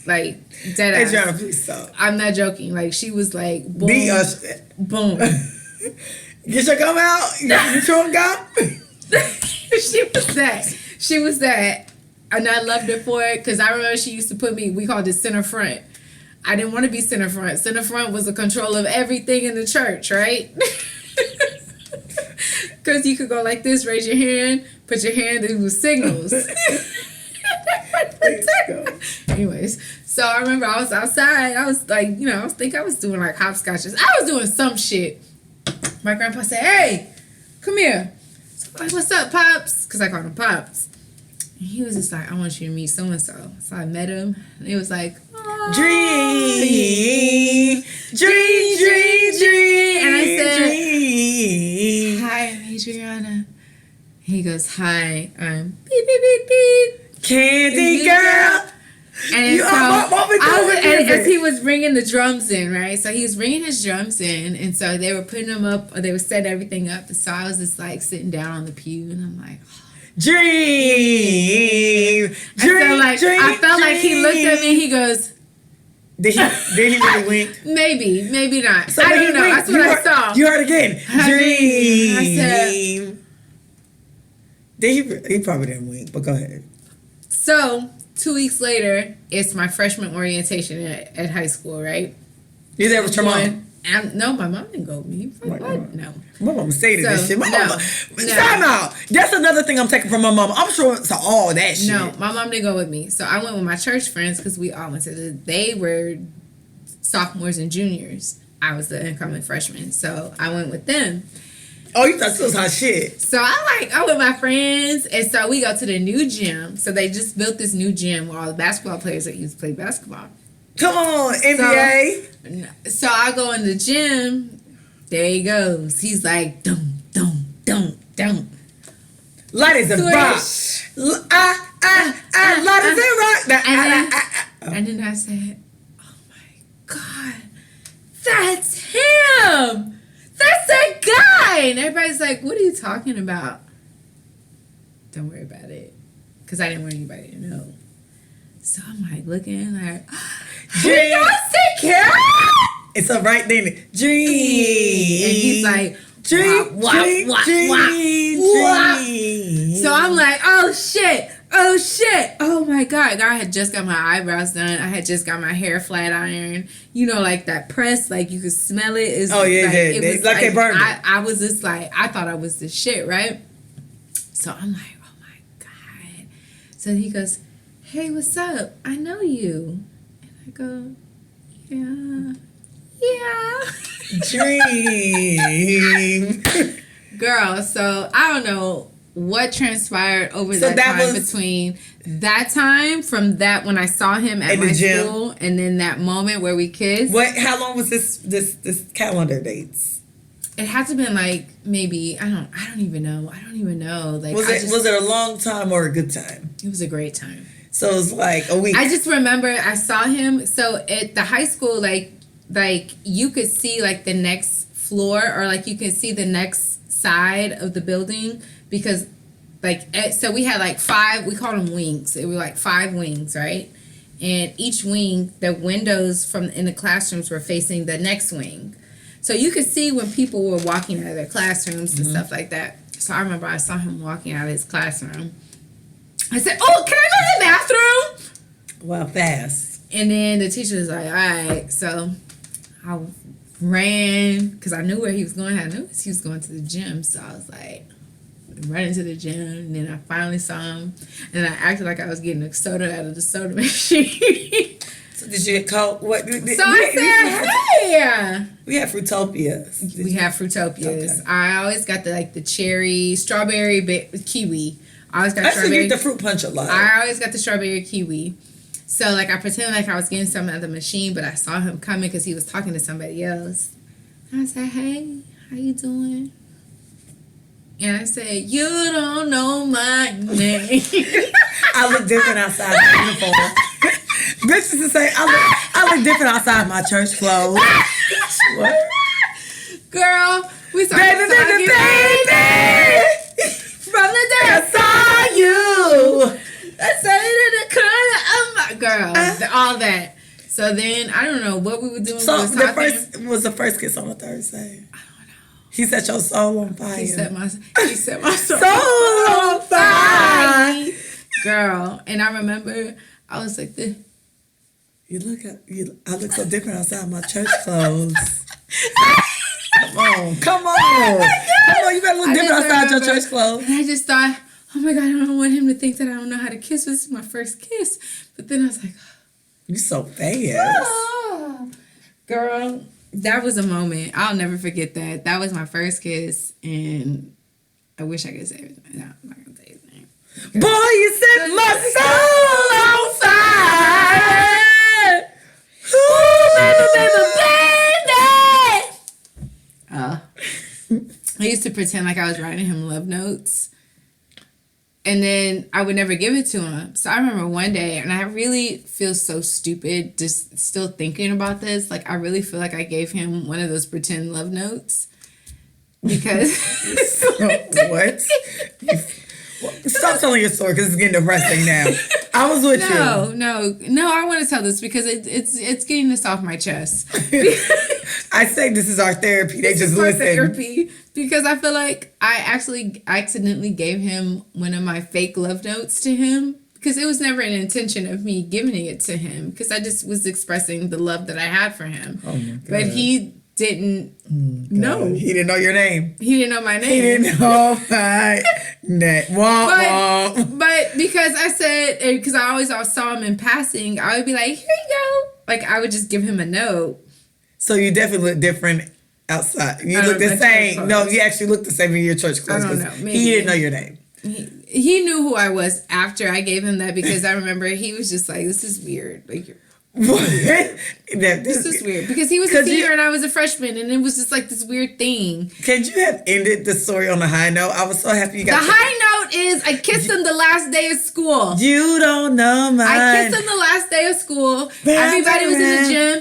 Like dead ass. Hey, John, please stop. I'm not joking. Like she was like, boom, Be Usher. boom. Get your gum out. You chewing gum? She was that, and I loved her for it because I remember she used to put me. We called it center front. I didn't want to be center front. Center front was the control of everything in the church, right? Because you could go like this, raise your hand, put your hand, and it was signals. Anyways, so I remember I was outside. I was like, I think I was doing like hopscotches. I was doing some shit. My grandpa said, "Hey, come here." So I'm like, "What's up, Pops?" Because I called him Pops. And he was just like, "I want you to meet so-and-so." So I met him. And he was like, Dream. And I said, dream. "Hi, I'm Adriana." He goes, "Hi, I'm beep, beep, beep, beep. Candy girl. And You so are what we I was, doing and music. as he was bringing the drums in, right? So he was bringing his drums in, and so they were putting them up, or they were setting everything up. And so I was just like sitting down on the pew, and I'm like, Dream. and so like I felt like he looked at me, and he goes, Did he really wink? maybe not. So I when he don't know. winked, That's what I saw. You heard again. Dream. I said, He probably didn't wink, but go ahead. so 2 weeks later, it's my freshman orientation at high school, right? You there with your mom? No, my mom didn't go with me. What? What? No. My mom stated So, this shit. My mama. no. Time out. That's another thing I'm taking from my mama. I'm sure it's all that shit. No, my mom didn't go with me. So I went with my church friends because we all went to they were sophomores and juniors. I was the incoming freshman. So I went with them. Oh, you thought this was hot shit. So I with my friends, and so we go to the new gym. So they just built this new gym where all the basketball players that used to play basketball. Come on, NBA. So I go in the gym. There he goes. He's like, dum, dum, dum, dum. Light as a rock. Light as a rock. And then I said, oh my God, that's him. That's that guy. And everybody's like, what are you talking about? Don't worry about it. Because I didn't want anybody to know. So I'm like looking like, hey, y'all sick here? It's a right thing. Dream. And he's like, dream. wah, wah, Dream. wah, Dream. wah. Dream. So I'm like, oh shit. Oh my God. I had just got my eyebrows done. I had just got my hair flat ironed. Like that press, like you could smell it. It's Oh, yeah, like, yeah. It was Like they burned it. I was just like, I thought I was the shit, right? So I'm like, oh my God. So he goes, hey, what's up? I know you. And I go, yeah. Dream. Girl, so I don't know what transpired over that time between that time from that when I saw him at my school and then that moment where we kissed. How long was this calendar dates? It had to have been like maybe I don't even know. Like Was it a long time or a good time? It was a great time. So it was like a week. I just remember I saw him. So at the high school, like you could see like the next floor or like you could see the next side of the building because so we had like 5, we called them wings. It were like 5 wings, right? And each wing, the windows in the classrooms were facing the next wing. So you could see when people were walking out of their classrooms and stuff like that. So I remember I saw him walking out of his classroom. I said, oh, can I go to the bathroom? Well, fast. And then the teacher was like, all right. So I ran because I knew where he was going. I knew he was going to the gym, so I was like running to the gym. And then I finally saw him, and I acted like I was getting a soda out of the soda machine. So did you call what? So I said, "Hey." We have Fruitopias. We have Fruitopias. Okay. I always got the cherry, strawberry, kiwi. I always got I strawberry. get the fruit punch a lot. I always got the strawberry kiwi. So like I pretended like I was getting something out of the machine, but I saw him coming because he was talking to somebody else. And I said, "Hey, how you doing?" And I said, "You don't know my name." I look different outside my uniform. Bitches to say I look different outside my church clothes. What? Girl, we saw Baby. from the day I saw you. I said it in the corner of my girl. All that. So then I don't know what we were doing. So we was the talking. first was the first kiss on a Thursday. I don't know. He set your soul on fire. He set my soul on fire. Girl, and I remember I was like this. I look so different outside my church clothes. Come on. Come on, you better look different outside your church clothes. And I just thought, oh my God, I don't want him to think that I don't know how to kiss. This is my first kiss. But then I was like, You so fast. oh. Girl, that was a moment. I'll never forget that. That was my first kiss, and I wish I could say his name. No, I'm not going to say his name. Boy, you set my soul on fire. Ooh, baby. I used to pretend like I was writing him love notes, and then I would never give it to him. So I remember one day, and I really feel so stupid just still thinking about this. Like, I really feel like I gave him one of those pretend love notes because... What? Stop telling your story because it's getting depressing now. I was with you. No. I want to tell this because it's getting this off my chest. I say this is our therapy. They just listen. Therapy because I feel like I actually accidentally gave him one of my fake love notes to him because it was never an intention of me giving it to him because I just was expressing the love that I had for him. Oh my God. But he didn't know. He didn't know your name. He didn't know my name. He didn't know my name. But because I said, because I always saw him in passing, I would be like, here you go. Like, I would just give him a note. So you definitely look different outside. You look the same. No, you actually look the same in your church clothes. I don't know. Maybe. He didn't know your name. He knew who I was after I gave him that because I remember he was just like, this is weird. Like, What? This is weird because he was a senior and I was a freshman, and it was just like this weird thing. Could you have ended the story on a high note? I was so happy you got the high note is I kissed him the last day of school. You don't know mine. I kissed him the last day of school. Everybody was in the gym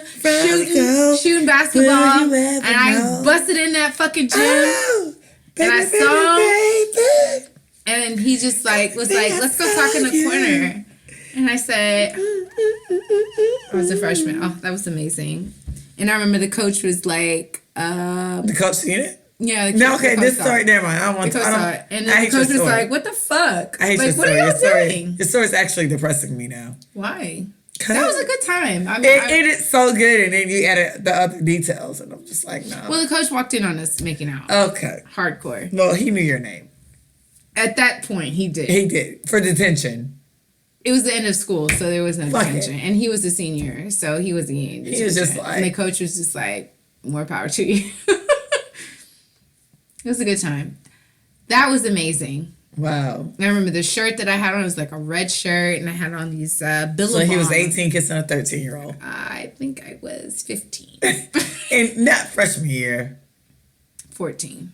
shooting basketball, and I busted in that fucking gym, and I saw him, and he just like was like, let's go talk in the corner. And I said, I was a freshman. Oh, that was amazing. And I remember the coach was like, the coach seen it? Yeah. This story, never mind. I don't want to. And then the coach was like, what the fuck? I hate like, your what story. are y'all doing? Your story's actually depressing me now. Why? That was a good time. I mean, it is so good, and then you added the other details, and I'm just like, no. Well, the coach walked in on us making out. Okay. Hardcore. Well, he knew your name. At that point, he did. He did. For detention. It was the end of school, so there was no detention. And he was a senior, so he was the end. He was just like... And the coach was just like, more power to you. It was a good time. That was amazing. Wow. I remember the shirt that I had on was like a red shirt, and I had on these Billabong. So he was 18 kissing a 13-year-old. I think I was 15. And not freshman year. 14.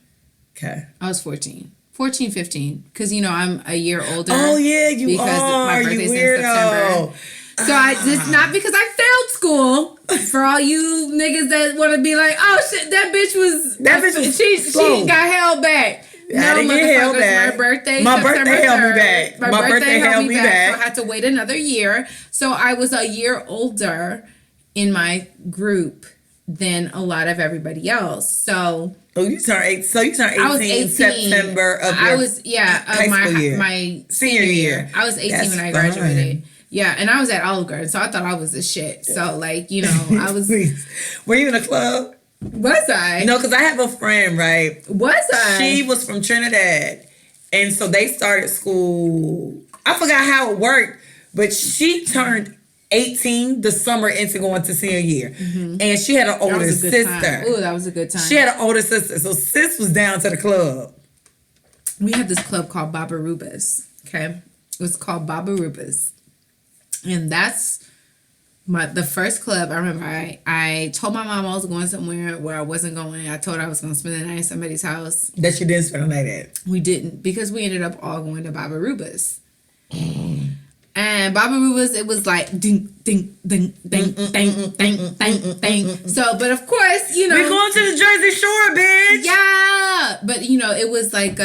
Okay. I was 14. 14, 15. Because, you know, I'm a year older. Oh, yeah, you because are. my birthday's you in September. So it's not because I failed school. For all you niggas that want to be like, oh shit, that bitch was she got held back. I didn't get held back. My birthday held me back. My birthday held me back. So I had to wait another year. So I was a year older in my group than a lot of everybody else. So you turned 18. So you turned 18, I was 18 September of my senior year. I was 18 when I graduated. Yeah, and I was at Olive Garden, so I thought I was the shit. So, like, you know, I was... Were you in a club? Was I? No, because I have a friend, right? Was I? She was from Trinidad. And so they started school. I forgot how it worked, but she turned 18 the summer into going to senior year. Mm-hmm. And she had an older sister. Oh, that was a good time. She had an older sister. So sis was down to the club. We had this club called Babaruba's. Okay. It was called Babaruba's. And that's the first club. I remember I told my mom I was going somewhere where I wasn't going. I told her I was going to spend the night at somebody's house. That you didn't spend the night at. We didn't, because we ended up all going to Babaruba's. And Babaruba's, it was like ding, ding, ding, ding, ding, ding, ding, ding. So, but of course, you know. We're going to the Jersey Shore, bitch. Yeah. But, you know, it was like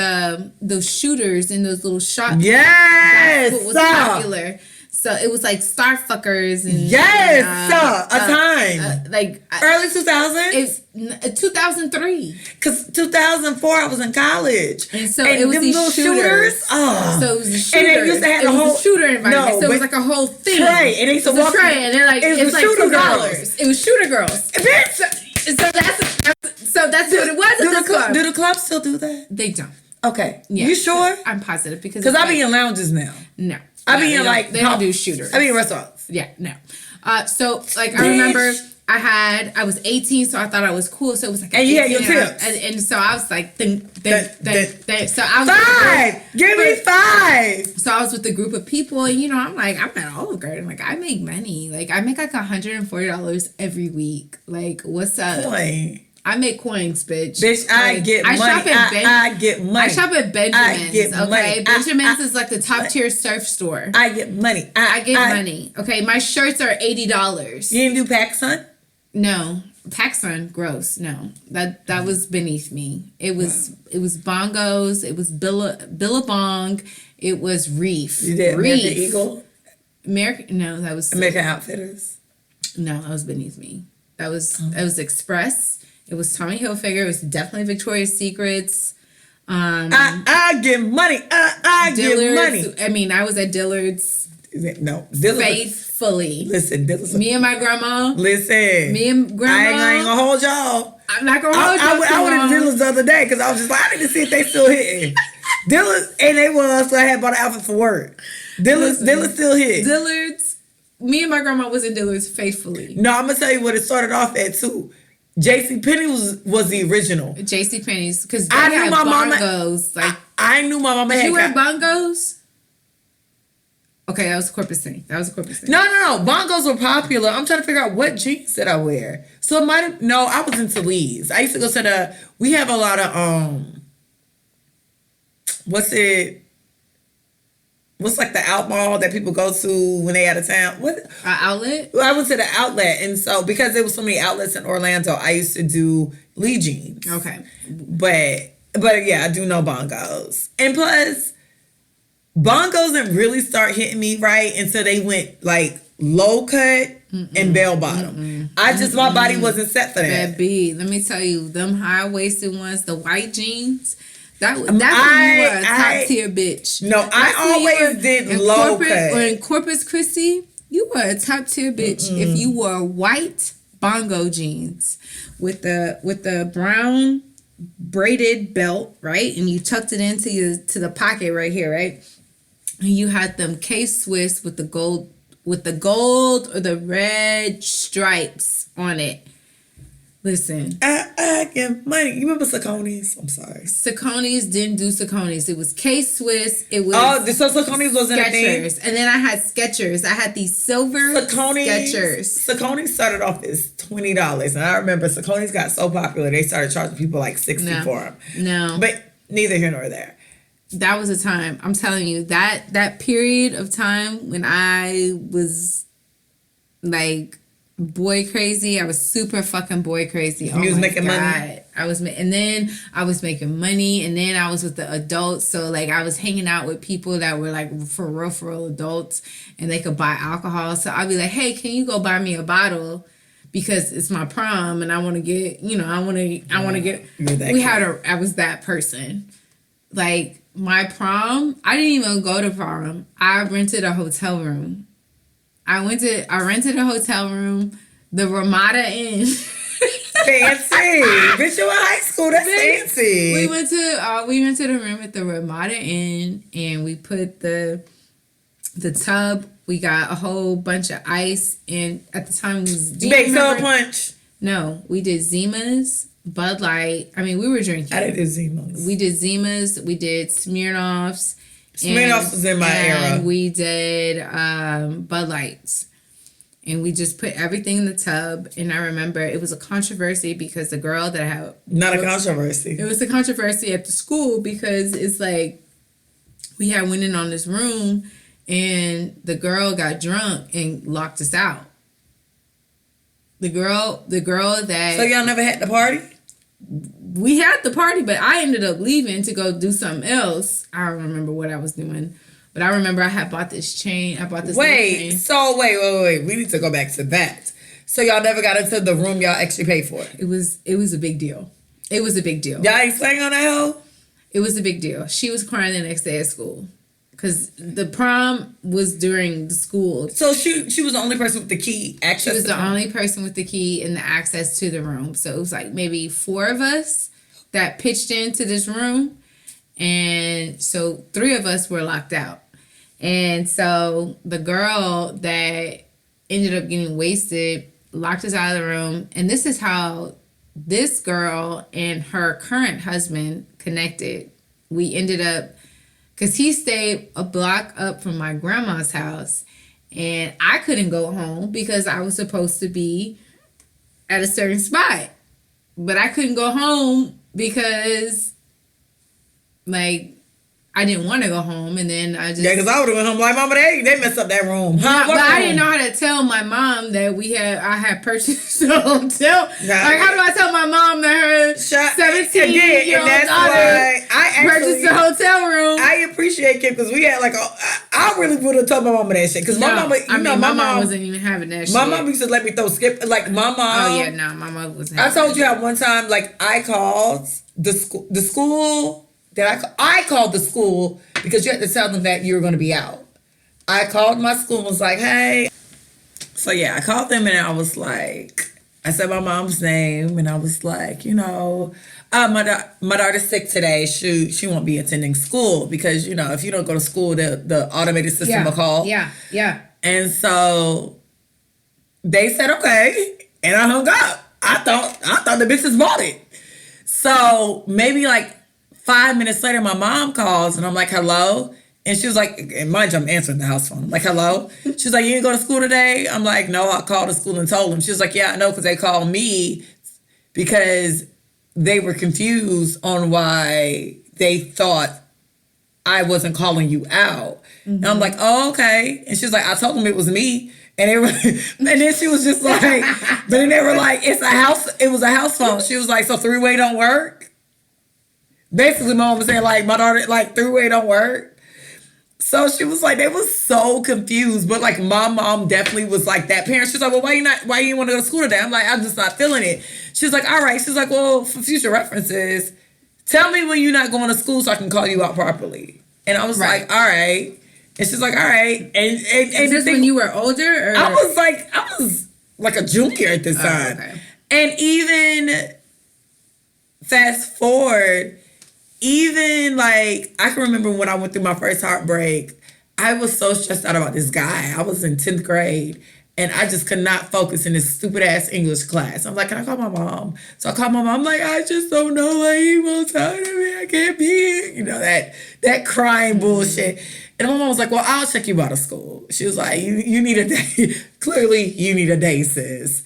those shooters in those little shops. Yes. That's what was popular. So it was like star fuckers and a time like early 2000s. It's 2003. Cause 2004 I was in college, and so it was these shooters. Oh, so it was a shooter. And they used to have the whole shooter environment. So it was like a whole thing. Tray, and they used to walk. Tray, and they're like it's like $2. It was shooter girls. So that's what it was. Do the clubs still do that? They don't. Okay, yeah. You sure? I'm positive because I be in lounges now. No. I mean, they don't do shooters. I mean, restaurants. Yeah, no. So, like, I remember I was 18, so I thought I was cool. So it was like, and you had your tips. And so I was like, So I was 5. Give me 5. So I was with a group of people, and you know, I'm at Olive Garden. Like, I make money. Like, I make like $140 every week. Like, what's up? Coin. I make coins, bitch. Bitch, I get money. I get money. I shop at Benjamin's. Okay, money. Benjamin's is like the top tier surf store. I get money. I get money. Okay, my shirts are $80. You didn't do PacSun? No, PacSun, gross. No, that was beneath me. It was bongos. It was Billabong. It was Reef. You did American Eagle? No, that was American Outfitters. No, that was beneath me. That was Express. It was Tommy Hilfiger. It was definitely Victoria's Secrets. I get money. I get money. I mean, I was at Dillard's. No, Dillard's. Faithfully. Listen, Dillard's. Me and my grandma. Listen. Me and grandma. I ain't gonna hold y'all. I'm not gonna hold y'all. I went to Dillard's the other day because I was just like, I need to see if they still hitting. Dillard's, and they was, so I had bought an outfit for work. Dillard's still hit. Dillard's. Me and my grandma was in Dillard's faithfully. No, I'm gonna tell you what it started off at too. JCPenney was the original. JCPenney's, because I knew my bongos. Like, I knew my mama had. Did you wear bongos? Okay, that was a corporate thing. No. Bongos were popular. I'm trying to figure out what jeans did I wear. So it might have. No, I was into Lee's. I used to go to we have a lot of what's like the out mall that people go to when they out of town? What? Outlet? Well, I went to the outlet, and so because there was so many outlets in Orlando, I used to do Lee jeans. Okay, but yeah, I do know bongos, and plus, bongos didn't really start hitting me right until they went like low cut and bell bottom. My body wasn't set for that. Let me tell you, them high waisted ones, the white jeans. That's when you were a top tier bitch. No, I always did low cut. Or in Corpus Christi, you were a top tier bitch if you wore white bongo jeans with the brown braided belt, right? And you tucked it into the pocket right here, right? And you had them K-Swiss with the gold or the red stripes on it. Listen. I get money. You remember Saucony's? I'm sorry. Saucony's didn't do Saucony's. It was K-Swiss. It was so Saucony's wasn't a thing? And then I had Skechers. I had these silver Skechers. Saucony started off as $20. And I remember Saucony's got so popular, they started charging people like $60 for them. No. But neither here nor there. That was a time. I'm telling you, that period of time when I was like boy crazy. I was super fucking boy crazy. You was making money? And then I was making money, and then I was with the adults. So like I was hanging out with people that were like for real adults, and they could buy alcohol. So I'd be like, hey, can you go buy me a bottle? Because it's my prom and I want to get, I want to get, I was that person. Like my prom, I didn't even go to prom. I rented a hotel room. I rented a hotel room, the Ramada Inn. fancy. Bitch, you in high school. That's fancy. We went to the room at the Ramada Inn, and we put the tub. We got a whole bunch of ice, and at the time it was. Do you make soda punch? No, we did Zimas, Bud Light. I mean, we were drinking. I did Zimas. We did Zimas. We did Smirnoffs. Smirnoffs was in my era. We did Bud Lights. And we just put everything in the tub. And I remember it was a controversy because the girl that I had... Not a controversy. It was a controversy at the school because it's like we had went in on this room and the girl got drunk and locked us out. The girl that... So y'all never had the party? We had the party, but I ended up leaving to go do something else. I don't remember what I was doing. But I remember I had bought this chain. I bought this chain. Wait. We need to go back to that. So y'all never got into the room y'all actually paid for? It was a big deal. It was a big deal. Y'all ain't sang on that hoe? It was a big deal. She was crying the next day at school. Because the prom was during the school. So she was the only person with the key access? She was the only person with the key and the access to the room. So it was like maybe 4 of us that pitched into this room. And so 3 of us were locked out. And so the girl that ended up getting wasted locked us out of the room. And this is how this girl and her current husband connected. We ended up, because he stayed a block up from my grandma's house. And I couldn't go home because I was supposed to be at a certain spot. But I couldn't go home because, like, I didn't want to go home, and then I just... Yeah, because I would have went home like, Mama, they messed up that room. But I didn't know how to tell my mom that I had purchased a hotel. Nah, like, how do I tell my mom that her 17-year-old daughter purchased a hotel room? I appreciate Kim, because we had like I really would have told my mama that shit. Because my mama, my mom wasn't even having that shit. My mom used to let me throw skip. Like, my mom... Oh, yeah, no, my mom wasn't having I told you how one time, like, I called the school... I called the school because you had to tell them that you were going to be out. I called my school and was like, hey. So, yeah, I called them and I was like, I said my mom's name and I was like, my daughter's sick today. She won't be attending school because, if you don't go to school, the automated system will call. Yeah. And so they said, okay. And I hung up. I thought the bitches bought it. So maybe like 5 minutes later, my mom calls, and I'm like, hello? And she was like, and mind you, I'm answering the house phone. I'm like, hello? She was like, you didn't go to school today? I'm like, no, I called the school and told them. She was like, yeah, I know, because they called me because they were confused on why they thought I wasn't calling you out. Mm-hmm. And I'm like, oh, okay. And she was like, I told them it was me. And and then she was just like, but then they were like, it was a house phone. She was like, so 3-way don't work? Basically, my mom was saying, like, my daughter, like, 3-way don't work. So she was like, they was so confused. But, like, my mom definitely was like that parent. She's like, well, why you didn't want to go to school today? I'm like, I'm just not feeling it. She's like, all right. She's like, well, for future references, tell me when you're not going to school so I can call you out properly. And I was like, all right. And she's like, all right. And is this when you were older? Or? I was like a junior at this time. Okay. And even fast forward... Even, like, I can remember when I went through my first heartbreak, I was so stressed out about this guy. I was in 10th grade, and I just could not focus in this stupid-ass English class. I'm like, can I call my mom? So I called my mom. I'm like, I just don't know why he won't talk to me. I can't be here. That crying bullshit. And my mom was like, well, I'll check you out of school. She was like, you need a day. Clearly, you need a day, sis.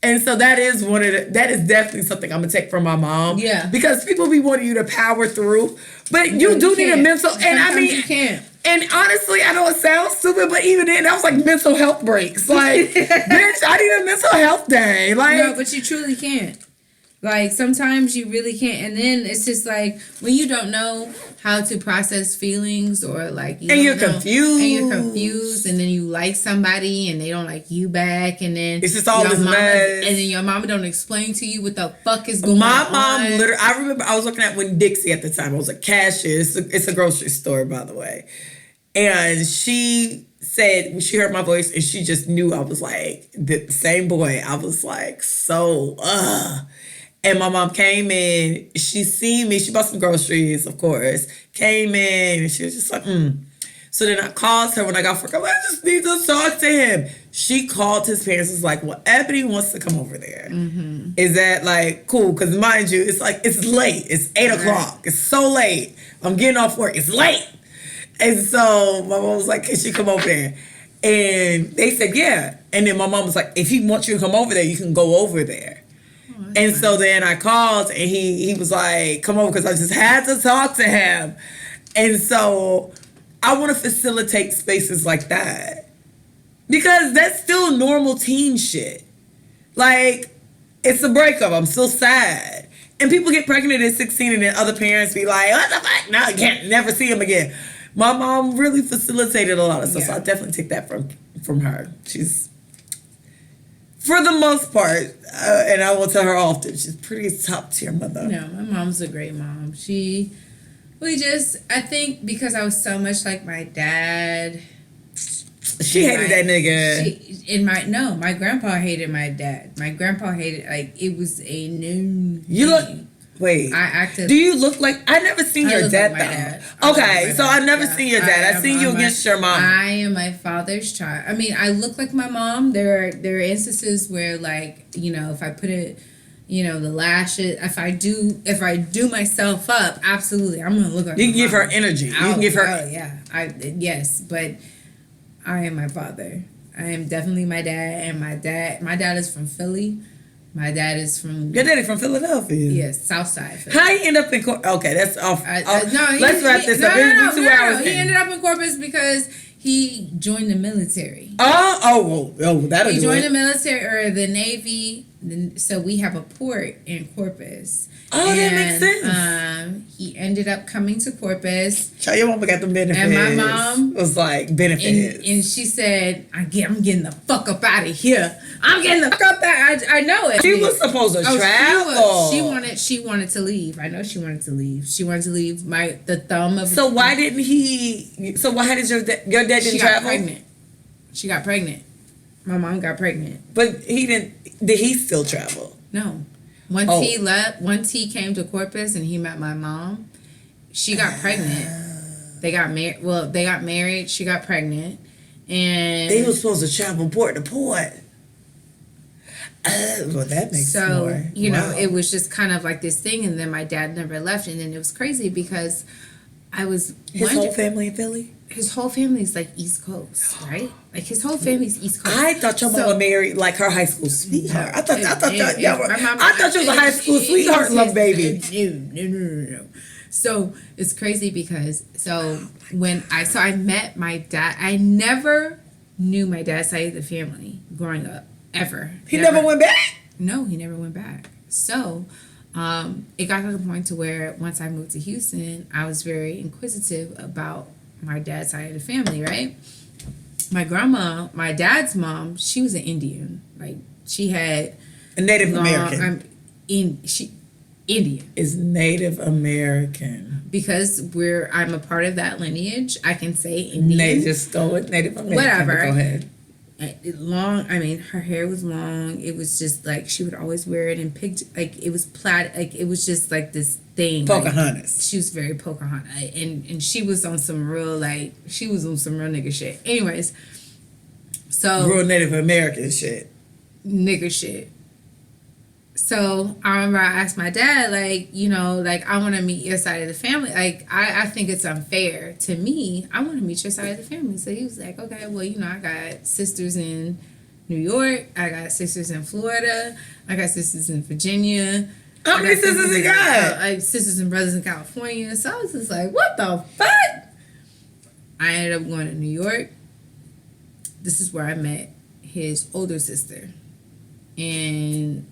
And so that is definitely something I'm gonna take from my mom. Yeah. Because people be wanting you to power through. But you do need a mental, and I mean, you can't. And honestly, I know it sounds stupid, but even then, that was like mental health breaks. Like, bitch, I need a mental health day. Like, no, but you truly can't. Like, sometimes you really can't. And then it's just like, when you don't know how to process feelings or like... you're confused. And then you like somebody and they don't like you back. And then... It's just all this mess. And then your mama don't explain to you what the fuck is going on. My mom literally... I remember I was looking at Winn-Dixie at the time. I was a cashier. It's a grocery store, by the way. And she said, when she heard my voice and she just knew I was like the same boy. I was like, so, And my mom came in, she seen me, she bought some groceries, of course. Came in, and she was just like, So then I called her when I got for I just need to talk to him. She called his parents, was like, well, Ebony wants to come over there. Mm-hmm. Is that like cool? Because mind you, it's like, it's late. It's 8 o'clock. It's so late. I'm getting off work. It's late. And so my mom was like, can she come over there? And they said, yeah. And then my mom was like, if he wants you to come over there, you can go over there. And nice. So then I called and he was like, come over, because I just had to talk to him. And so I want to facilitate spaces like that, because that's still normal teen shit. Like, it's a breakup. I'm still sad. And people get pregnant at 16 and then other parents be like, what the fuck? No, I can't never see him again. My mom really facilitated a lot of stuff. So I definitely take that from her. She's, for the most part, and I will tell her often, she's pretty top tier mother. No, my mom's a great mom. I think because I was so much like my dad. She hated that nigga. My grandpa hated my dad. My grandpa hated, like, it was a new Wait. I acted. Do you look like, I never seen your dad like though. Dad. Okay, so I never seen your dad. I seen you against your mom. I am my father's child. I mean, I look like my mom. There are instances where, like, you know, if I put it, you know, the lashes, if I do myself up, absolutely, I'm gonna look like you can give her energy. You can give her. Yes, but I am my father. I am definitely my dad, and my dad is from Philly. My dad is from... Your daddy from Philadelphia? Yes, Southside Philly. How he end up in Corpus? Okay, that's off. Let's wrap this up. No. He ended up in Corpus because he joined the military. That'll do it. He joined the military or the Navy. So we have a port in Corpus. That makes sense. He ended up coming to Corpus. Your mama got the benefits. And my mom was like, benefits. And she said, I'm getting the fuck up out of here. I'm getting the fuck out. I know it. She was supposed to travel. She wanted to leave. I know she wanted to leave. She wanted to leave the thumb of... So why didn't he... So why did your dad didn't travel? She got pregnant. My mom got pregnant. But he didn't... Did he still travel? No. Once he came to Corpus and he met my mom, she got pregnant. They got married. Well, they got married. She got pregnant, and they were supposed to travel port to port. Well, that makes more. You know, it was just kind of like this thing, and then my dad never left, and then it was crazy because I was his whole family in Philly. His whole family's like East Coast, right? Like his whole family's East Coast. I thought your mama married like her high school sweetheart. I thought you was a high school sweetheart, love baby. No. So it's crazy because I met my dad. I never knew my dad's side of the family growing up ever. He never went back. No, he never went back. So. It got to the point to where once I moved to Houston, I was very inquisitive about my dad's side of the family, right? My grandma, my dad's mom, she was an Indian. Like, she had... A Native American. Indian. Is Native American. Because I'm a part of that lineage, I can say Indian. Just go with Native American. Whatever. Go ahead. Her hair was long. It was just like she would always wear it in like it was plaid, like it was just like this thing. Pocahontas. Like, she was very Pocahontas, and she was on some real nigga shit. Anyways, so real Native American shit. Nigga shit. So I remember I asked my dad, like, you know, like, I want to meet your side of the family. Like, I think it's unfair to me. I want to meet your side of the family. So he was like, okay, well, you know, I got sisters in New York. I got sisters in Florida. I got sisters in Virginia. How many sisters you got? Like, sisters and brothers in California. So I was just like, what the fuck? I ended up going to New York. This is where I met his older sister. And...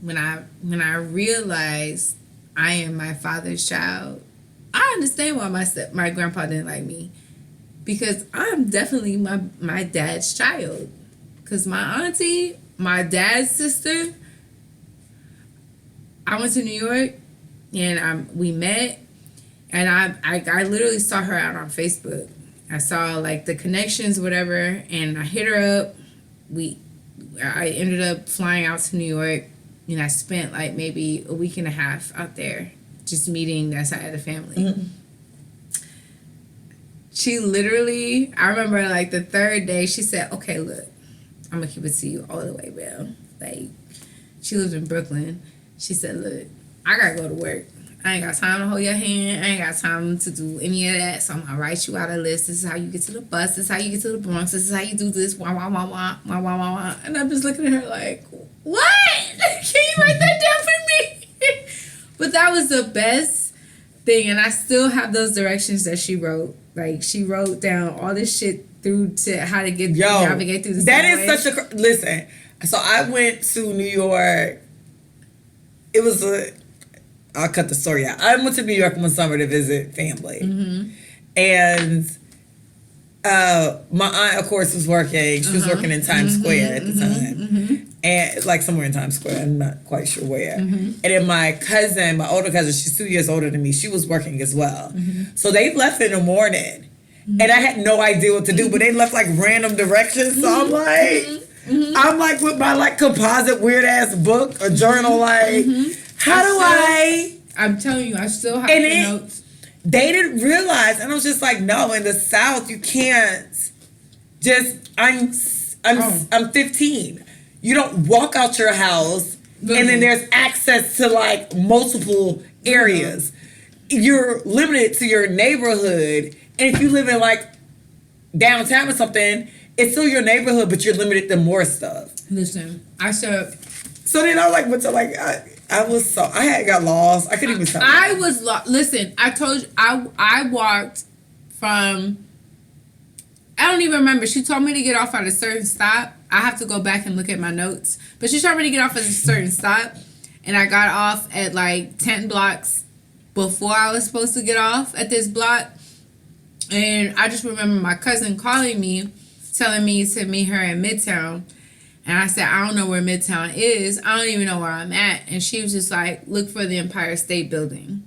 When I realized I am my father's child, I understand why my grandpa didn't like me, because I'm definitely my dad's child. Because my auntie, my dad's sister, I went to New York and we met, and I literally saw her out on Facebook. I saw like the connections, whatever, and I hit her up. I ended up flying out to New York. I spent like maybe a week and a half out there just meeting that side of the family. She literally, I remember like the third day, she said, okay, look, I'm gonna keep it to you all the way, Bill. Like, she lives in Brooklyn. She said, look, I gotta go to work. I ain't got time to hold your hand. I ain't got time to do any of that. So I'm gonna write you out a list. This is how you get to the bus. This is how you get to the Bronx. This is how you do this. Wah, wah, wah, wah, wah, wah, wah, wah. And I'm just looking at her like, what? Can you write that down for me? But that was the best thing. And I still have those directions that she wrote. Like, she wrote down all this shit through to how to get navigate through the that subway. is such a... Listen, so I went to New York. It was I'll cut the story out. I went to New York one summer to visit family. And my aunt, of course, was working. She was working in Times Square at the time. And like somewhere in Times Square. I'm not quite sure where. And then my cousin, my older cousin, she's 2 years older than me. She was working as well. So they left in the morning. And I had no idea what to do. But they left like random directions. So I'm like... I'm like with my like composite weird ass book or journal, like how do I? I'm telling you, I still have the notes. They didn't realize, and I was just like, no, in the South you can't just. I'm 15. You don't walk out your house and then there's access to like multiple areas. You're limited to your neighborhood, and if you live in like downtown or something. It's still your neighborhood, but you're limited to more stuff. Listen, I said... So then I like went to like... I had got lost. I couldn't even tell. I was lost. Listen, I told you... I walked from... I don't even remember. She told me to get off at a certain stop. I have to go back and look at my notes. But she told me to get off at a certain stop. And I got off at like 10 blocks before I was supposed to get off at this block. And I just remember my cousin calling me, telling me to meet her in Midtown. And I said, I don't know where Midtown is. I don't even know where I'm at. And she was just like, look for the Empire State Building.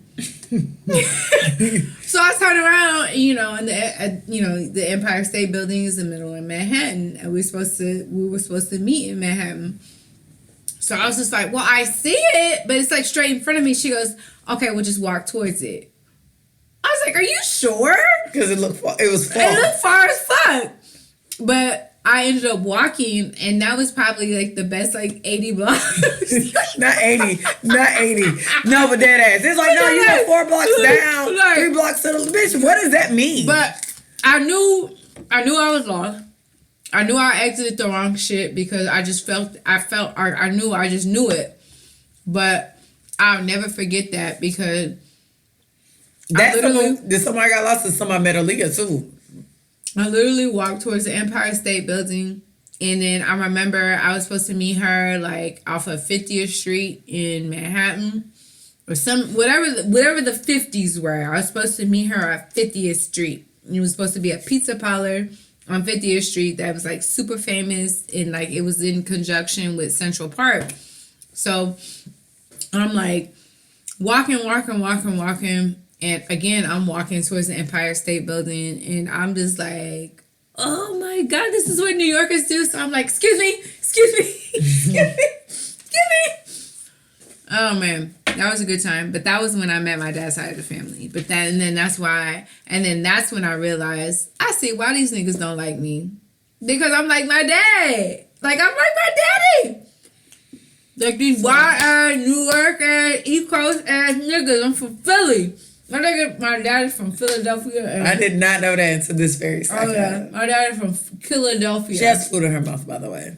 So I turned around, and the Empire State Building is the middle of Manhattan. And we were supposed to meet in Manhattan. So I was just like, well, I see it, but it's like straight in front of me. She goes, okay, we'll just walk towards it. I was like, are you sure? Because it was far. It looked far as fuck. But I ended up walking, and that was probably like the best 80 blocks. Not 80. No, but dead ass. It's like, no, you go 4 blocks down, like, 3 blocks to the bitch. What does that mean? But I knew I was lost. I knew I exited the wrong shit because I just I knew it. But I'll never forget that because somebody got lost and somebody met Aaliyah too. I literally walked towards the Empire State Building, and then I remember I was supposed to meet her like off of 50th Street in Manhattan, or whatever the 50s were. I was supposed to meet her at 50th Street. It was supposed to be a pizza parlor on 50th Street that was like super famous, and like it was in conjunction with Central Park. So I'm like walking. And again, I'm walking towards the Empire State Building, and I'm just like, oh my God, this is what New Yorkers do. So I'm like, excuse me. Oh man, that was a good time. But that was when I met my dad's side of the family. But that's when I realized, I see why these niggas don't like me. Because I'm like my dad. Like, I'm like my daddy. Like these wild ass New York ass East Coast ass niggas. I'm from Philly. My dad is from Philadelphia. I did not know that until this very second. Oh yeah, my dad is from Philadelphia. She has food in her mouth, by the way.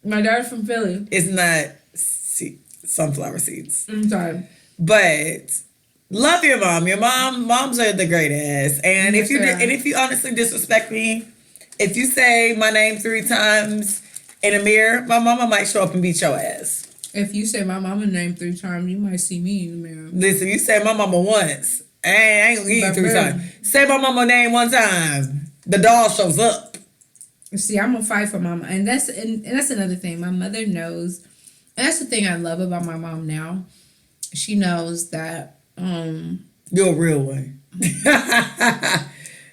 My dad is from Philly. It's not sunflower seeds. I'm sorry. But love your mom. Moms are the greatest. And if you honestly disrespect me, if you say my name 3 times in a mirror, my mama might show up and beat your ass. If you say my mama name 3 times, you might see me in the mirror. Listen, you say my mama once. I ain't gonna give you 3 times. Say my mama name 1 time. The doll shows up. See, I'm gonna fight for mama. And that's another thing. My mother knows. And that's the thing I love about my mom now. She knows that you're a real one.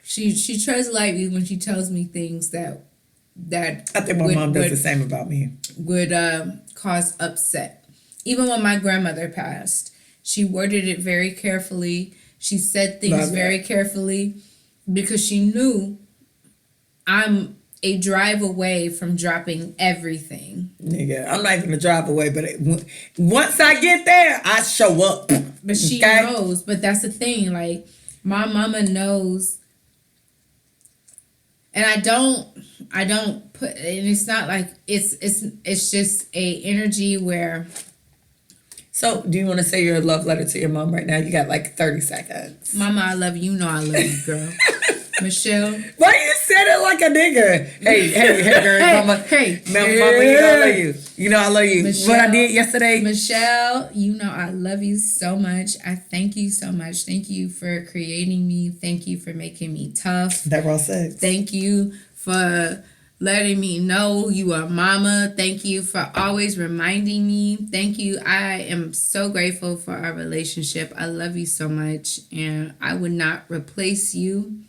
She treads lightly when she tells me things that I think my mom does the same about me. Would cause upset. even when my grandmother passed, she worded it very carefully. She said things very carefully because she knew I'm a drive away from dropping everything. Nigga, I'm not even a drive away, but once I get there, I show up. But she knows. But that's the thing. Like, my mama knows. And I don't put, and it's not like, it's just a energy where. So, do you want to say your love letter to your mom right now? You got like 30 seconds. Mama, I love you. You know I love you, girl. Michelle. Why you said it like a nigga? Hey, girl, mama. Hey. Mama, you know I love you. You know I love you. Michelle, what I did yesterday? Michelle, you know I love you so much. I thank you so much. Thank you for creating me. Thank you for making me tough. That raw sex. Thank you for letting me know you are mama. Thank you for always reminding me. Thank you. I am so grateful for our relationship. I love you so much. And I would not replace you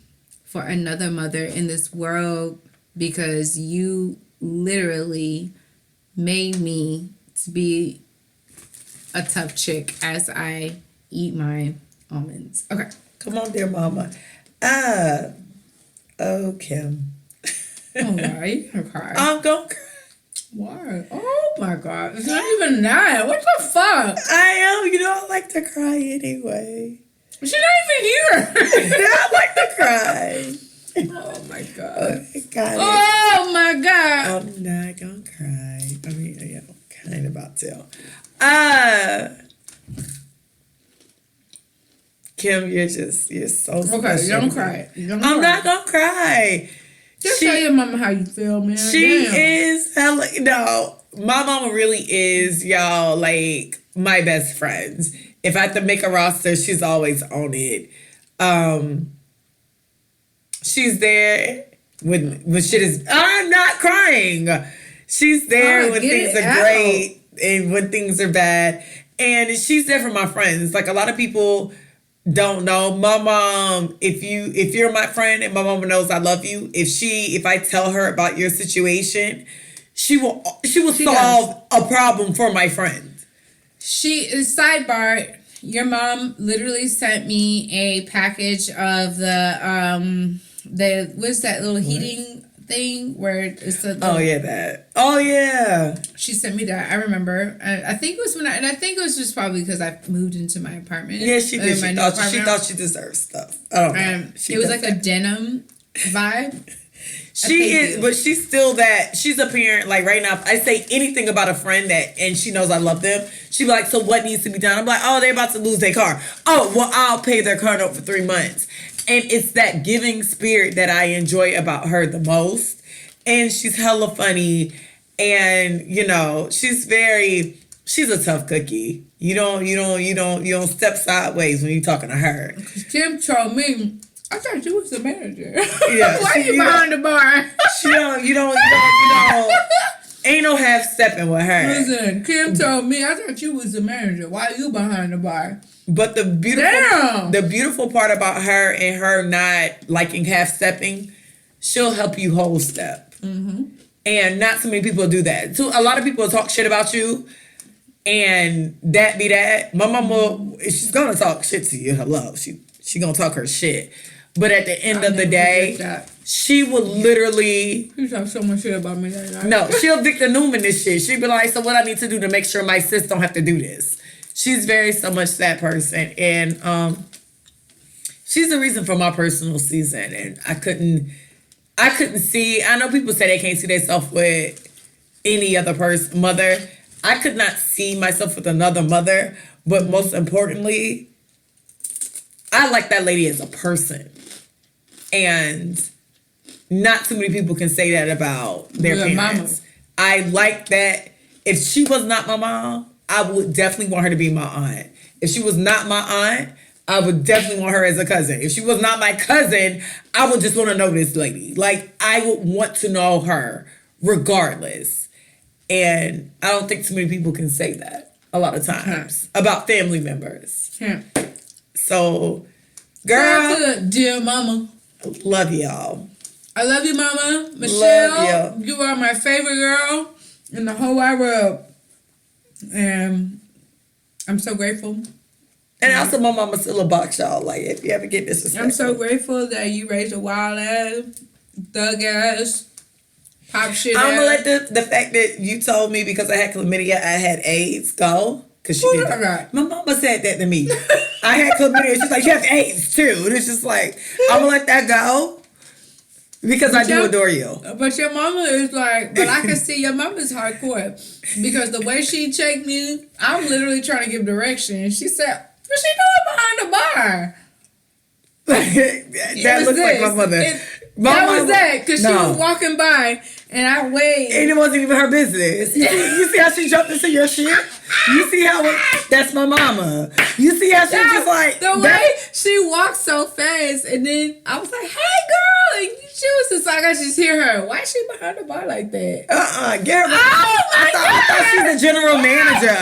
for another mother in this world because you literally made me to be a tough chick as I eat my almonds. Okay. Come on, dear mama. Oh, Kim. Oh, why? You gonna cry? I'm gonna cry. Why? Oh my God. It's not even that. What the fuck? I am. You know, I like to cry anyway. She's not even here. I like to cry. Oh my God. Okay, got it. Oh my God. I'm not gonna cry. I mean, yeah, I'm kind of about to. Kim, you're so special. Okay, don't cry. I'm not gonna cry. Just tell your mama how you feel, man. She Damn. is hella, no, my mama really is, y'all, like, my best friends. If I have to make a roster, she's always on it. She's there when shit is, I'm not crying. She's there when things are great and when things are bad. And she's there for my friends. Like, a lot of people don't know. My mom, if you're my friend and my mama knows I love you, if I tell her about your situation, she will solve a problem for my friend. Sidebar, your mom literally sent me a package of the what's that little heating thing where it's the she sent me that. I remember. I think it was I think it was just probably because I moved into my apartment. Yeah, she did. She thought she deserved stuff. I don't know. It was like a denim vibe. She is, but she's still that. She's a parent. Like right now, if I say anything about a friend and she knows I love them, she'd be like, "So what needs to be done?" I'm like, "Oh, they're about to lose their car. Oh, well, I'll pay their car note for 3 months." And it's that giving spirit that I enjoy about her the most. And she's hella funny, and she's a tough cookie. You don't step sideways when you're talking to her. Kim told me, I thought you was the manager. Yeah, why are you behind the bar? You don't. Ain't no half stepping with her. Listen, Kim told me, I thought you was the manager. Why are you behind the bar? But the beautiful part about her and her not liking half stepping, she'll help you whole step. Mm-hmm. And not so many people do that. So a lot of people talk shit about you, and that be that. My mama, she's gonna talk shit to you. Hello, she gonna talk her shit. But at the end of the day, she will literally... You talk so much shit about me that night. No, she'll Victor Newman this shit. She'll be like, so what I need to do to make sure my sis don't have to do this? She's very so much that person. And she's the reason for my personal season. And I couldn't see... I know people say they can't see themselves with any other mother. I could not see myself with another mother. But most importantly, I like that lady as a person. And not too many people can say that about their parents. Mama. I like that. If she was not my mom, I would definitely want her to be my aunt. If she was not my aunt, I would definitely want her as a cousin. If she was not my cousin, I would just want to know this lady. Like, I would want to know her regardless. And I don't think too many people can say that a lot of times about family members. So, girl. Dear mama. Love y'all. I love you, mama. Michelle, you are my favorite girl in the whole wide world. And I'm so grateful. And also, my mama's still a box, y'all. Like, if you ever get disrespectful. I'm so grateful that you raised a wild ass, thug ass, pop shit I'm gonna ass. let the fact that you told me because I had chlamydia, I had AIDS go. Cause she did that. My mama said that to me. I had chlamydia. She's like, you have AIDS too. And it's just like, I'm gonna let that go. Because I do adore you. But your mama is like, but I can see your mama's hardcore. Because the way she checked me, I'm literally trying to give direction. She said, what's she doing behind the bar? That looks like my mother. That was that, because she was walking by, and I waved. And it wasn't even her business. You see how she jumped into your shit? You see how that's my mama. You see how she just like... The way she walked so fast, and then I was like, hey, girl! And she was just like, I just hear her. Why is she behind the bar like that? Get her. I thought she's a general manager.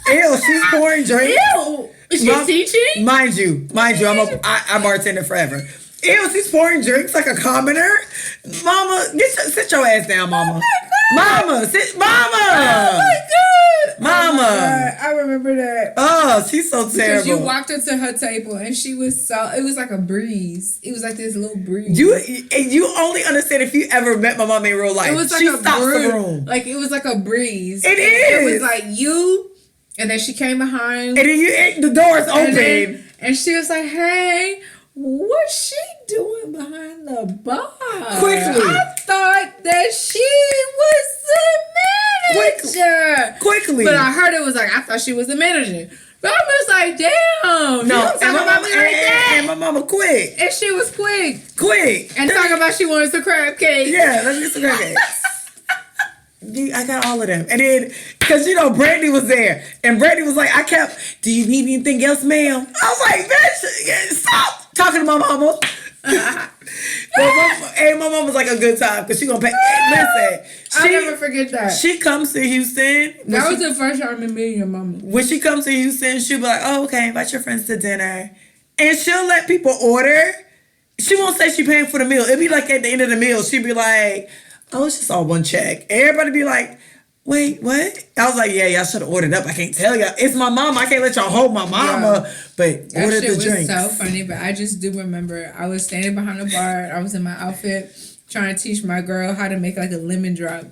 Ew, she's pouring drinks. Ew! Is she teaching? Mind you, I bartender forever. Ew, she's pouring drinks like a commoner. Mama, sit your ass down, mama. Oh Mama, sit, mama. Oh my god, mama. Oh my god. I remember that. Oh, she's so terrible. Because you walked up to her table and she was so. It was like a breeze. It was like this little breeze. You only understand if you ever met my mom in real life. It was like she stops the room. Like it was like a breeze. It is. It was like you, and then she came behind. And then the door's open. And she was like, "Hey, what's she doing behind the bar?" Quickly. I thought that she was the manager. Quickly. But I heard it was like, I thought she was the manager. But I was like, damn. No, and my mama and my mama quick. And she was quick. And talking about she wanted some crab cake. Yeah, let's get some crab cakes. I got all of them. And then, because, Brandy was there. And Brandy was like, do you need anything else, ma'am? I was like, bitch, stop talking to my mama. My mom was like a good time because she gonna pay. Listen, I'll never forget that. She comes to Houston. That was the first time I met your mama. When she comes to Houston, she'll be like, "Oh, okay, invite your friends to dinner," and she'll let people order. She won't say she paying for the meal. It'll be like at the end of the meal, she'll be like, "Oh, it's just all one check." Everybody be like, "Wait, what?" I was like, "Yeah, y'all should have ordered up. I can't tell y'all. It's my mama. I can't let y'all hold my mama." Yeah. But that order shit the drinks. Was so funny, but I just do remember I was standing behind the bar. I was in my outfit trying to teach my girl how to make like a lemon drop,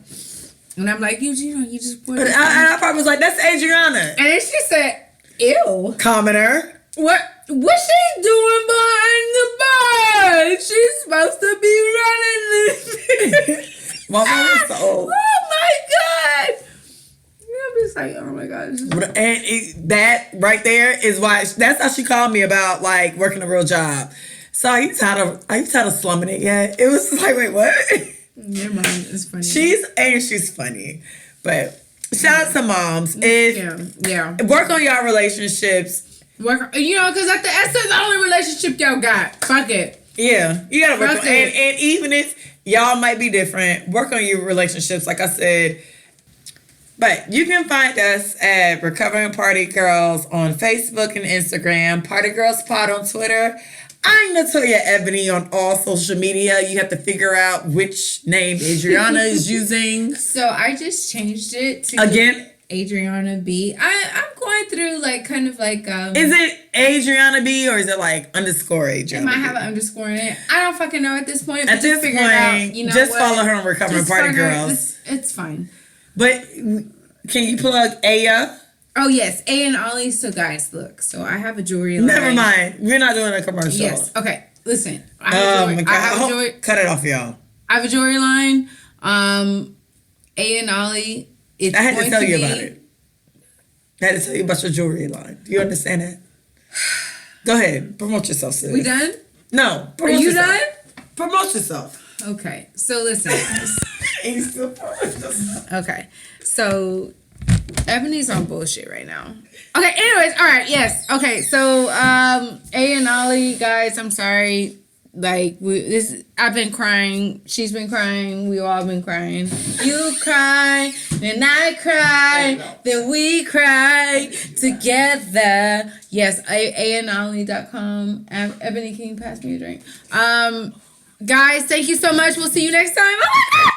and I'm like, you just pour it. And I probably was like, "That's Adriana," and then she said, "Ew, commoner." What she's doing behind the bar? She's supposed to be running this. My mom was so. Oh my god. I'm just like, oh my gosh. And that right there is why, that's how she called me about like working a real job. So are you tired of slumming it yet? It was like, wait, what? Your mom is funny. She's funny. But shout out to moms. Yeah. Work on y'all relationships. Because that's the only relationship y'all got. Fuck it. Yeah. You gotta work on it. And even if y'all might be different, work on your relationships, like I said. But you can find us at Recovering Party Girls on Facebook and Instagram, Party Girls Pod on Twitter. I'm Natoya Ebony on all social media. You have to figure out which name Adriana is using. So I just changed it to again Adriana B. I'm going through like kind of like is it Adriana B or is it like underscore Adriana? It might have an underscore in it. I don't fucking know at this point. At this point, just follow her on Recovering Party Girls. It's fine. But can you plug Aya? Oh, yes. A and Ollie. So, guys, look. So, I have a jewelry line. Never mind. We're not doing a commercial. Yes. Okay. Listen. I have a jewelry. Cut it off, y'all. I have a jewelry line. A and Ollie. I had to tell you about it. I had to tell you about your jewelry line. Do you understand that? Go ahead. Promote yourself, sis. We done? No. Are you done? Promote yourself. Okay. So, listen. Okay. So, Ebony's on bullshit right now. Okay, anyways, all right, yes. Okay, so A and Ollie, guys, I'm sorry. Like I've been crying. She's been crying. We all been crying. You cry, then I cry, then we cry together. Yes, AandOllie.com. Ebony, can you pass me a drink? Guys, thank you so much. We'll see you next time. Oh my God!